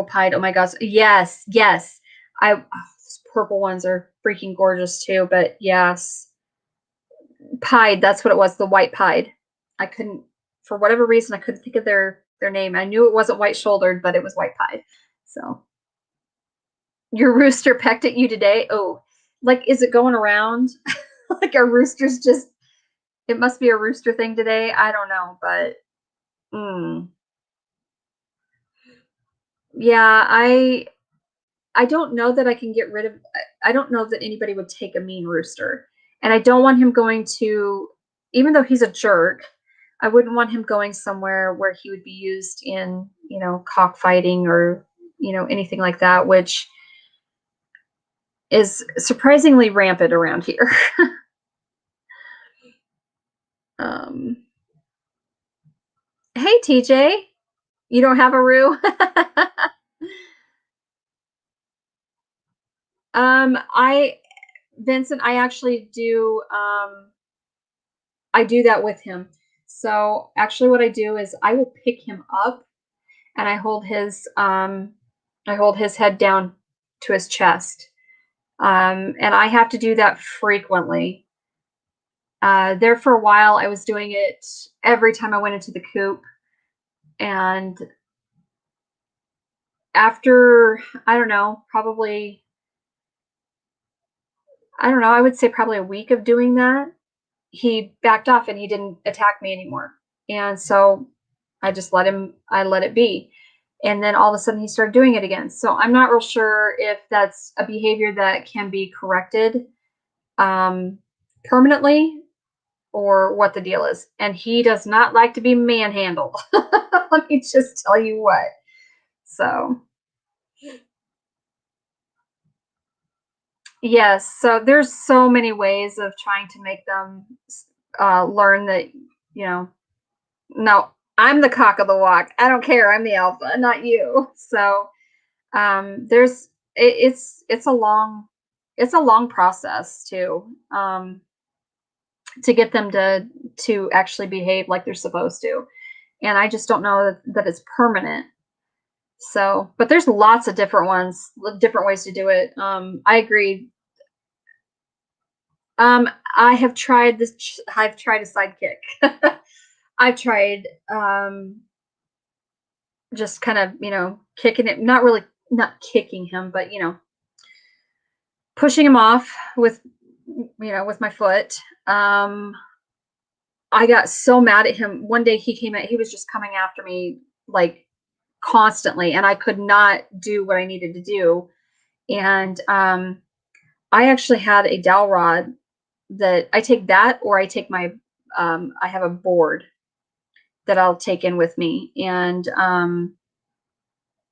pied. Oh my gosh. Yes, yes. Those purple ones are freaking gorgeous too, but yes. Pied, that's what it was, the white pied. I couldn't, for whatever reason, I couldn't think of their name. I knew it wasn't white shouldered, but it was white pied. So your rooster pecked at you today? Oh, like, is it going around? Like, our roosters just, it must be a rooster thing today. I don't know, but yeah, I don't know that I can get rid of, I don't know that anybody would take a mean rooster. And I don't want him going to, even though he's a jerk, I wouldn't want him going somewhere where he would be used in, cockfighting or, anything like that, which is surprisingly rampant around here. um, hey, TJ, you don't have a roo? I, Vincent, I actually do, I do that with him. So actually what I do is I will pick him up and I hold his head down to his chest. And I have to do that frequently. There for a while, I was doing it every time I went into the coop. And after, I don't know, I would say probably a week of doing that, he backed off and he didn't attack me anymore. And so I let it be. And then all of a sudden he started doing it again. So I'm not real sure if that's a behavior that can be corrected permanently, or what the deal is. And he does not like to be manhandled. Let me just tell you what. So yes, so there's so many ways of trying to make them learn that, you know, no, I'm the cock of the walk. I don't care. I'm the alpha, not you. So there's it's a long process too, to get them to actually behave like they're supposed to. And I just don't know that it's permanent. So, but there's lots of different ways to do it. I agree. I have tried this. I've tried a sidekick. I've tried just kind of, kicking it, not really, not kicking him, but, pushing him off with, with my foot. I got so mad at him. One day he was just coming after me like constantly, and I could not do what I needed to do. And I actually had a dowel rod that I take that, or I take my, I have a board that I'll take in with me. And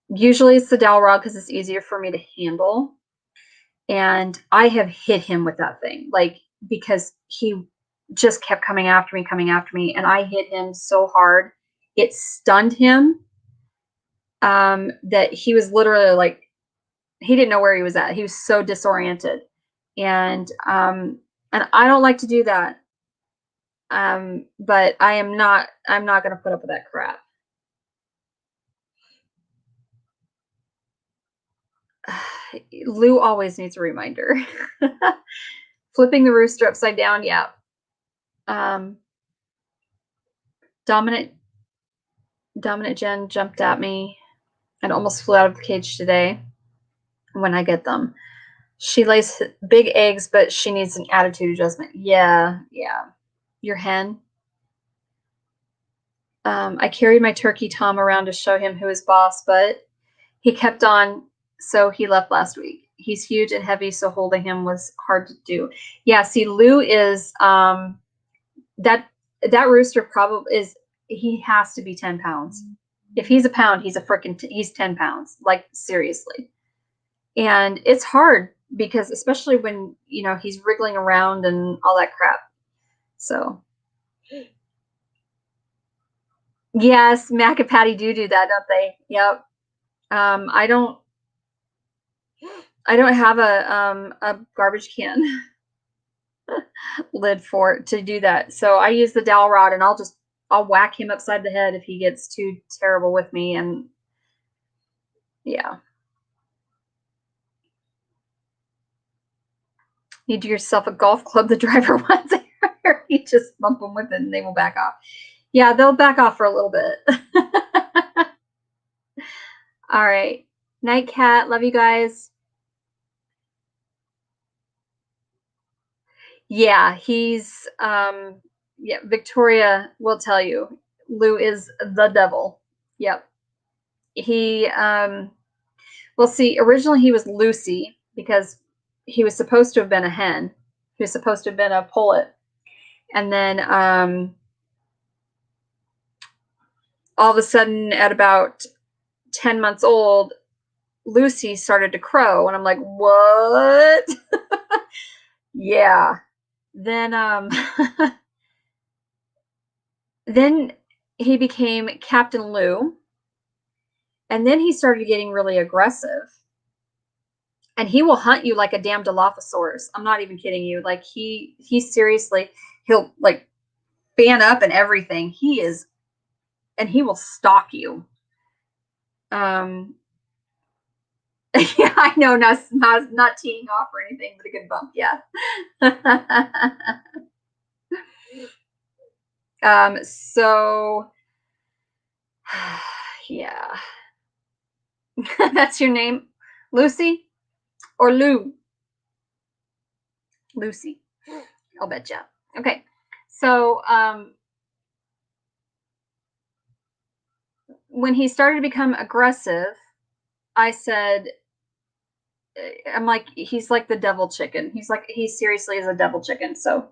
usually it's the dowel rod because it's easier for me to handle. And I have hit him with that thing, like, because he just kept coming after me, and I hit him so hard, it stunned him, that he was literally like, he didn't know where he was at. He was so disoriented. And I don't like to do that. But I'm not going to put up with that crap. Lou always needs a reminder. Flipping the rooster upside down. Yeah. Dominant Jen jumped at me and almost flew out of the cage today when I get them. She lays big eggs, but she needs an attitude adjustment. Yeah. Your hen. I carried my turkey Tom around to show him who is boss, but he kept on, so he left last week. He's huge and heavy, so holding him was hard to do. Yeah, see, Lou is that rooster probably is, he has to be 10 pounds. If he's a pound, he's he's 10 pounds, like seriously. And it's hard because, especially when, he's wriggling around and all that crap. So yes, Mac and Patty do that, don't they? Yep. I don't have a garbage can lid to do that. So I use the dowel rod, and I'll whack him upside the head if he gets too terrible with me. And yeah. You do yourself a golf club the driver wants. You just bump them with it and they will back off. Yeah, they'll back off for a little bit. All right. Night cat. Love you guys. Yeah, he's Victoria will tell you, Lou is the devil. Yep. He well, see, originally he was Lucy because he was supposed to have been a hen. He was supposed to have been a pullet. And then all of a sudden, at about 10 months old, Lucy started to crow, and I'm like, what? Yeah. Then then he became Captain Lou, and then he started getting really aggressive. And he will hunt you like a damn Dilophosaurus. I'm not even kidding you. Like, he seriously, he'll like fan up and everything. And he will stalk you. Yeah, I know, not teeing off or anything, but a good bump. Yeah. So yeah. That's your name, Lucy or Lou? Lucy. I'll bet you. Okay. So when he started to become aggressive, I said, I'm like, he's like the devil chicken. He seriously is a devil chicken. So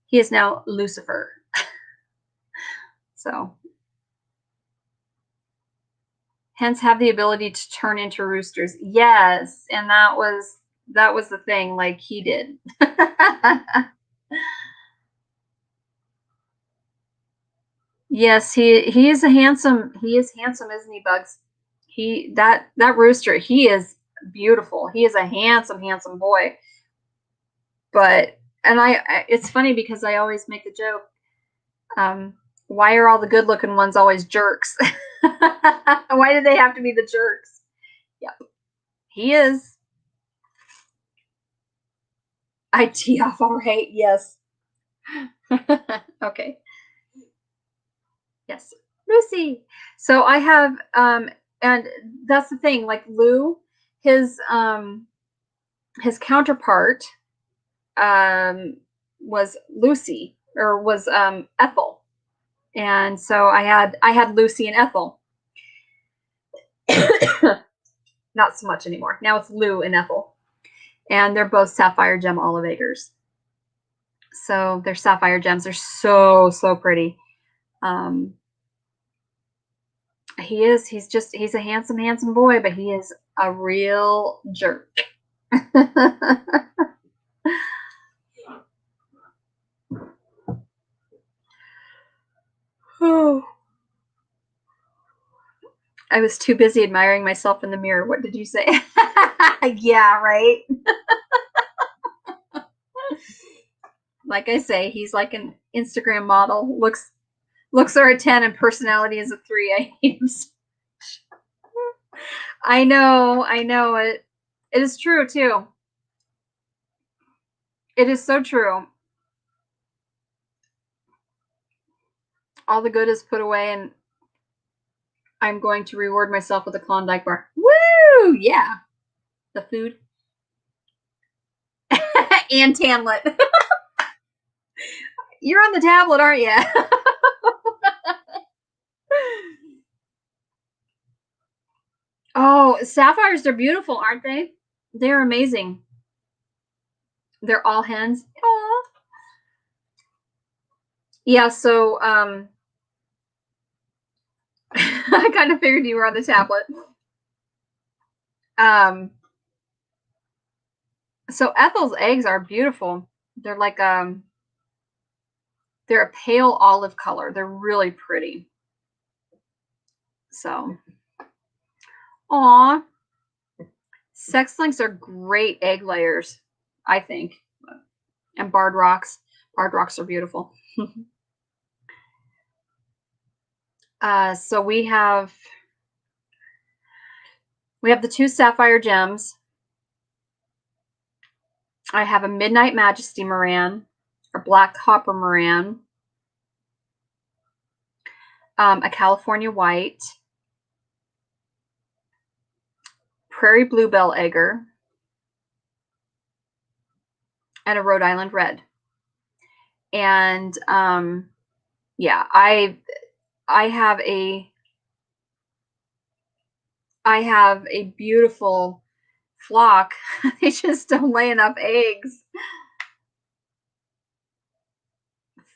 he is now Lucifer. So hens have the ability to turn into roosters. Yes, and that was the thing, like he did. Yes, he is handsome, isn't he, Bugs? That rooster, he is beautiful. He is a handsome boy. But it's funny because I always make the joke, why are all the good looking ones always jerks? Why do they have to be the jerks? Yep. He is. I tee off all right. Yes. Okay. Yes. Lucy. So I have and that's the thing, like Lou, his counterpart was Lucy, or was Ethel. And so I had Lucy and Ethel. Not so much anymore. Now it's Lou and Ethel. And they're both sapphire gem olivators. So they're sapphire gems. They're so, so pretty. He's a handsome, handsome boy, but he is a real jerk. Oh. I was too busy admiring myself in the mirror. What did you say? Yeah, right. Like I say, he's like an Instagram model. Looks are a 10 and personality is a 3. I hate him. I know it. It is true too. It is so true. All the good is put away, and I'm going to reward myself with a Klondike bar. Woo! Yeah. The food. And Tanlet. You're on the tablet, aren't you? Oh, sapphires, they're beautiful, aren't they? They're amazing. They're all hens. Aww. Yeah, so I kind of figured you were on the tablet. So Ethel's eggs are beautiful. They're like they're a pale olive color. They're really pretty. So, aw, sex links are great egg layers, I think. And barred rocks. Barred rocks are beautiful. So we have the 2 sapphire gems. I have a Midnight Majesty Moran, a Black Copper Moran, a California White, Prairie Bluebell Egger, and a Rhode Island Red. And yeah, I have a beautiful flock. They just don't lay enough eggs.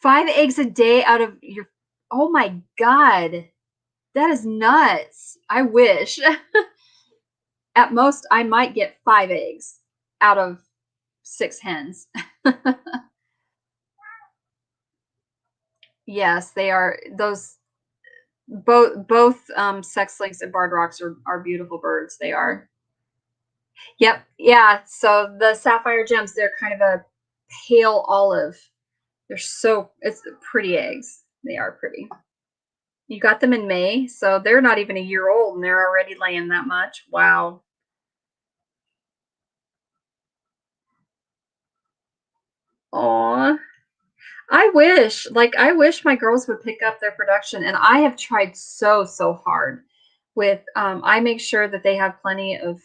5 eggs a day out of your, oh my God, that is nuts. I wish. At most, I might get 5 eggs out of 6 hens. Yes, they are. Those both sex links and barred rocks are beautiful birds. They are. Yep. Yeah. So the sapphire gems, they're kind of a pale olive. It's pretty eggs. They are pretty. You got them in May, so they're not even a year old and they're already laying that much. Wow. Aw. I wish my girls would pick up their production, and I have tried so, so hard with, I make sure that they have plenty of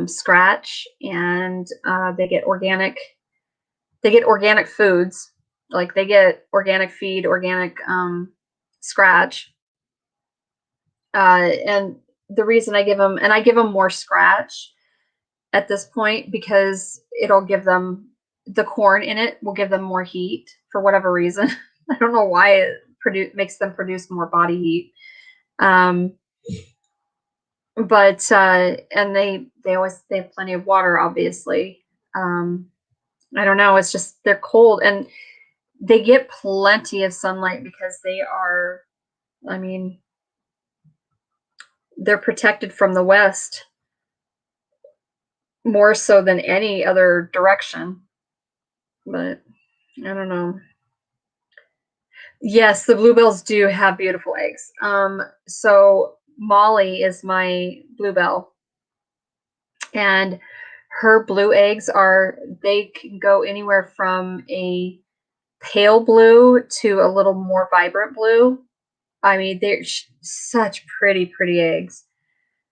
scratch, and they get organic foods. Like they get organic feed, organic scratch. And the reason I give them more scratch at this point, because it'll give them, the corn in it will give them more heat for whatever reason. I don't know why it makes them produce more body heat. But and they have plenty of water, obviously. I don't know, it's just they're cold, and they get plenty of sunlight because I mean, they're protected from the west more so than any other direction. But I don't know. Yes, the bluebells do have beautiful eggs. So Molly is my bluebell, and Her blue eggs they can go anywhere from a pale blue to a little more vibrant blue. I mean, they're such pretty, pretty eggs.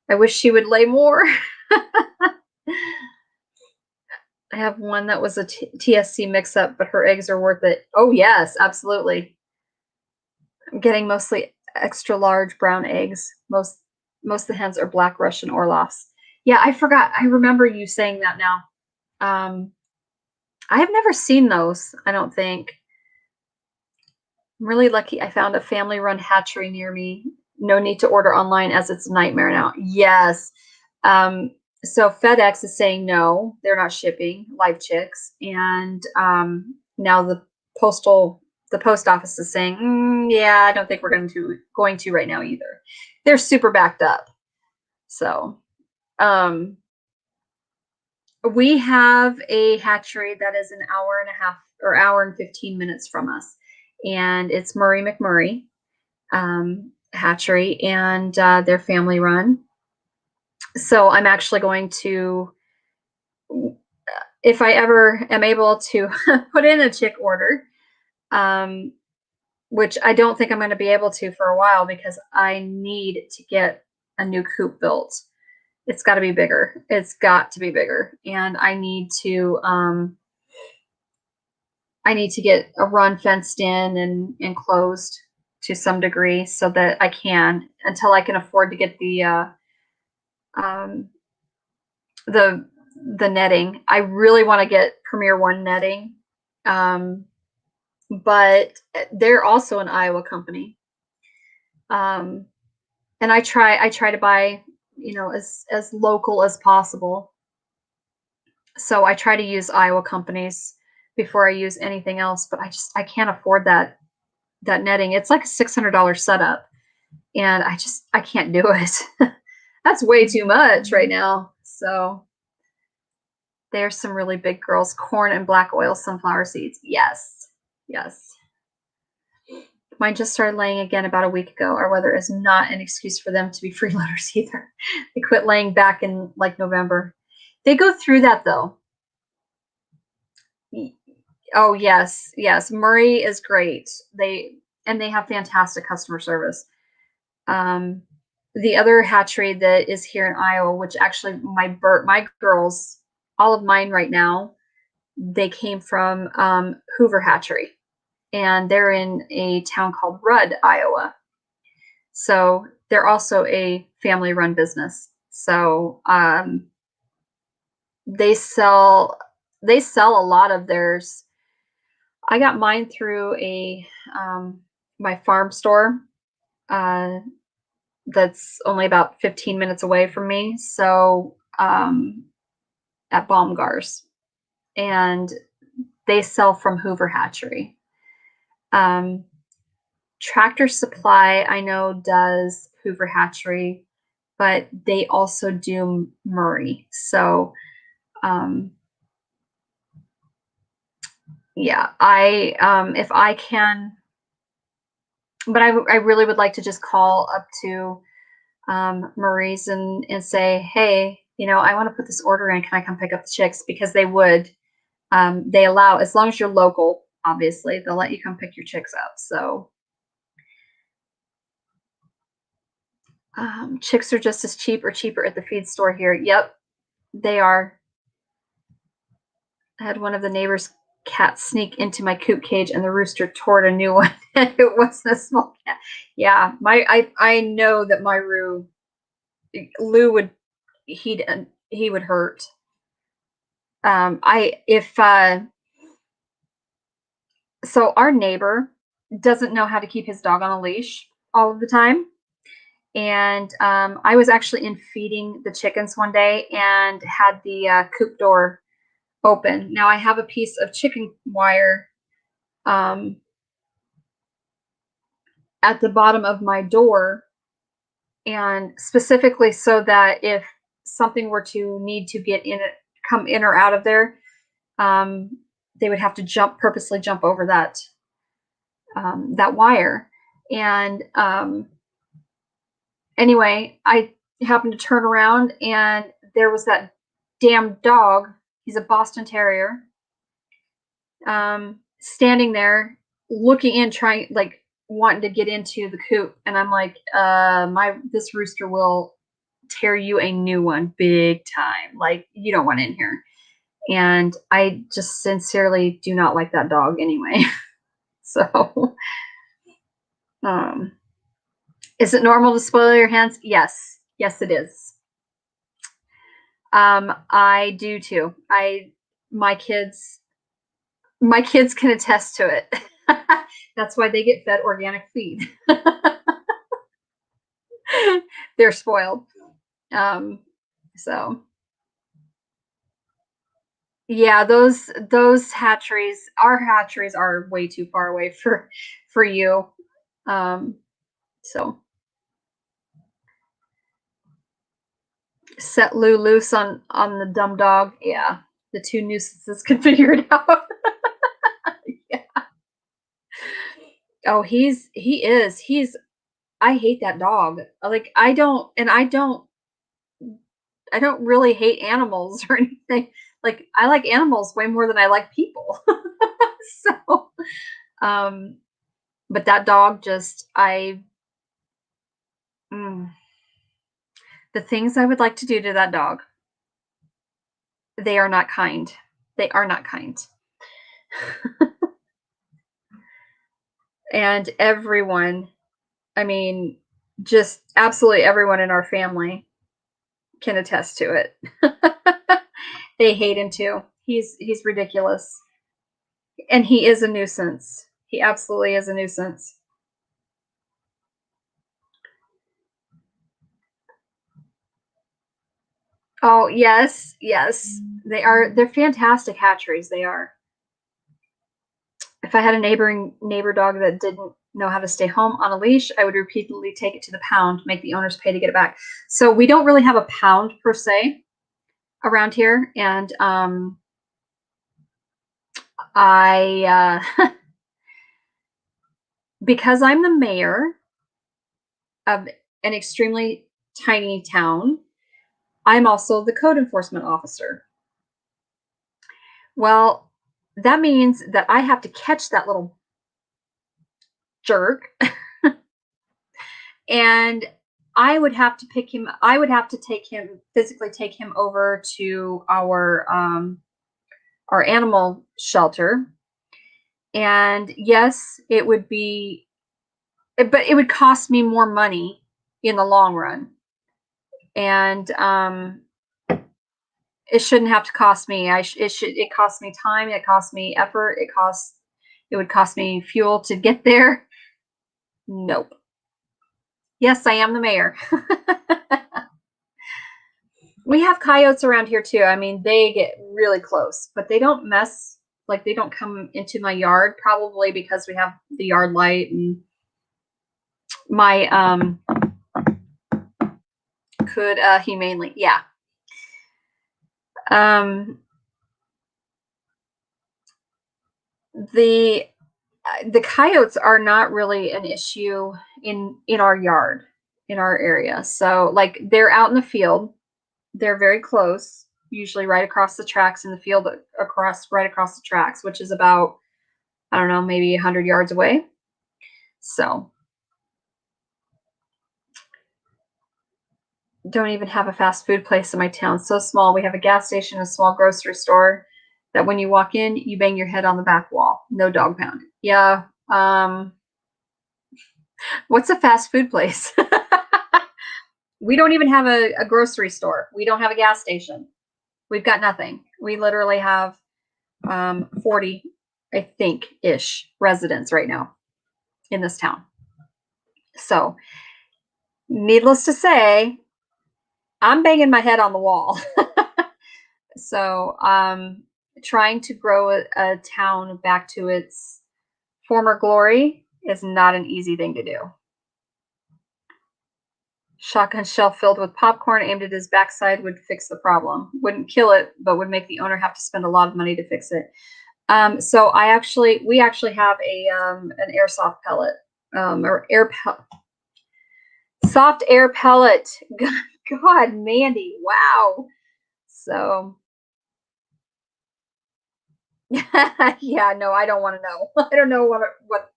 I wish she would lay more. I have one that was a TSC mix-up, but her eggs are worth it. Oh, yes, absolutely. I'm getting mostly extra large brown eggs. Most of the hens are black Russian Orloffs. Yeah, I forgot. I remember you saying that now. I have never seen those, I don't think. I'm really lucky I found a family-run hatchery near me. No need to order online as it's a nightmare now. Yes. So FedEx is saying no, they're not shipping live chicks, and now the post office is saying, yeah, I don't think we're going to right now either. They're super backed up. So we have a hatchery that is an hour and a half or hour and 15 minutes from us, and it's Murray McMurray hatchery, and they're family run. So I'm actually going to, if I ever am able to put in a chick order, which I don't think I'm going to be able to for a while because I need to get a new coop built. It's got to be bigger. It's got to be bigger, and I need to get a run fenced in and enclosed to some degree so that I can, until I can afford to get the netting. I really want to get Premier One netting, but they're also an Iowa company, and I try to buy, as local as possible. So I try to use Iowa companies before I use anything else, but I can't afford that netting. It's like a $600 setup, and I can't do it. That's way too much right now. So there's some really big girls. Corn and black oil sunflower seeds. Yes. Yes. Mine just started laying again about a week ago. Our weather is not an excuse for them to be freeloaders either. They quit laying back in like November. They go through that though. Oh yes, yes. Murray is great. They have fantastic customer service. The other hatchery that is here in Iowa, which actually my girls, all of mine right now, they came from Hoover Hatchery, and they're in a town called Rudd, Iowa. So they're also a family-run business. So they sell a lot of theirs. I got mine through my farm store that's only about 15 minutes away from me. So at Baumgar's, and they sell from Hoover Hatchery. Tractor Supply, I know, does Hoover Hatchery, but they also do Murray. So, yeah, if I can, but I really would like to just call up to Murray's and say, hey, I want to put this order in. Can I come pick up the chicks? Because they would. They allow, as long as you're local, obviously, they'll let you come pick your chicks up. So chicks are just as cheap or cheaper at the feed store here. Yep, they are. I had one of the neighbor's cats sneak into my coop cage, and the rooster tore a new one. It wasn't a small cat. Yeah, I know that my Lou would he would hurt. So our neighbor doesn't know how to keep his dog on a leash all of the time. And I was actually in feeding the chickens one day and had the coop door open. Now I have a piece of chicken wire at the bottom of my door, and specifically so that if something were to need to come in or out of there, they would have to purposely jump over that wire. And anyway, I happened to turn around, and there was that damn dog, he's a Boston Terrier, standing there looking in, trying, like, wanting to get into the coop. And I'm like, this rooster will tear you a new one big time. Like, you don't want in here. And I just sincerely do not like that dog anyway. So, is it normal to spoil your hands? Yes. Yes, it is. I do too. My kids can attest to it. That's why they get fed organic feed. They're spoiled. So yeah, those hatcheries, our hatcheries are way too far away for you. So set Lou loose on the dumb dog. Yeah, the two nuisances can figure it out. Yeah. Oh, he is. I hate that dog. Like, I don't really hate animals or anything. Like, I like animals way more than I like people. So, but that dog just, the things I would like to do to that dog, they are not kind. They are not kind. And everyone, I mean, just absolutely everyone in our family can attest to it. They hate him too. He's ridiculous. And he is a nuisance. He absolutely is a nuisance. Oh, yes, yes. They're fantastic hatcheries. They are. If I had a neighbor dog that didn't know how to stay home on a leash, I would repeatedly take it to the pound, make the owners pay to get it back. So we don't really have a pound per se around here. And because I'm the mayor of an extremely tiny town, I'm also the code enforcement officer. Well, that means that I have to catch that little jerk and I would have to physically take him over to our animal shelter. And yes, it would cost me more money in the long run. And it shouldn't have to cost me. It costs me time, it costs me effort, it would cost me fuel to get there. Nope. Yes, I am the mayor. We have coyotes around here too. I mean, they get really close, but they don't they don't come into my yard, probably because we have the yard light. And my could humanely, yeah. The coyotes are not really an issue in our yard, in our area. So, like, they're out in the field. They're very close, usually right across the tracks in the field, right across the tracks, which is about, I don't know, maybe 100 yards away. So, don't even have a fast food place in my town. So small. We have a gas station, a small grocery store that when you walk in, you bang your head on the back wall. No dog pound. Yeah. What's a fast food place? We don't even have a grocery store. We don't have a gas station. We've got nothing. We literally have 40, I think, ish residents right now in this town. So, needless to say, I'm banging my head on the wall. So, trying to grow a town back to its former glory is not an easy thing to do. Shotgun shell filled with popcorn aimed at his backside would fix the problem. Wouldn't kill it, but would make the owner have to spend a lot of money to fix it. So we actually have an airsoft pellet, or soft air pellet. God, Mandy, wow. So, yeah, no, I don't want to know. I don't know what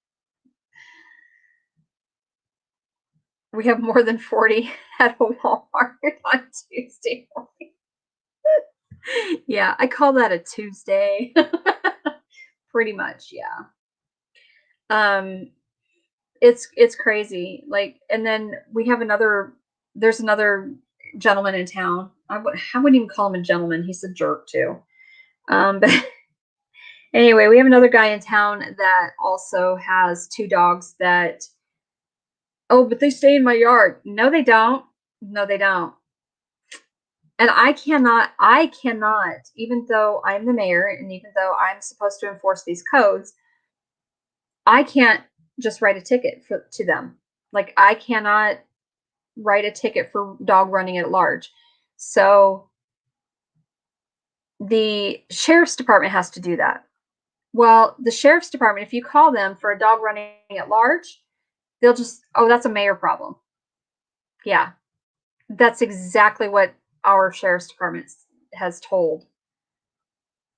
we have more than 40 at a Walmart on Tuesday morning. Yeah, I call that a Tuesday. Pretty much, yeah. Um, it's crazy. Like, and then we have another. There's another gentleman in town. I wouldn't even call him a gentleman. He's a jerk too. But anyway, we have another guy in town that also has two dogs that. Oh, but they stay in my yard. No, they don't. No, they don't. And I cannot, even though I'm the mayor and even though I'm supposed to enforce these codes, I can't just write a ticket to them. Like, I cannot write a ticket for dog running at large. So the sheriff's department has to do that. Well, the sheriff's department, if you call them for a dog running at large, they'll just, oh, that's a mayor problem. Yeah, that's exactly what our sheriff's department has told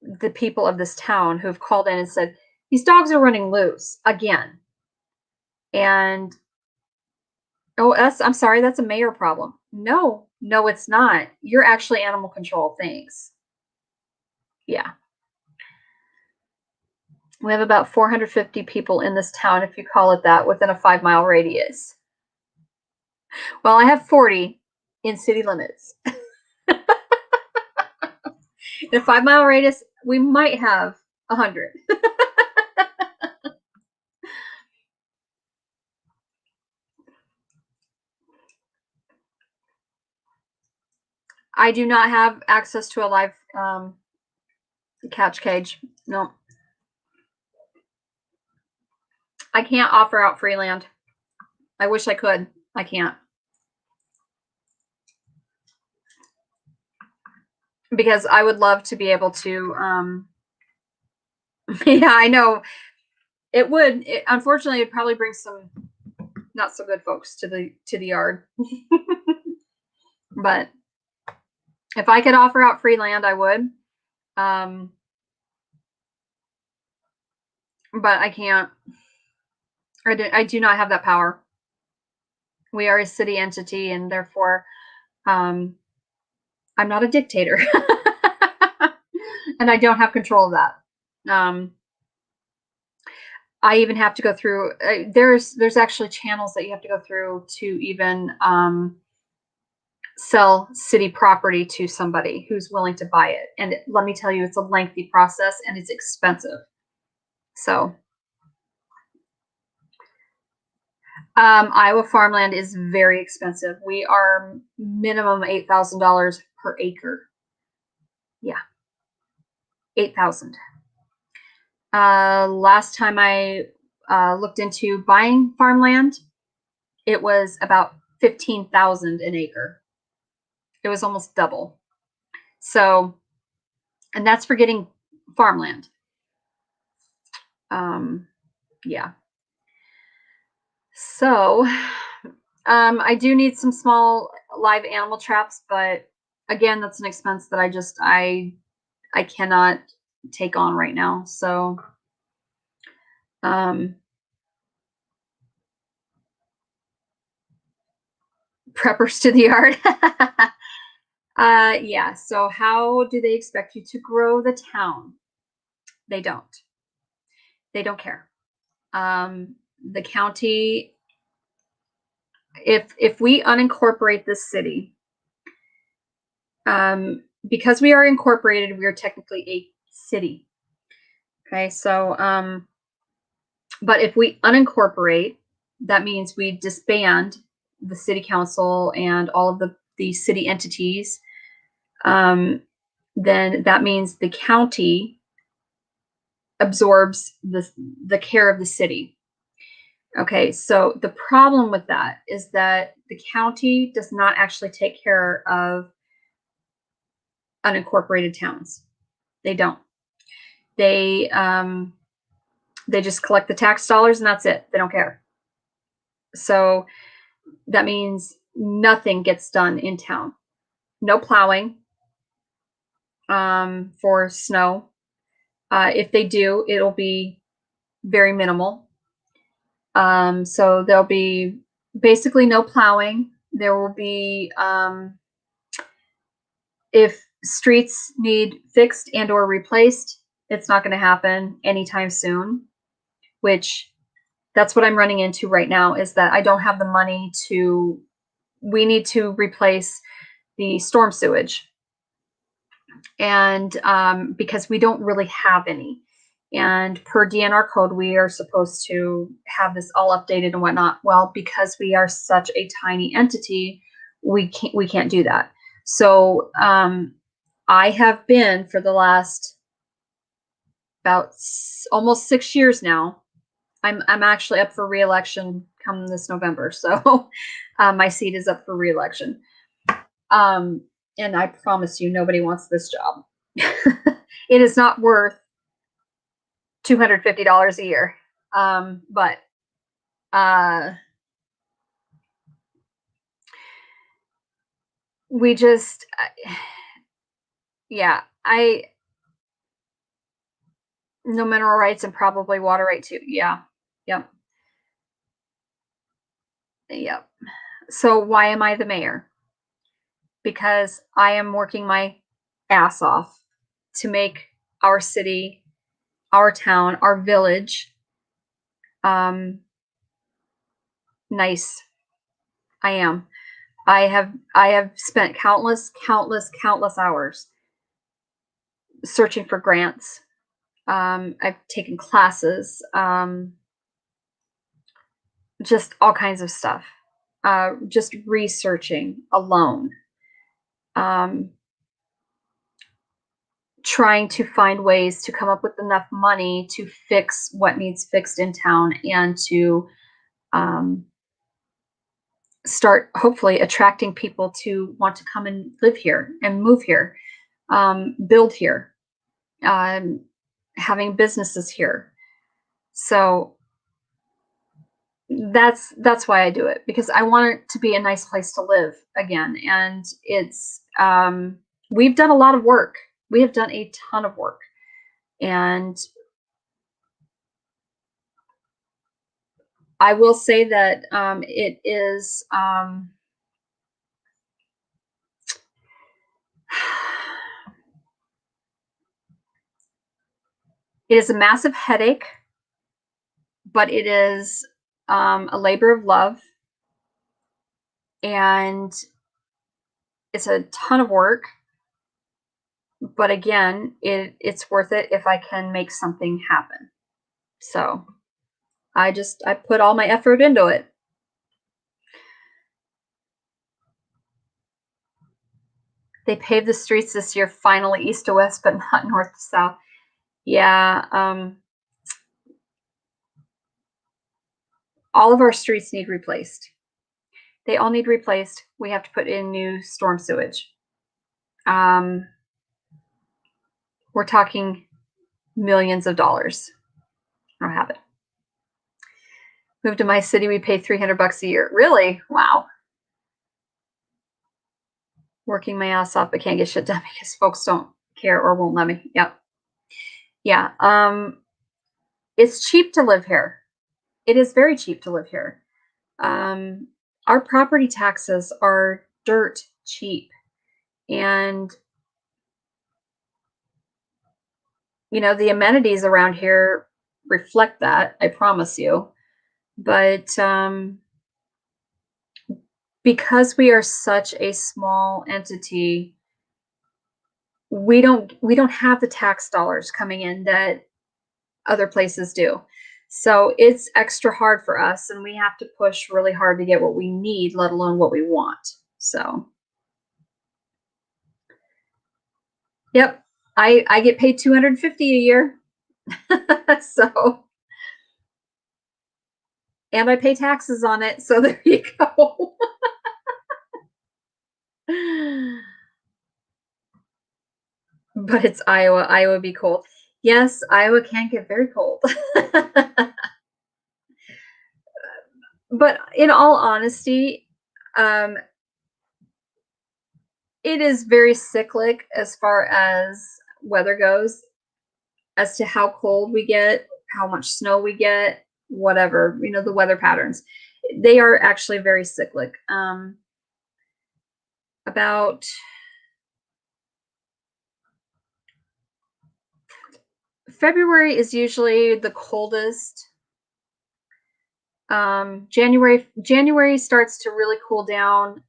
the people of this town who've called in and said, these dogs are running loose again. And oh, I'm sorry, that's a mayor problem. No, no, it's not. You're actually animal control. Thanks. Yeah. We have about 450 people in this town, if you call it that, within a 5-mile radius. Well, I have 40 in city limits. In a 5-mile radius, we might have 100. I do not have access to a live catch cage. No. I can't offer out free land. I wish I could. I can't. Because I would love to be able to yeah, I know. It would. Unfortunately, it'd probably bring some not so good folks to the yard. But if I could offer out free land, I would. But I can't. I do not have that power. We are a city entity, and therefore, I'm not a dictator, and I don't have control of that. I even have to go through. There's actually channels that you have to go through to even sell city property to somebody who's willing to buy it. And let me tell you, it's a lengthy process and it's expensive. So, Iowa farmland is very expensive. We are minimum $8,000 per acre. Yeah, 8,000. Last time I looked into buying farmland, it was about 15,000 an acre. It was almost double. So, and that's for getting farmland. Yeah. So, I do need some small live animal traps, but again, that's an expense that I cannot take on right now. So, preppers to the yard. Yeah. So how do they expect you to grow the town? They don't. They don't care. The county, if we unincorporate this city, because we are incorporated, we are technically a city. Okay, so but if we unincorporate, that means we disband the city council and all of the city entities. Then that means the county absorbs the care of the city. Okay, so the problem with that is that the county does not actually take care of unincorporated towns. They don't. They just collect the tax dollars and that's it. They don't care. So that means nothing gets done in town. No plowing, for snow. If they do, it'll be very minimal. So there'll be basically no plowing. There will be, if streets need fixed and or replaced, it's not going to happen anytime soon, which that's what I'm running into right now, is that I don't have the money to, we need to replace the storm sewage. And because we don't really have any. And per DNR code, we are supposed to have this all updated and whatnot. Well, because we are such a tiny entity, we can't do that. So I have been, for the last about almost 6 years now, I'm actually up for re-election come this November. So my seat is up for re-election. And I promise you, nobody wants this job. It is not worth $250 a year. But we just, yeah, no mineral rights and probably water right too. Yeah. Yep. Yep. So why am I the mayor? Because I am working my ass off to make our city, our town, our village nice. I am. I have spent countless hours searching for grants. I've taken classes, just all kinds of stuff. Just researching alone. Trying to find ways to come up with enough money to fix what needs fixed in town, and to start hopefully attracting people to want to come and live here and move here, build here, having businesses here. So that's why I do it, because I want it to be a nice place to live again. And it's we've done a lot of work. We have done a ton of work, and I will say that it is it is a massive headache, but it is a labor of love, and it's a ton of work. But again, it's worth it if I can make something happen. So I put all my effort into it. They paved the streets this year, finally, east to west, but not north to south. Yeah, all of our streets need replaced. They all need replaced. We have to put in new storm sewage. We're talking millions of dollars. I don't have it. Move to my city, we pay $300 a year. Really? Wow. Working my ass off, but can't get shit done because folks don't care or won't let me. Yep. Yeah. It's cheap to live here. It is very cheap to live here. Our property taxes are dirt cheap. And, you know, the amenities around here reflect that, I promise you. But because we are such a small entity, we don't have the tax dollars coming in that other places do. So it's extra hard for us, and we have to push really hard to get what we need, let alone what we want. So yep, I get paid $250 a year. So, and I pay taxes on it, so there you go. But it's Iowa. Iowa be cold. Yes, Iowa can get very cold. But in all honesty, it is very cyclic as far as weather goes, as to how cold we get, how much snow we get, whatever, the weather patterns. They are actually very cyclic. About February is usually the coldest. January starts to really cool down,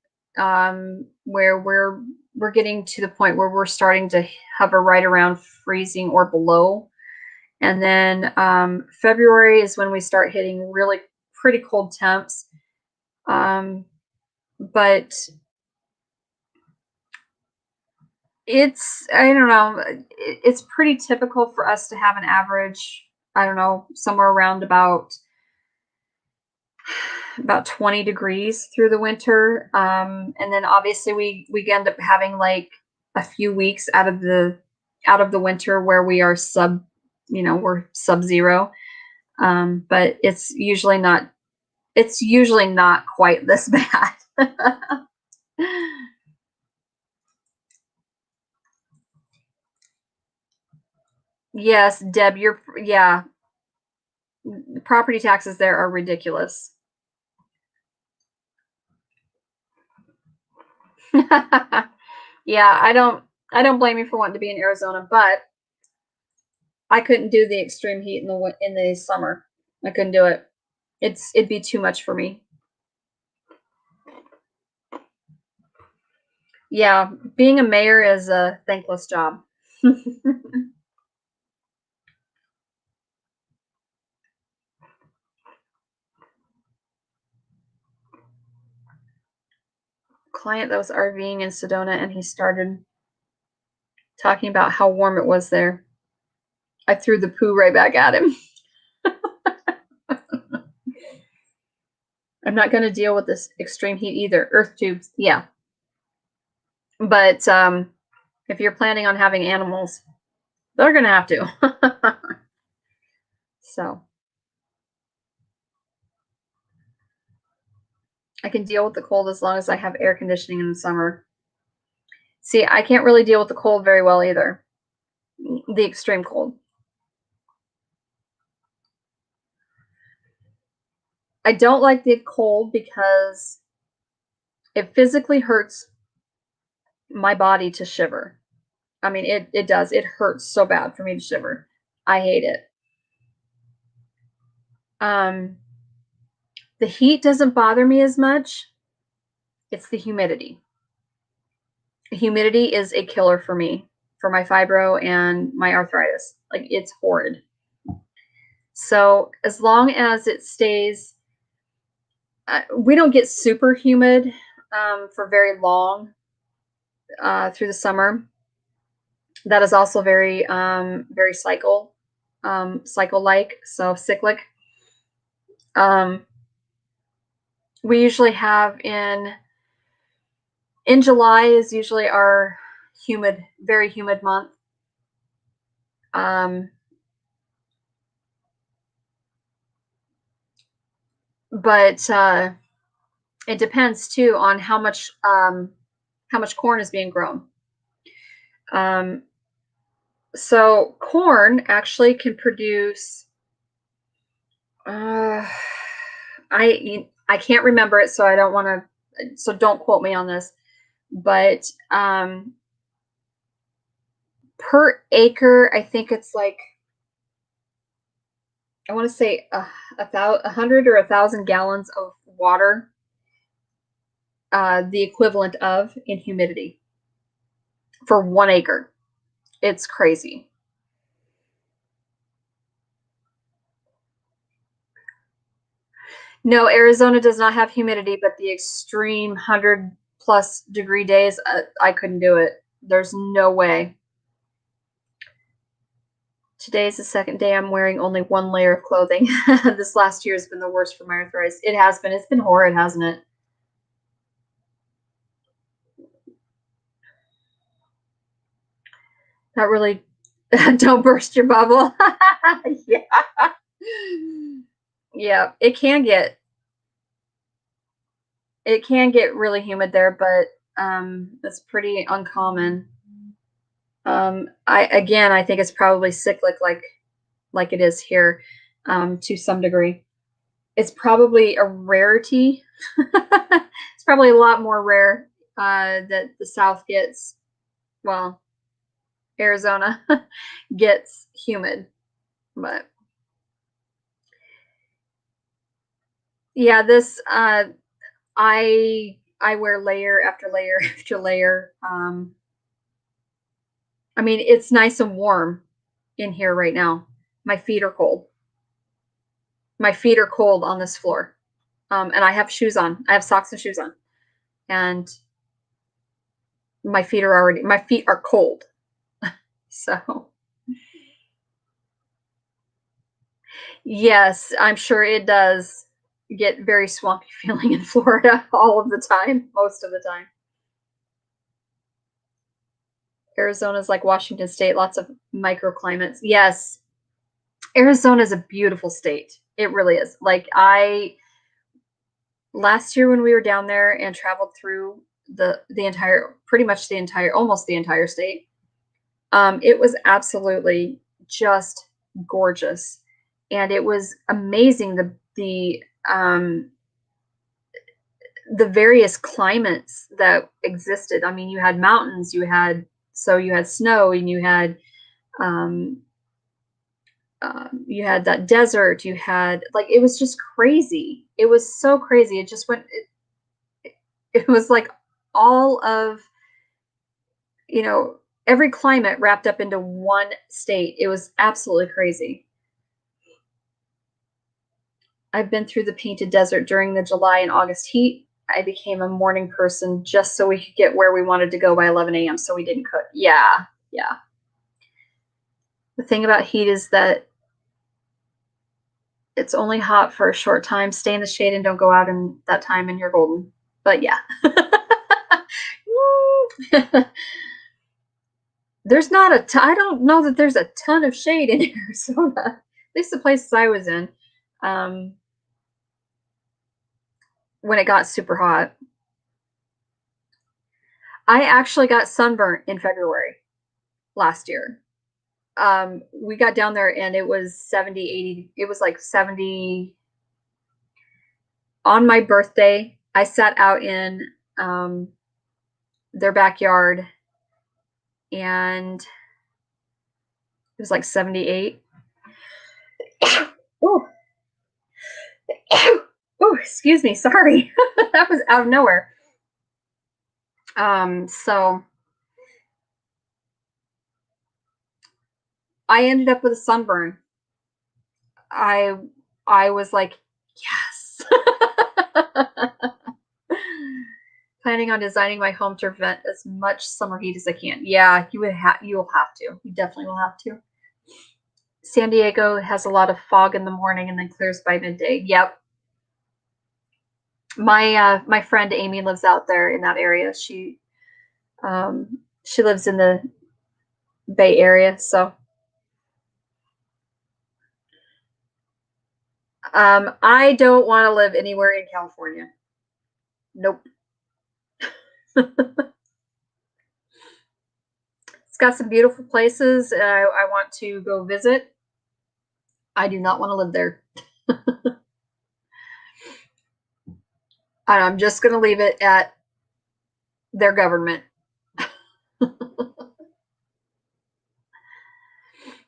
where we're getting to the point where we're starting to hover right around freezing or below. And then February is when we start hitting really pretty cold temps. But I don't know, it's pretty typical for us to have an average, I don't know, somewhere around about 20 degrees through the winter. And then obviously we end up having like a few weeks out of the winter where we are we're sub-zero. But it's usually not quite this bad. Yes, Deb, yeah, property taxes there are ridiculous. Yeah, I don't blame you for wanting to be in Arizona, but I couldn't do the extreme heat in the summer. I couldn't do it. It'd be too much for me. Yeah, being a mayor is a thankless job. Client that was RVing in Sedona, and he started talking about how warm it was there. I threw the poo right back at him. I'm not going to deal with this extreme heat either. Earth tubes, yeah. But if you're planning on having animals, they're going to have to. So I can deal with the cold as long as I have air conditioning in the summer. See, I can't really deal with the cold very well either. The extreme cold. I don't like the cold because it physically hurts my body to shiver. I mean, it does. It hurts so bad for me to shiver. I hate it. The heat doesn't bother me as much. It's the humidity. Humidity is a killer for me, for my fibro and my arthritis. Like, it's horrid. So as long as it stays, we don't get super humid for very long through the summer. That is also very very cycle-like, so cyclic. We usually have in July is usually our very humid month. But it depends too on how much corn is being grown. So corn actually can produce. I can't remember it, so I don't want to. So don't quote me on this, but per acre, I think it's like, I want to say 100 or 1,000 gallons of water, the equivalent of in humidity for 1 acre. It's crazy. No, Arizona does not have humidity, but the extreme 100+ degree days, I couldn't do it. There's no way. Today's the second day I'm wearing only 1 layer of clothing. This last year has been the worst for my arthritis. It has been. It's been horrid, hasn't it? Not really. Don't burst your bubble. Yeah. Yeah, it can get really humid there, but That's pretty uncommon. I think it's probably cyclic, like it is here, to some degree. It's probably a rarity. It's probably a lot more rare that the South gets. Well, Arizona gets humid, but yeah, this I wear layer after layer after layer. I mean, it's nice and warm in here right now. My feet are cold. My feet are cold on this floor. And I have shoes on. I have socks and shoes on. And my feet are cold. So, yes, I'm sure it does get very swampy feeling in Florida all of the time, most of the time. Arizona's like Washington State, lots of microclimates. Yes, Arizona is a beautiful state. It really is. Like last year when we were down there and traveled through the entire, pretty much the entire, almost the entire state, it was absolutely just gorgeous, and it was amazing the various climates that existed. I mean, you had mountains, you had snow, and you had that desert. You had, like, it was just crazy. It was so crazy. It just went. It was like all of, every climate wrapped up into one state. It was absolutely crazy. I've been through the painted desert during the July and August heat. I became a morning person just so we could get where we wanted to go by 11 a.m. so we didn't cook. Yeah, yeah. The thing about heat is that it's only hot for a short time. Stay in the shade and don't go out in that time and you're golden. But yeah. There's not I don't know that there's a ton of shade in Arizona. At least the places I was in. When it got super hot. I actually got sunburnt in February last year. We got down there and it was 70, 80. It was like 70. On my birthday, I sat out in their backyard and it was like 78. Oh, oh, excuse me. Sorry. That was out of nowhere. So I ended up with a sunburn. I was like, yes. Planning on designing my home to prevent as much summer heat as I can. Yeah, you will have to. You definitely will have to. San Diego has a lot of fog in the morning and then clears by midday. Yep. My friend Amy lives out there in that area. She lives in the Bay Area, so I don't want to live anywhere in California. Nope. It's got some beautiful places I want to go visit. I do not want to live there. I'm just going to leave it at their government.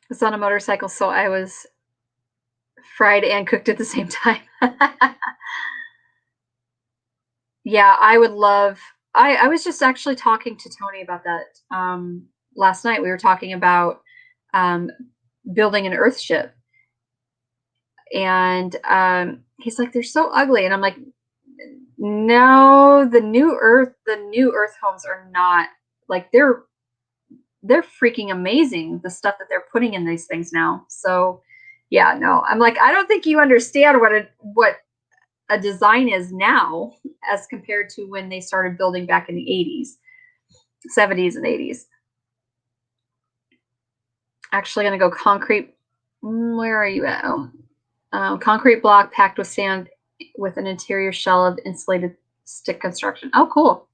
It's on a motorcycle, so I was fried and cooked at the same time. Yeah, I would love. I was just actually talking to Tony about that last night. We were talking about building an Earth ship, and he's like, "They're so ugly," and I'm like, "No, the new Earth homes are not like they're freaking amazing. The stuff that they're putting in these things now." So, yeah, no, I'm like, I don't think you understand what a design is now as compared to when they started building back in the 80s, 70s, and 80s. Actually, going to go concrete. Where are you at? Oh, concrete block packed with sand with an interior shell of insulated stick construction. Oh, cool.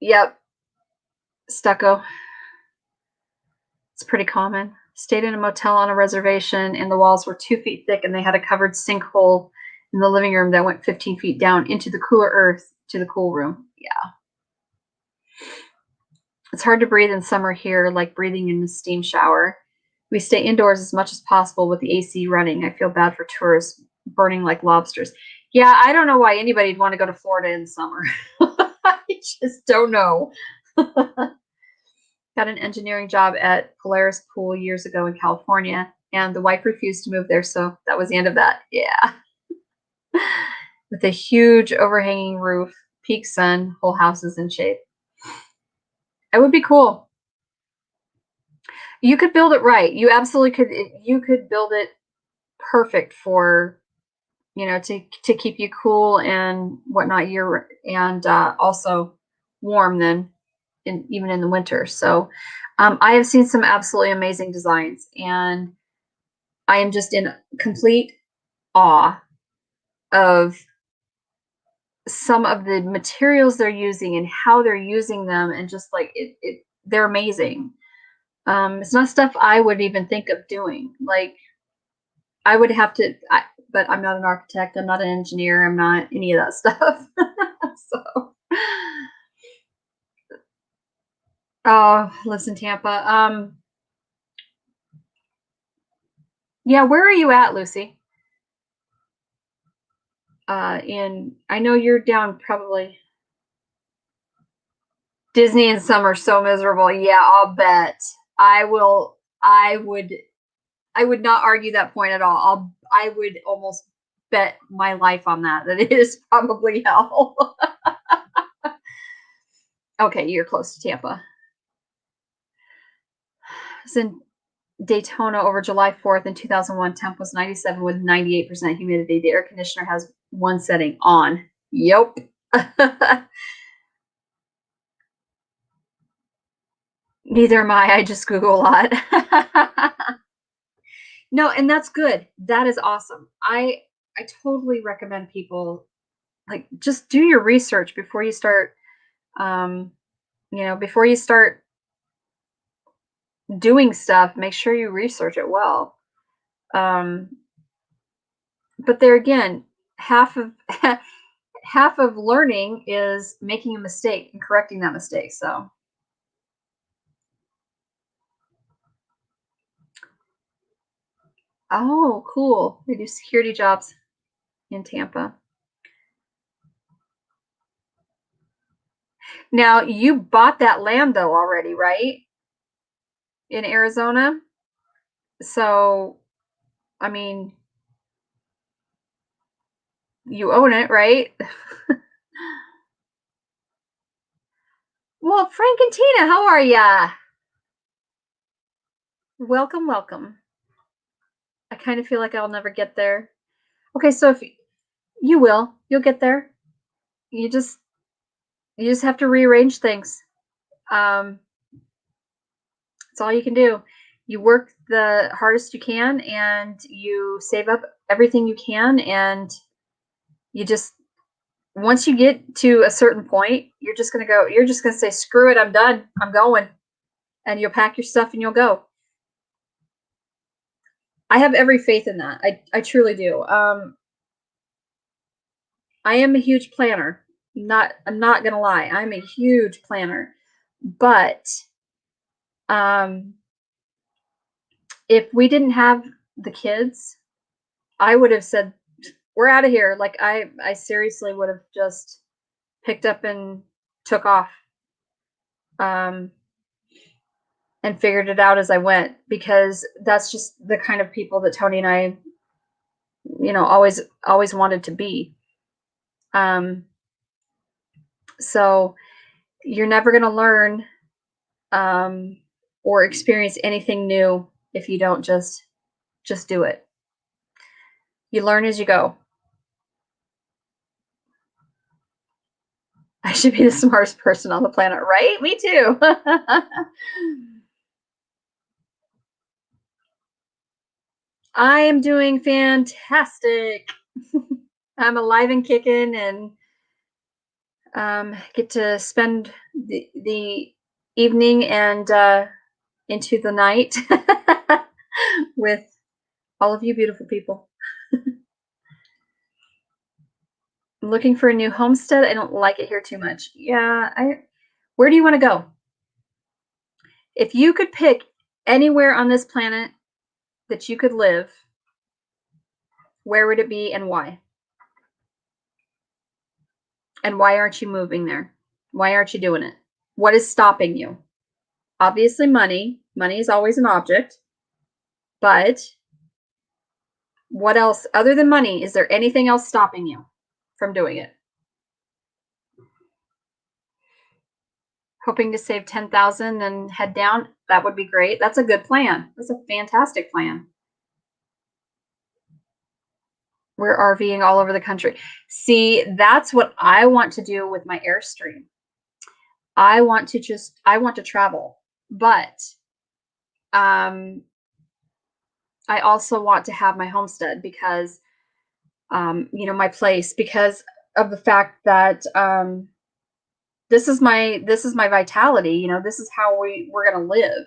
Yep. Stucco. It's pretty common. Stayed in a motel on a reservation, and the walls were 2 feet thick, and they had a covered sinkhole in the living room that went 15 feet down into the cooler earth to the cool room. Yeah. It's hard to breathe in summer here, like breathing in a steam shower. We stay indoors as much as possible with the AC running. I feel bad for tourists burning like lobsters. Yeah, I don't know why anybody'd want to go to Florida in summer. I just don't know. Got an engineering job at Polaris Pool years ago in California, and the wife refused to move there, so that was the end of that. Yeah. With a huge overhanging roof, peak sun, whole house is in shape. It would be cool. You could build it right. You absolutely could. You could build it perfect for, to keep you cool and whatnot year, and also warm then, even in the winter. So I have seen some absolutely amazing designs, and I am just in complete awe of some of the materials they're using and how they're using them, and just like they're amazing. It's not stuff I would even think of doing. Like, I would have to, but I'm not an architect. I'm not an engineer. I'm not any of that stuff. So, oh, lives in Tampa. Yeah, where are you at, Lucy? I know you're down probably. Disney in summer so miserable. Yeah, I'll bet. I will. I would not argue that point at all. I would almost bet my life on that it is probably hell. Okay, you're close to Tampa. It's in Daytona over July 4th in 2001. Temp was 97 with 98% humidity. The air conditioner has one setting on. Yep. Neither am I. I just Google a lot. No, and that's good. That is awesome. I totally recommend people, like, just do your research before you start, um before you start doing stuff. Make sure you research it well. Um but there again, half of half of learning is making a mistake and correcting that mistake. So, oh, cool. They do security jobs in Tampa. Now, you bought that land though already, right? In Arizona? So, I mean, you own it, right? Well, Frank and Tina, how are ya? Welcome, welcome. I kind of feel like I'll never get there. Okay, so if you will, you'll get there. You just you just have to rearrange things. Um, that's all you can do. You work the hardest you can, and you save up everything you can, and you just, once you get to a certain point, you're just gonna go. You're just gonna say, "Screw it, I'm done. I'm going," and you'll pack your stuff and you'll go. I have every faith in that. I truly do. I am a huge planner. I'm not gonna lie. I'm a huge planner, but um, if we didn't have the kids, I would have said, "We're out of here." Like, I seriously would have just picked up and took off, um, and figured it out as I went, because that's just the kind of people that Tony and I, always wanted to be. Um, so you're never gonna learn, um, or experience anything new if you don't just do it. You learn as you go. I should be the smartest person on the planet, right? Me too. I am doing fantastic. I'm alive and kicking, and Get to spend the evening and into the night with all of you beautiful people. I'm looking for a new homestead. I don't like it here too much. Yeah, where do you want to go? If you could pick anywhere on this planet that you could live, where would it be and why? And why aren't you moving there? Why aren't you doing it? What is stopping you? Obviously, money. Money is always an object. But what else, other than money, is there anything else stopping you from doing it? Hoping to save 10,000 and head down? That would be great. That's a good plan. That's a fantastic plan. We're RVing all over the country. See, that's what I want to do with my Airstream. I want to travel, but I also want to have my homestead because, my place, because of the fact that this is my vitality. This is how we're gonna live.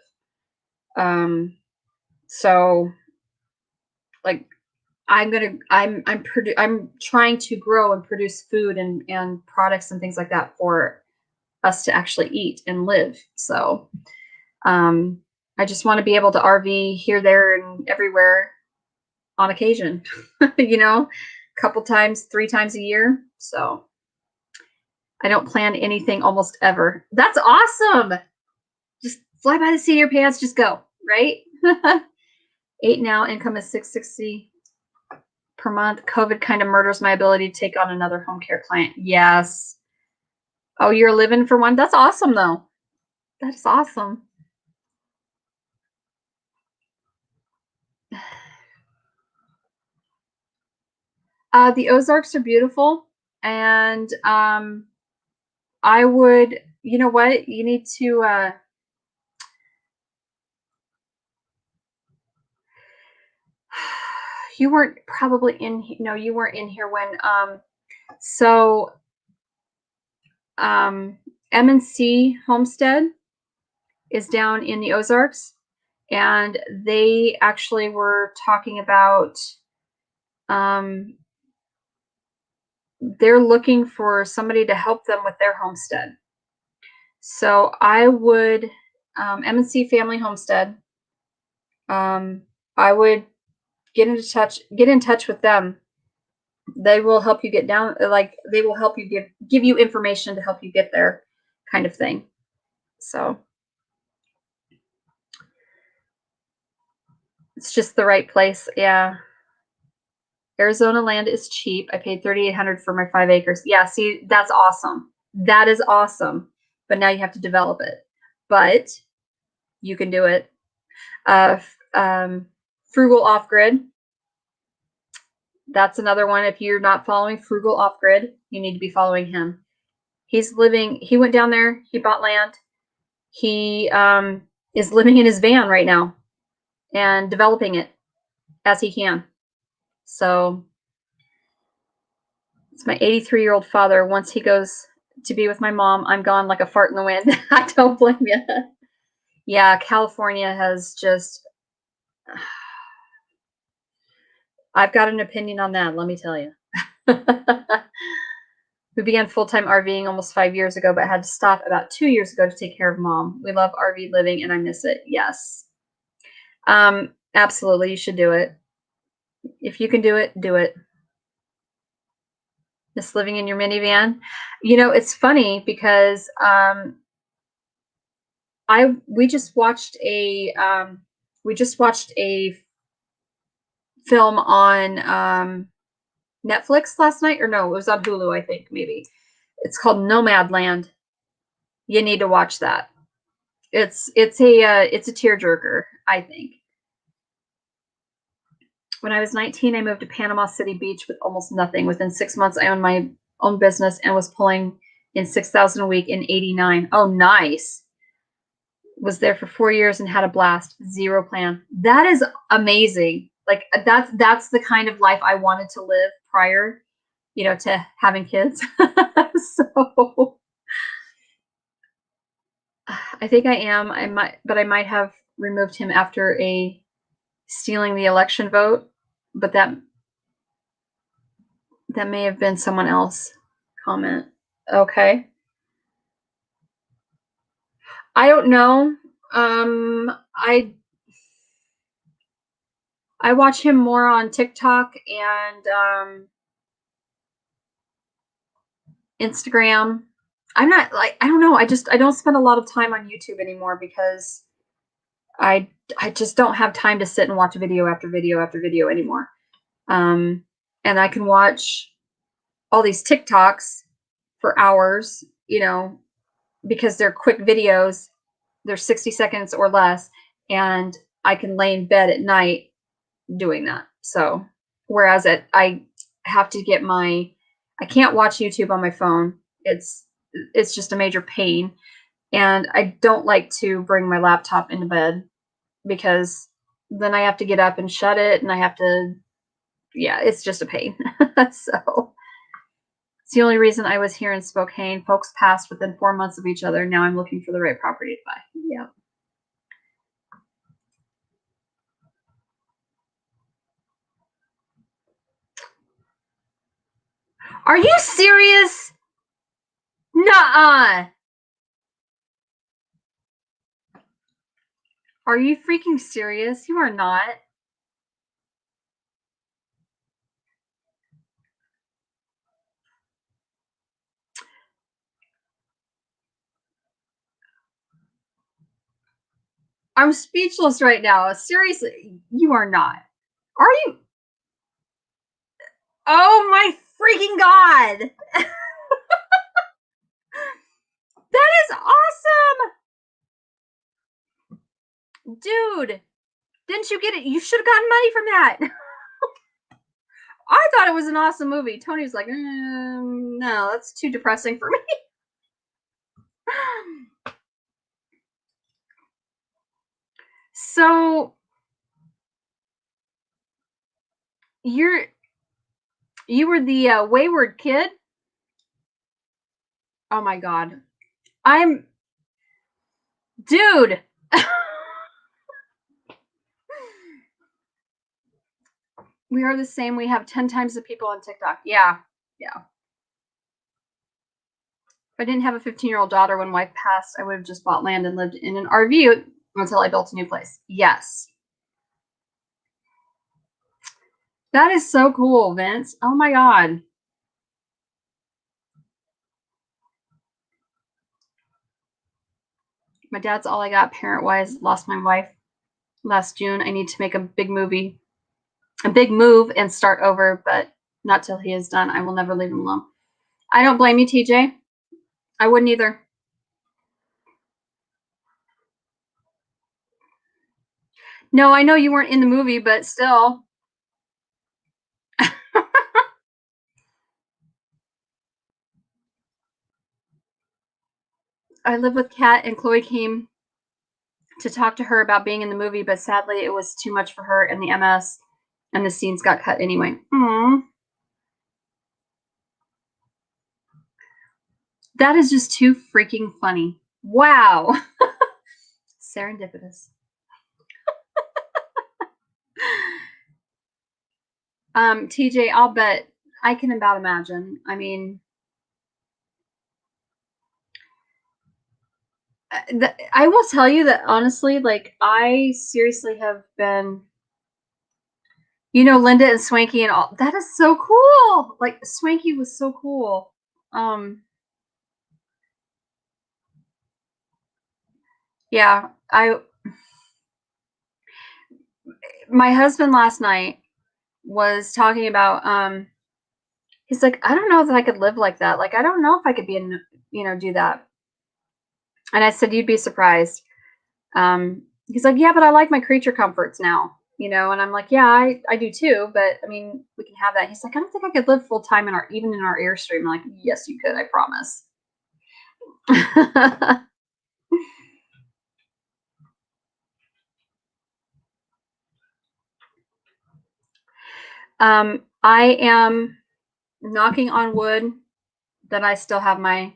So, like, I'm trying to grow and produce food and products and things like that for us to actually eat and live. So, I just want to be able to RV here, there, and everywhere on occasion, a couple times, 3 times a year. So I don't plan anything almost ever. That's awesome. Just fly by the seat of your pants, just go, right? 8 now, income is $660 per month. COVID kind of murders my ability to take on another home care client. Yes. Oh, you're living for one? That's awesome, though. That's awesome. The Ozarks are beautiful, and I would, you know what? You need to, you weren't probably no, you weren't in here when, so, M&C Homestead is down in the Ozarks, and they actually were talking about, they're looking for somebody to help them with their homestead. So I would, M&C Family Homestead, I would get in touch with them. They will help you get down, like they will help you give you information to help you get there, kind of thing. So it's just the right place. Yeah. Arizona land is cheap. I paid $3,800 for my 5 acres. Yeah, see, that's awesome. That is awesome. But now you have to develop it. But you can do it. Frugal Off Grid. That's another one. If you're not following Frugal Off Grid, you need to be following him. He went down there, he bought land. He is living in his van right now and developing it as he can. So it's my 83-year-old father. Once he goes to be with my mom, I'm gone like a fart in the wind. I don't blame you. Yeah, California has just, I've got an opinion on that, let me tell you. We began full-time RVing almost 5 years ago, but had to stop about 2 years ago to take care of mom. We love RV living and I miss it. Yes. Absolutely, you should do it. If you can do it, do it. Just living in your minivan. It's funny because we just watched a film on Netflix last night, or no, it was on Hulu, I think, maybe. It's called Nomadland. You need to watch that. It's a tearjerker, I think. When I was 19, I moved to Panama City Beach with almost nothing. Within 6 months, I owned my own business and was pulling in $6,000 a week in '89. Oh, nice. Was there for 4 years and had a blast. Zero plan. That is amazing. Like that's the kind of life I wanted to live prior, to having kids. So I think I am. I might have removed him after a stealing the election vote, but that may have been someone else comment. Okay. I don't know. I watch him more on TikTok and Instagram. I'm not like, I don't know. I don't spend a lot of time on YouTube anymore because I just don't have time to sit and watch video after video after video anymore. And I can watch all these TikToks for hours, because they're quick videos. They're 60 seconds or less, and I can lay in bed at night doing that. So, whereas I have to get I can't watch YouTube on my phone. It's just a major pain, and I don't like to bring my laptop into bed because then I have to get up and shut it, and I have to, yeah, it's just a pain. So it's the only reason I was here in Spokane. Folks passed within 4 months of each other. Now I'm looking for the right property to buy. Yeah. Are you serious? Nuh-uh. Are you freaking serious? You are not. I'm speechless right now. Seriously, you are not. Are you? Oh my freaking God. That is awesome. Dude, didn't you get it? You should have gotten money from that. I thought it was an awesome movie. Tony was like, no, that's too depressing for me. So you were the wayward kid? Oh my God. Dude. We are the same. We have 10 times the people on TikTok. Yeah. Yeah. If I didn't have a 15-year-old daughter when wife passed, I would have just bought land and lived in an RV until I built a new place. Yes. That is so cool, Vince. Oh my God. My dad's all I got parent-wise. Lost my wife last June. I need to make a big move and start over, but not till he is done. I will never leave him alone. I don't blame you, TJ. I wouldn't either. No, I know you weren't in the movie, but still. I live with Kat, and Chloe came to talk to her about being in the movie, but sadly it was too much for her and the MS, and the scenes got cut anyway. Aww. That is just too freaking funny. Wow. Serendipitous. TJ, I'll bet I can about imagine. I mean, I will tell you that honestly, like, I seriously have been, Linda and Swanky and all. That is so cool. Like, Swanky was so cool. Yeah, my husband last night was talking about, he's like, I don't know that I could live like that. Like, I don't know if I could do that. And I said, you'd be surprised. He's like, yeah, but I like my creature comforts now, and I'm like, yeah, I do too. But I mean, we can have that. He's like, I don't think I could live full time even in our Airstream. I'm like, yes, you could. I promise. I am knocking on wood that I still have my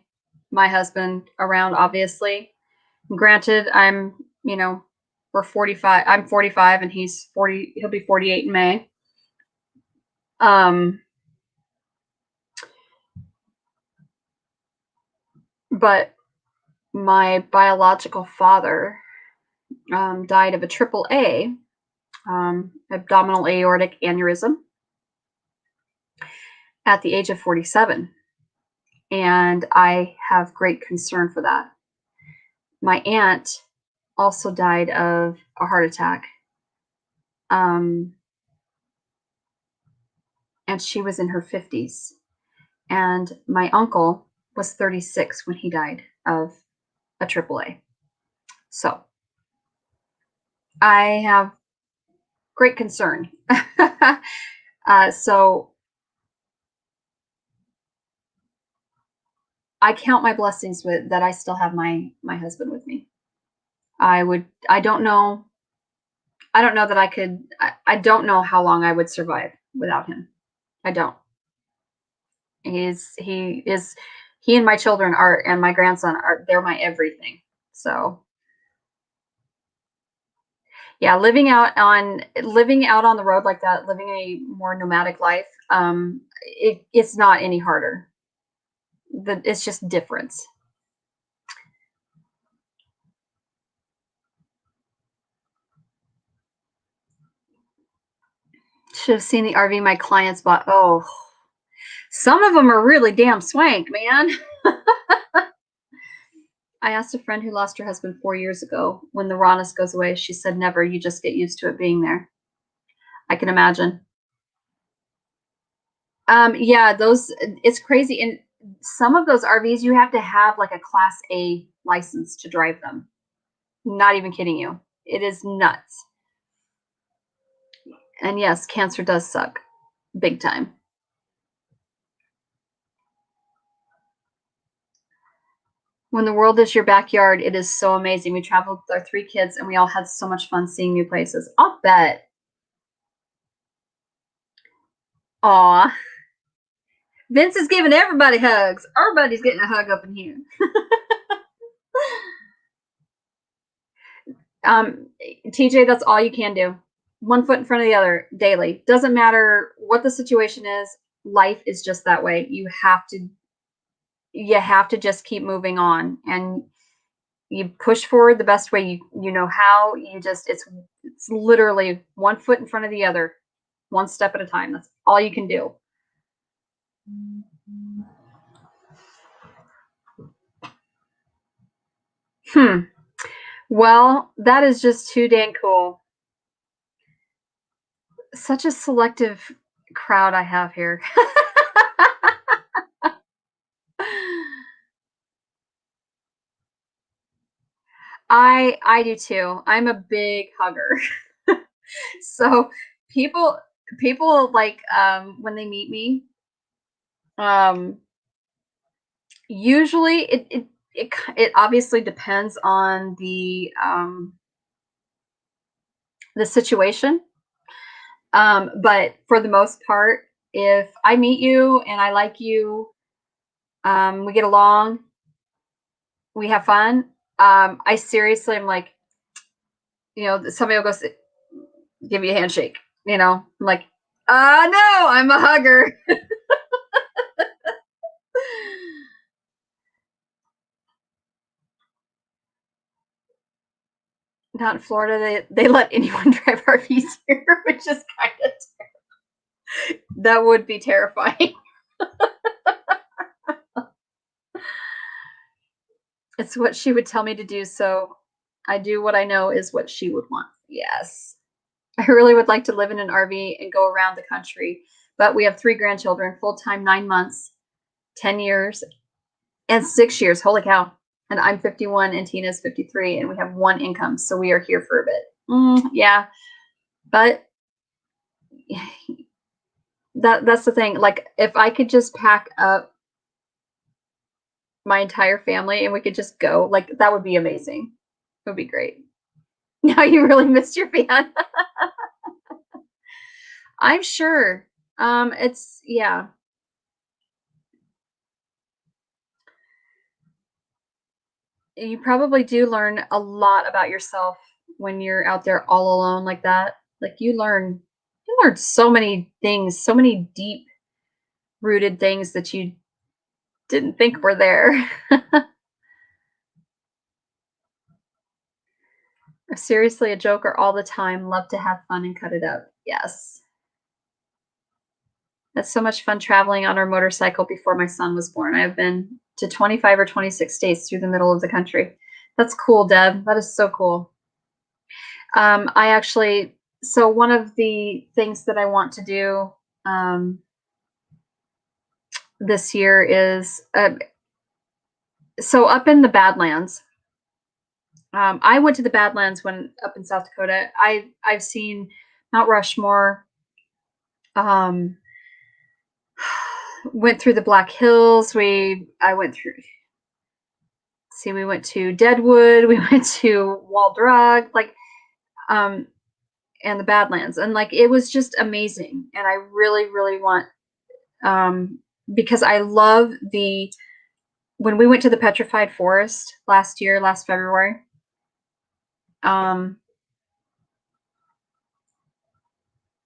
husband around, obviously. Granted, I'm, you know, we're 45. I'm 45 and he's 40. He'll be 48 in May. Um, but my biological father died of a triple A, abdominal aortic aneurysm, at the age of 47. And I have great concern for that. My aunt also died of a heart attack. And she was in her 50s. And my uncle was 36 when he died of a AAA. So I have great concern. So I count my blessings with that I still have my husband with me. I don't know that I could. I don't know how long I would survive without him. I don't. He and my children are, and my grandson are, they're my everything. So yeah, living out on the road like that, living a more nomadic life, it's not any harder. It's just difference. Should have seen the RV my clients bought. Oh, some of them are really damn swank, man. I asked a friend who lost her husband 4 years ago, when the rawness goes away. She said, never. You just get used to it being there. I can imagine. Yeah, it's crazy. And some of those RVs, you have to have like a Class A license to drive them. Not even kidding you. It is nuts. And yes, cancer does suck. Big time. When the world is your backyard, it is so amazing. We traveled with our 3 kids and we all had so much fun seeing new places. I'll bet. Aw. Vince is giving everybody hugs. Everybody's getting a hug up in here. TJ, that's all you can do. One foot in front of the other daily. Doesn't matter what the situation is. Life is just that way. You have to just keep moving on, and you push forward the best way you know how. It's literally one foot in front of the other, one step at a time. That's all you can do. Well, that is just too dang cool. Such a selective crowd I have here. I do too. I'm a big hugger. So people like, when they meet me, um usually it obviously depends on the situation. But for the most part, if I meet you and I like you, we get along, we have fun, I seriously am like, somebody will go give you a handshake, I'm like, no, I'm a hugger. Not in Florida, they let anyone drive RVs here, which is kind of, that would be terrifying. It's what she would tell me to do, so I do what I know is what she would want. Yes. I really would like to live in an RV and go around the country, but we have 3 grandchildren, full-time 9 months, 10 years, and 6 years. Holy cow. And I'm 51 and Tina's 53, and we have 1 income, so we are here for a bit. Yeah. But that's the thing. Like, if I could just pack up my entire family and we could just go, like, that would be amazing. It would be great. Now you really missed your van. I'm sure. Yeah. You probably do learn a lot about yourself when you're out there all alone like that. Like you learn so many things, so many deep rooted things that you didn't think were there. Seriously, a joker all the time. Love to have fun and cut it up. Yes. That's so much fun traveling on our motorcycle before my son was born. I have been to 25 or 26 states through the middle of the country. That's cool, Deb. That is so cool. I actually, so one of the things that I want to do um, this year is so up in the Badlands. I went to the Badlands when up in South Dakota. I've seen Mount Rushmore. Um, went through the Black Hills. I went through. See, we went to Deadwood. We went to Wall Drug, um, and the Badlands, and like it was just amazing. And I really, really want because I love the when we went to the Petrified Forest last February. Um,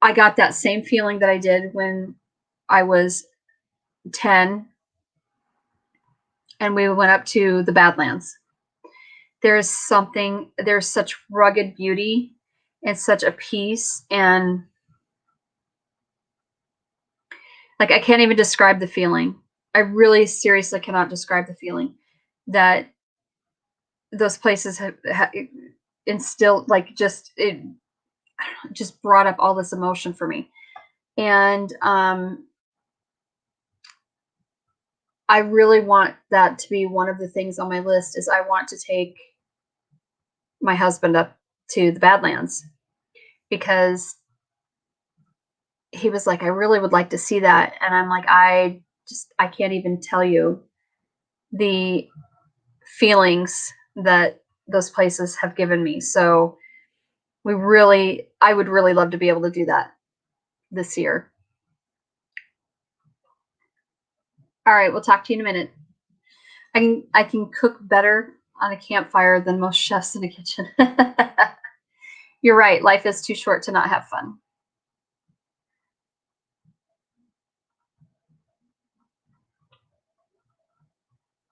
I got that same feeling that I did when I was 10 and we went up to the Badlands. There's such rugged beauty and such a peace, and like I can't even describe the feeling. I really seriously cannot describe the feeling that those places have instilled, like just brought up all this emotion for me. And I really want that to be one of the things on my list is I want to take my husband up to the Badlands because he was like, I really would like to see that. And I'm like, I can't even tell you the feelings that those places have given me. So I would really love to be able to do that this year. All right, we'll talk to you in a minute. I can cook better on a campfire than most chefs in a kitchen. You're right. Life is too short to not have fun.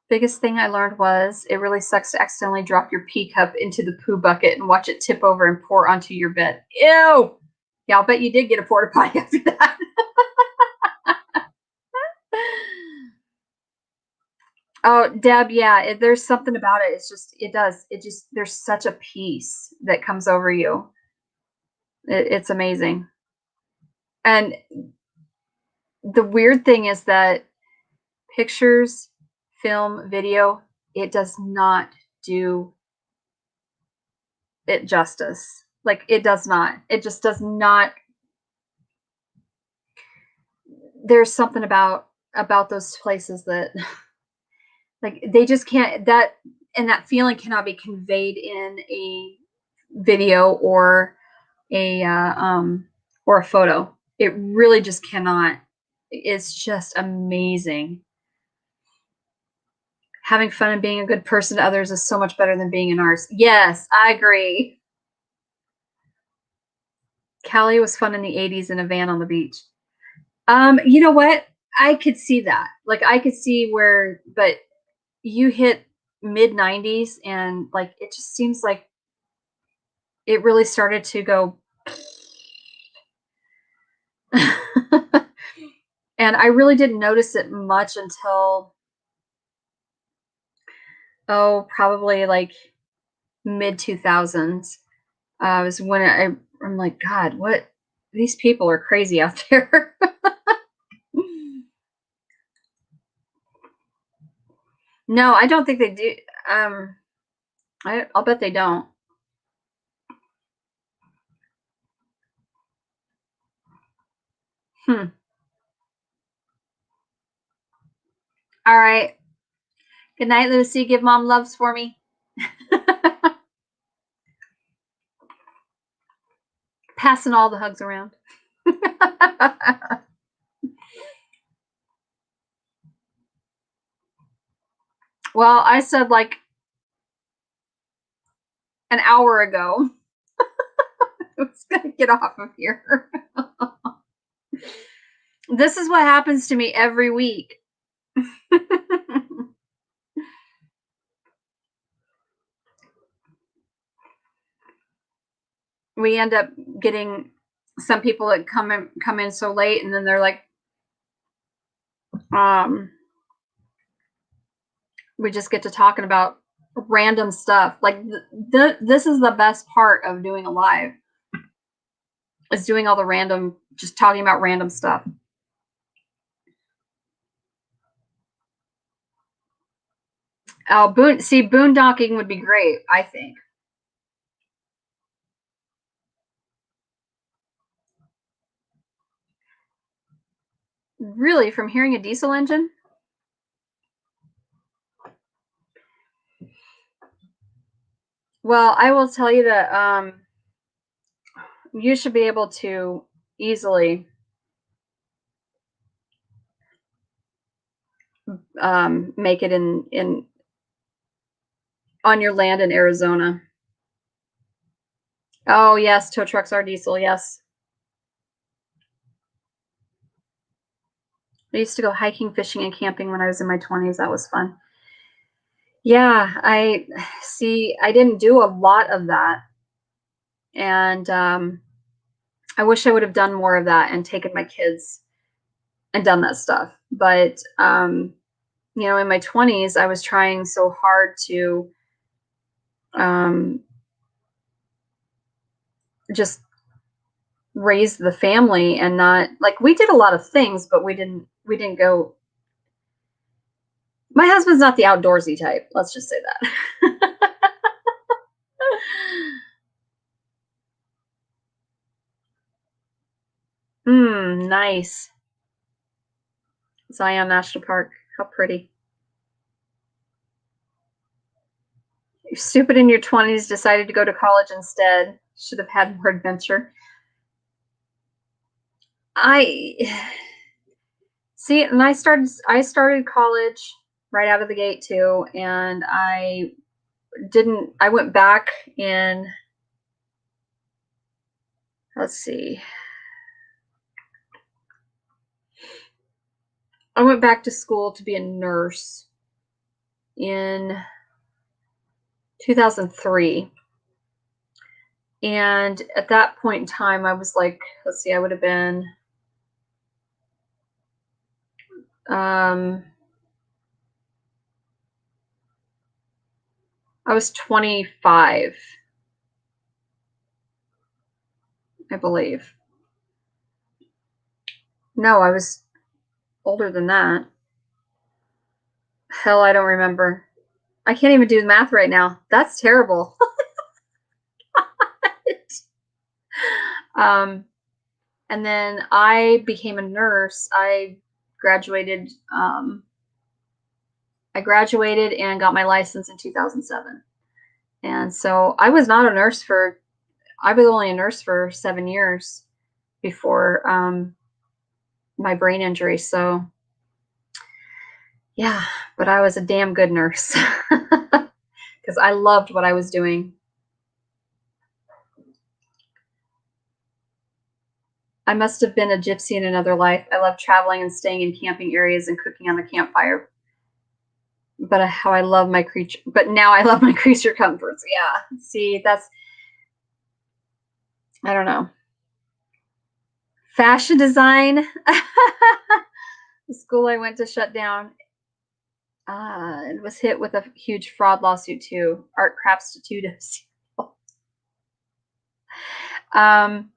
Biggest thing I learned was it really sucks to accidentally drop your pee cup into the poo bucket and watch it tip over and pour onto your bed. Ew! Yeah, I'll bet you did get a porta potty after that. Oh, Deb, yeah, there's something about it. There's such a peace that comes over you. It's amazing. And the weird thing is that pictures, film, video, it does not do it justice. Like it does not. It just does not. There's something about those places that like they just can't that feeling cannot be conveyed in a video or a photo. It really just cannot. It's just amazing. Having fun and being a good person to others is so much better than being an arse. Yes, I agree. Cali was fun in the 80s in a van on the beach. You know what? I could see that. Like I could see where, but you hit mid 90s and like it just seems like it really started to go and I really didn't notice it much until probably like mid 2000s. Was when I'm like, God, what these people are crazy out there. No, I don't think they do. I'll bet they don't. Hmm. All right. Good night, Lucy. Give mom loves for me. Passing all the hugs around. Well, I said like an hour ago. I was gonna get off of here. This is what happens to me every week. We end up getting some people that come in so late, and then they're like, we just get to talking about random stuff. Like this is the best part of doing a live, is doing all the random, just talking about random stuff. Oh, boondocking would be great, I think. Really, from hearing a diesel engine? Well, I will tell you that you should be able to easily make it in on your land in Arizona. Oh yes, tow trucks are diesel. Yes, I used to go hiking, fishing, and camping when I was in my 20s. That was fun. Yeah, I see. I didn't do a lot of that, and I wish I would have done more of that and taken my kids and done that stuff. But in my 20s, I was trying so hard to um, just raise the family, and not like, we did a lot of things, but we didn't go. My husband's not the outdoorsy type. Let's just say that. Nice. Zion National Park. How pretty. You're stupid in your 20s, decided to go to college instead. Should have had more adventure. I see, and I started college right out of the gate too, and I went back in, let's see. I went back to school to be a nurse in 2003. And at that point in time, I was like, let's see, I would have been I was 25, I believe. No, I was older than that. Hell, I don't remember. I can't even do the math right now. That's terrible. um, and then I became a nurse. Graduated. I graduated and got my license in 2007. And so I was not a nurse for. I was only a nurse for 7 years before my brain injury. So yeah, but I was a damn good nurse because I loved what I was doing. I must have been a gypsy in another life. I love traveling and staying in camping areas and cooking on the campfire. But how I love my creature. But now I love my creature comforts. Yeah. See, I don't know. Fashion design. The school I went to shut down. It was hit with a huge fraud lawsuit too. Art crafts to studios. um,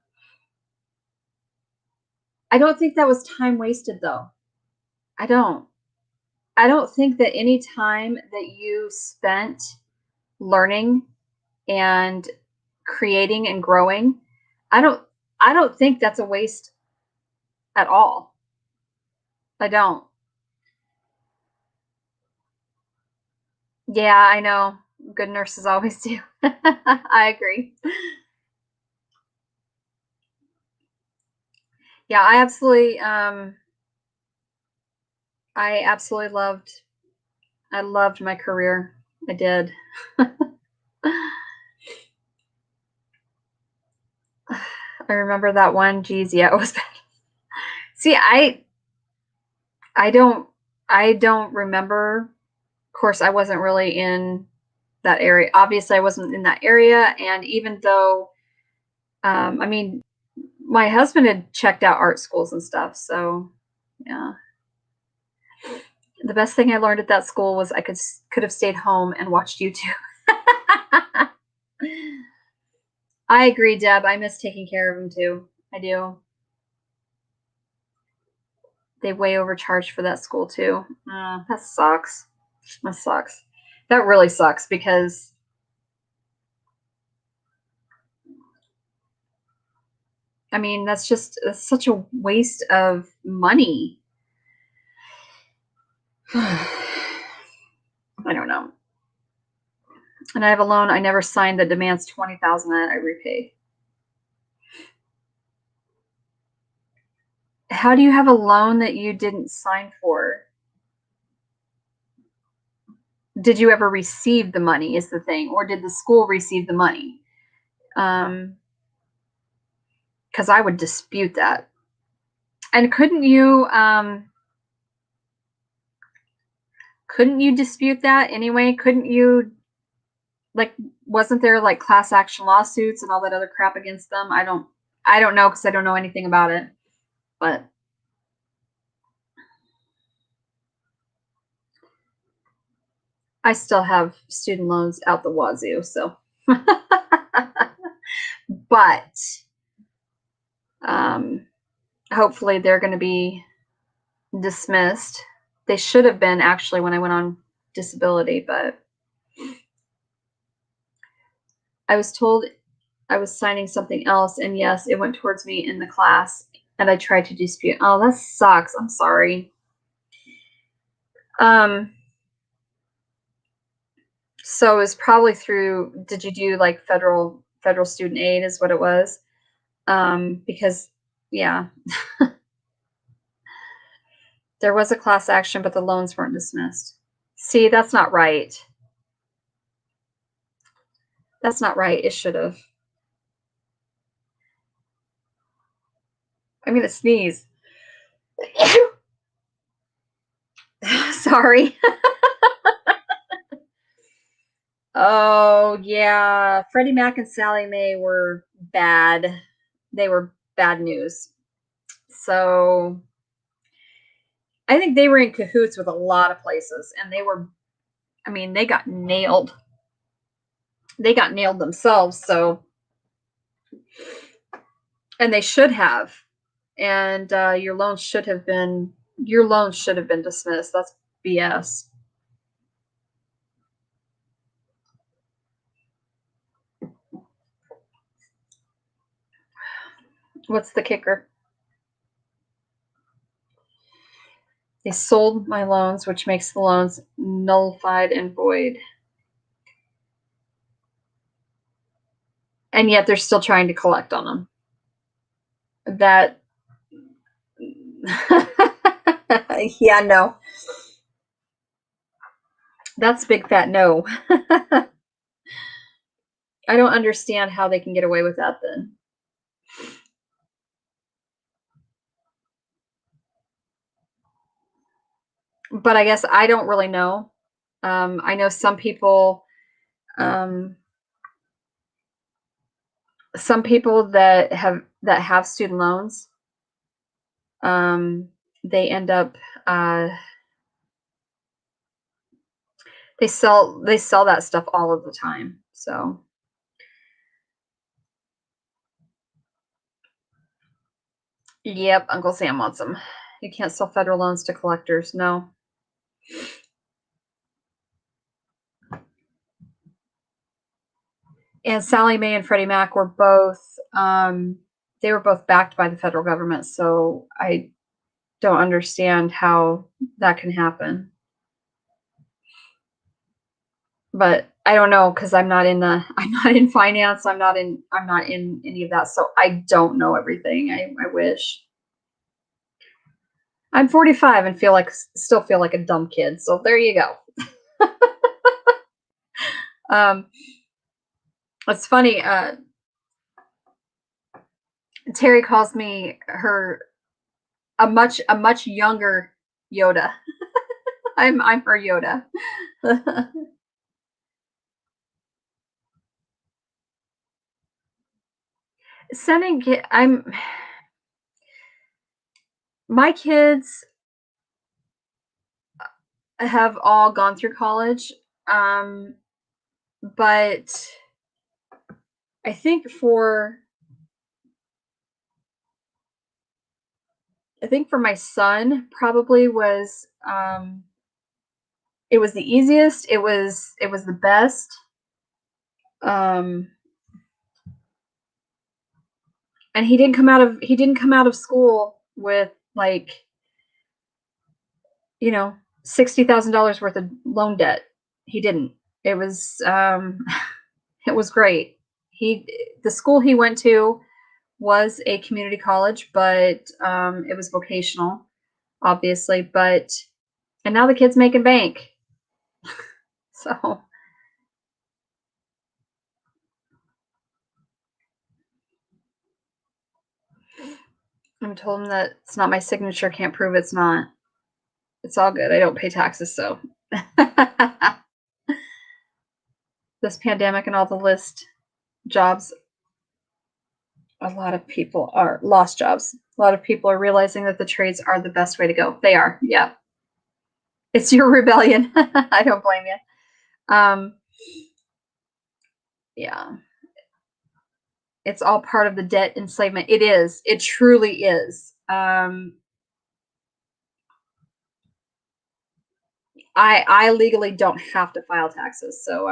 I don't think that was time wasted though. I don't. I don't think that any time that you spent learning and creating and growing, I don't I don't think that's a waste at all. I don't. Yeah, I know. Good nurses always do. I agree. Yeah, I absolutely loved my career. I did. I remember that one. Geez, yeah, it was bad. See, I don't I don't remember. Of course, I wasn't really in that area. Obviously, I wasn't in that area, and even though, I mean, my husband had checked out art schools and stuff, so yeah. The best thing I learned at that school was I could have stayed home and watched YouTube. I agree, Deb. I miss taking care of him too. I do. They way overcharged for that school too. That sucks. That sucks. That really sucks because I mean that's such a waste of money. I don't know. And I have a loan I never signed that demands $20,000 that I repay. How do you have a loan that you didn't sign for? Did you ever receive the money is the thing, or did the school receive the money? Because I would dispute that. And couldn't you dispute that anyway? Couldn't you, like, wasn't there like class action lawsuits and all that other crap against them? I don't know because I don't know anything about it. But I still have student loans out the wazoo, so but hopefully they're going to be dismissed. They should have been actually when I went on disability, but I was told I was signing something else, and yes, it went towards me in the class, and I tried to dispute. Oh, that sucks. I'm sorry. So it was probably through, did you do like federal student aid is what it was? Because yeah, there was a class action, but the loans weren't dismissed. See, that's not right. That's not right. It should have. I'm gonna sneeze. Sorry. Oh yeah, Freddie Mac and Sally Mae were bad. They were bad news. So I think they were in cahoots with a lot of places, and they were. I mean, they got nailed. They got nailed themselves. So, and they should have. And your loans should have been dismissed. That's BS. What's the kicker? They sold my loans, which makes the loans nullified and void. And yet they're still trying to collect on them. That, yeah, no. That's a big fat no. I don't understand how they can get away with that then. But I guess I don't really know. I know some people that have student loans, they end up they sell that stuff all of the time. So yep, Uncle Sam wants them. You can't sell federal loans to collectors. No. And Sally Mae and Freddie Mac were both they were both backed by the federal government. So I don't understand how that can happen. But I don't know because I'm not in finance. I'm not in any of that. So I don't know everything. I wish. I'm 45 and still feel like a dumb kid. So there you go. It's funny. Terry calls me a much younger Yoda. I'm her Yoda. I'm my kids have all gone through college, um, but I think for my son probably was it was the easiest. It was the best. Um, and he didn't come out of school with like you know $60,000 worth of loan debt. He didn't. It was it was great. He the school he went to was a community college, but it was vocational, obviously. But and now the kid's making bank. So I told him that it's not my signature. Can't prove it's not. It's all good. I don't pay taxes, so this pandemic and all the list jobs, a lot of people are lost jobs. A lot of people are realizing that the trades are the best way to go. They are, yeah. It's your rebellion. I don't blame you. Yeah, it's all part of the debt enslavement. It is. It truly is. I legally don't have to file taxes, so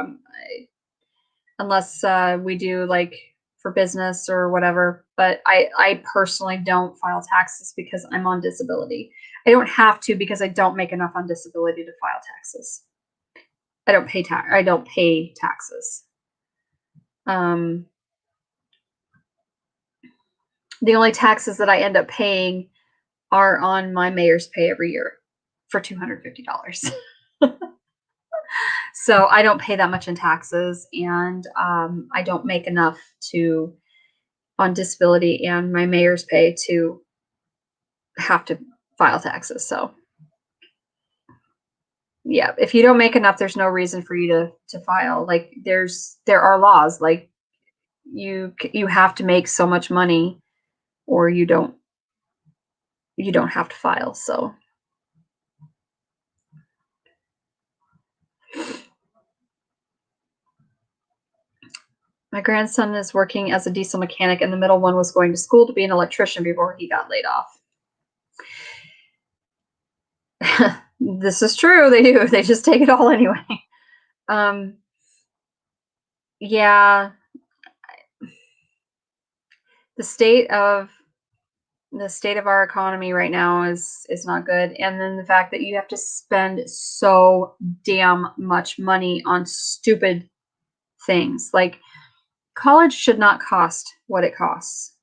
unless we do like for business or whatever. But I personally don't file taxes because I'm on disability. I don't have to because I don't make enough on disability to file taxes. I don't pay taxes. Um, the only taxes that I end up paying are on my mayor's pay every year for $250. So I don't pay that much in taxes, and I don't make enough to on disability and my mayor's pay to have to file taxes. So yeah, if you don't make enough, there's no reason for you to file. Like there are laws like you have to make so much money or you don't have to file. So my grandson is working as a diesel mechanic, and the middle one was going to school to be an electrician before he got laid off. This is true. They do. They just take it all anyway. Um, yeah, the state of our economy right now is not good, and then the fact that you have to spend so damn much money on stupid things like college should not cost what it costs.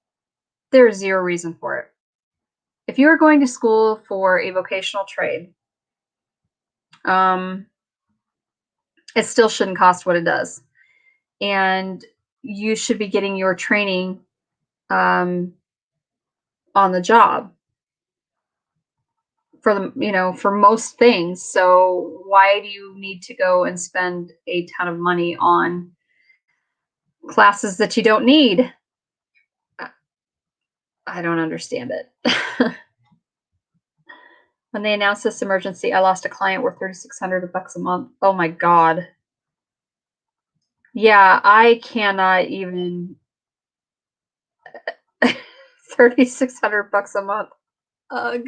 There's zero reason for it. If you are going to school for a vocational trade, um, it still shouldn't cost what it does, and you should be getting your training um, on the job for for most things. So why do you need to go and spend a ton of money on classes that you don't need? I don't understand it. When they announced this emergency, I lost a client worth $3,600 a month. Oh my god. Yeah, I cannot even. $3,600 a month. Ugh.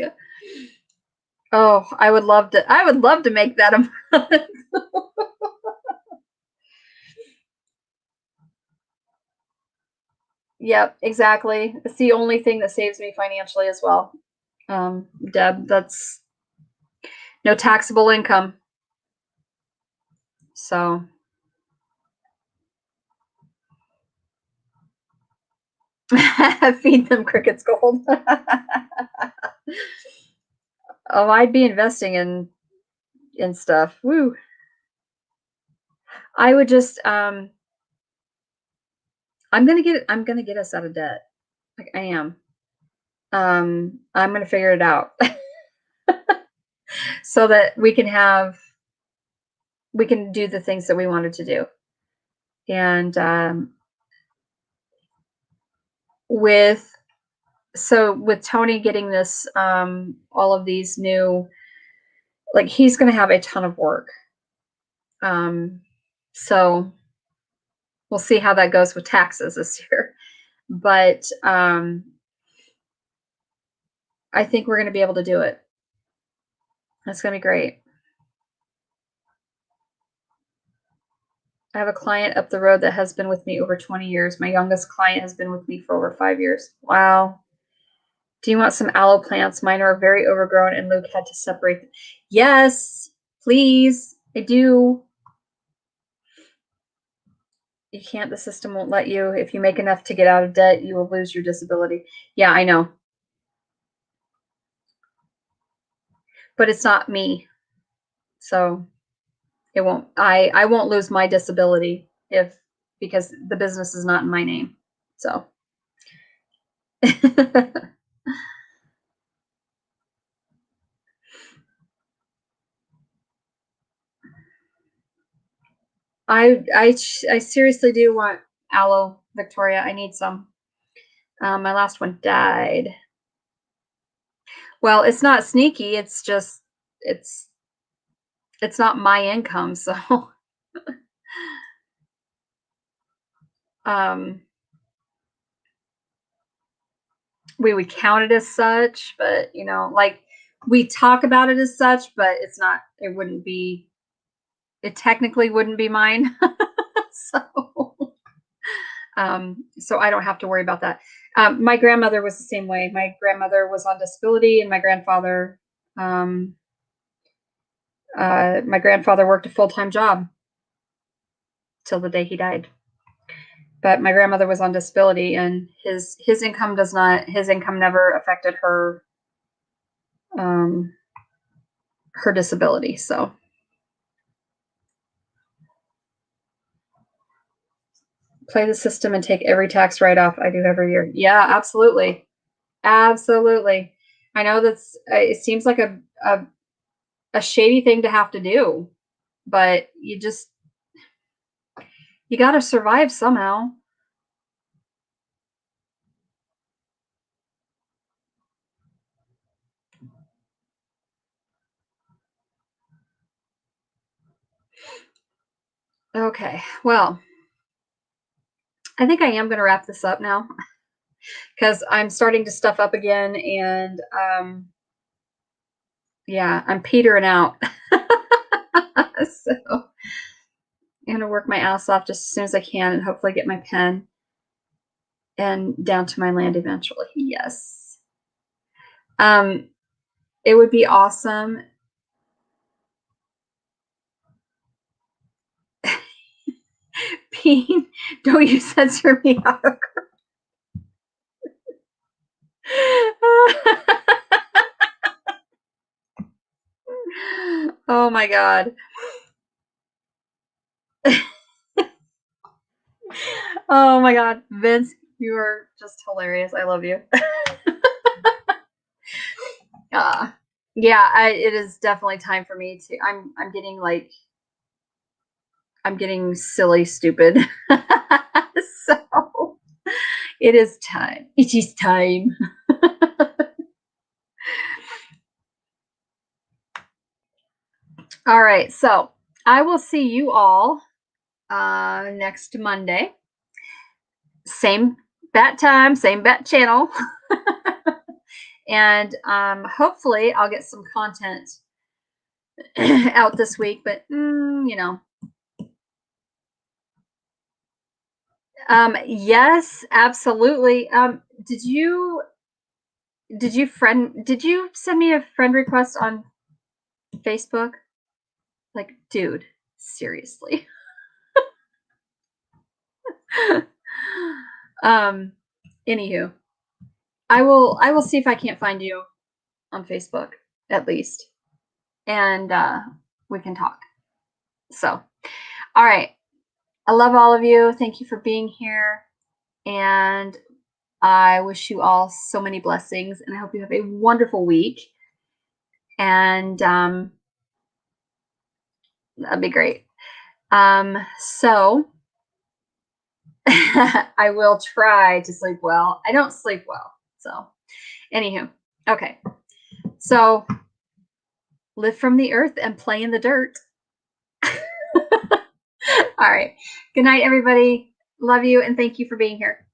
Oh, I would love to. I would love to make that a month. Yep, exactly. It's the only thing that saves me financially as well. Deb, that's no taxable income. So feed them crickets gold. Oh, I'd be investing in stuff. Woo. I would just I'm gonna get us out of debt. Like I am. I'm gonna figure it out so that we can do the things that we wanted to do. And with with Tony getting this all of these new, like he's gonna have a ton of work. Um so we'll see how that goes with taxes this year. But I think we're gonna be able to do it. That's gonna be great. I have a client up the road that has been with me over 20 years. My youngest client has been with me for over 5 years. Wow. Do you want some aloe plants? Mine are very overgrown and Luke had to separate them. Yes, please. I do. You can't, the system won't let you. If you make enough to get out of debt, you will lose your disability. Yeah, I know. But it's not me. So it won't, I won't lose my disability because the business is not in my name. So I seriously do want aloe, Victoria. I need some. My last one died. Well, it's not sneaky. It's just it's it's not my income, so um, we would count it as such, but you know, like we talk about it as such, but it's not. It wouldn't be. It technically wouldn't be mine. so so I don't have to worry about that. My grandmother was the same way. My grandmother was on disability, and my grandfather worked a full-time job till the day he died. But my grandmother was on disability, and his income does not. His income never affected um, her disability. So play the system and take every tax write-off. I do every year. Yeah, absolutely. Absolutely. I know that's it seems like a shady thing to have to do, but you got to survive somehow. Okay. Well, I think I am going to wrap this up now because I'm starting to stuff up again, and yeah, I'm petering out. So I'm going to work my ass off just as soon as I can and hopefully get my pen and down to my land eventually. Yes. It would be awesome. Bean, don't you censor me out of Oh my god. Oh my god. Vince, you are just hilarious. I love you. uh, yeah, it is definitely time for me to I'm getting silly stupid. So it is time. It is time. All right. So I will see you all next Monday. Same bat time, same bat channel. And hopefully I'll get some content out this week, but you know. Yes, absolutely. Did you send me a friend request on Facebook? Like, dude, seriously. um, Anywho, I will see if I can't find you on Facebook at least, and we can talk. So, all right. I love all of you. Thank you for being here, and I wish you all so many blessings, and I hope you have a wonderful week. And that'd be great. So I will try to sleep well. I don't sleep well. So, anywho, okay. So live from the earth and play in the dirt. All right. Good night, everybody. Love you, and thank you for being here.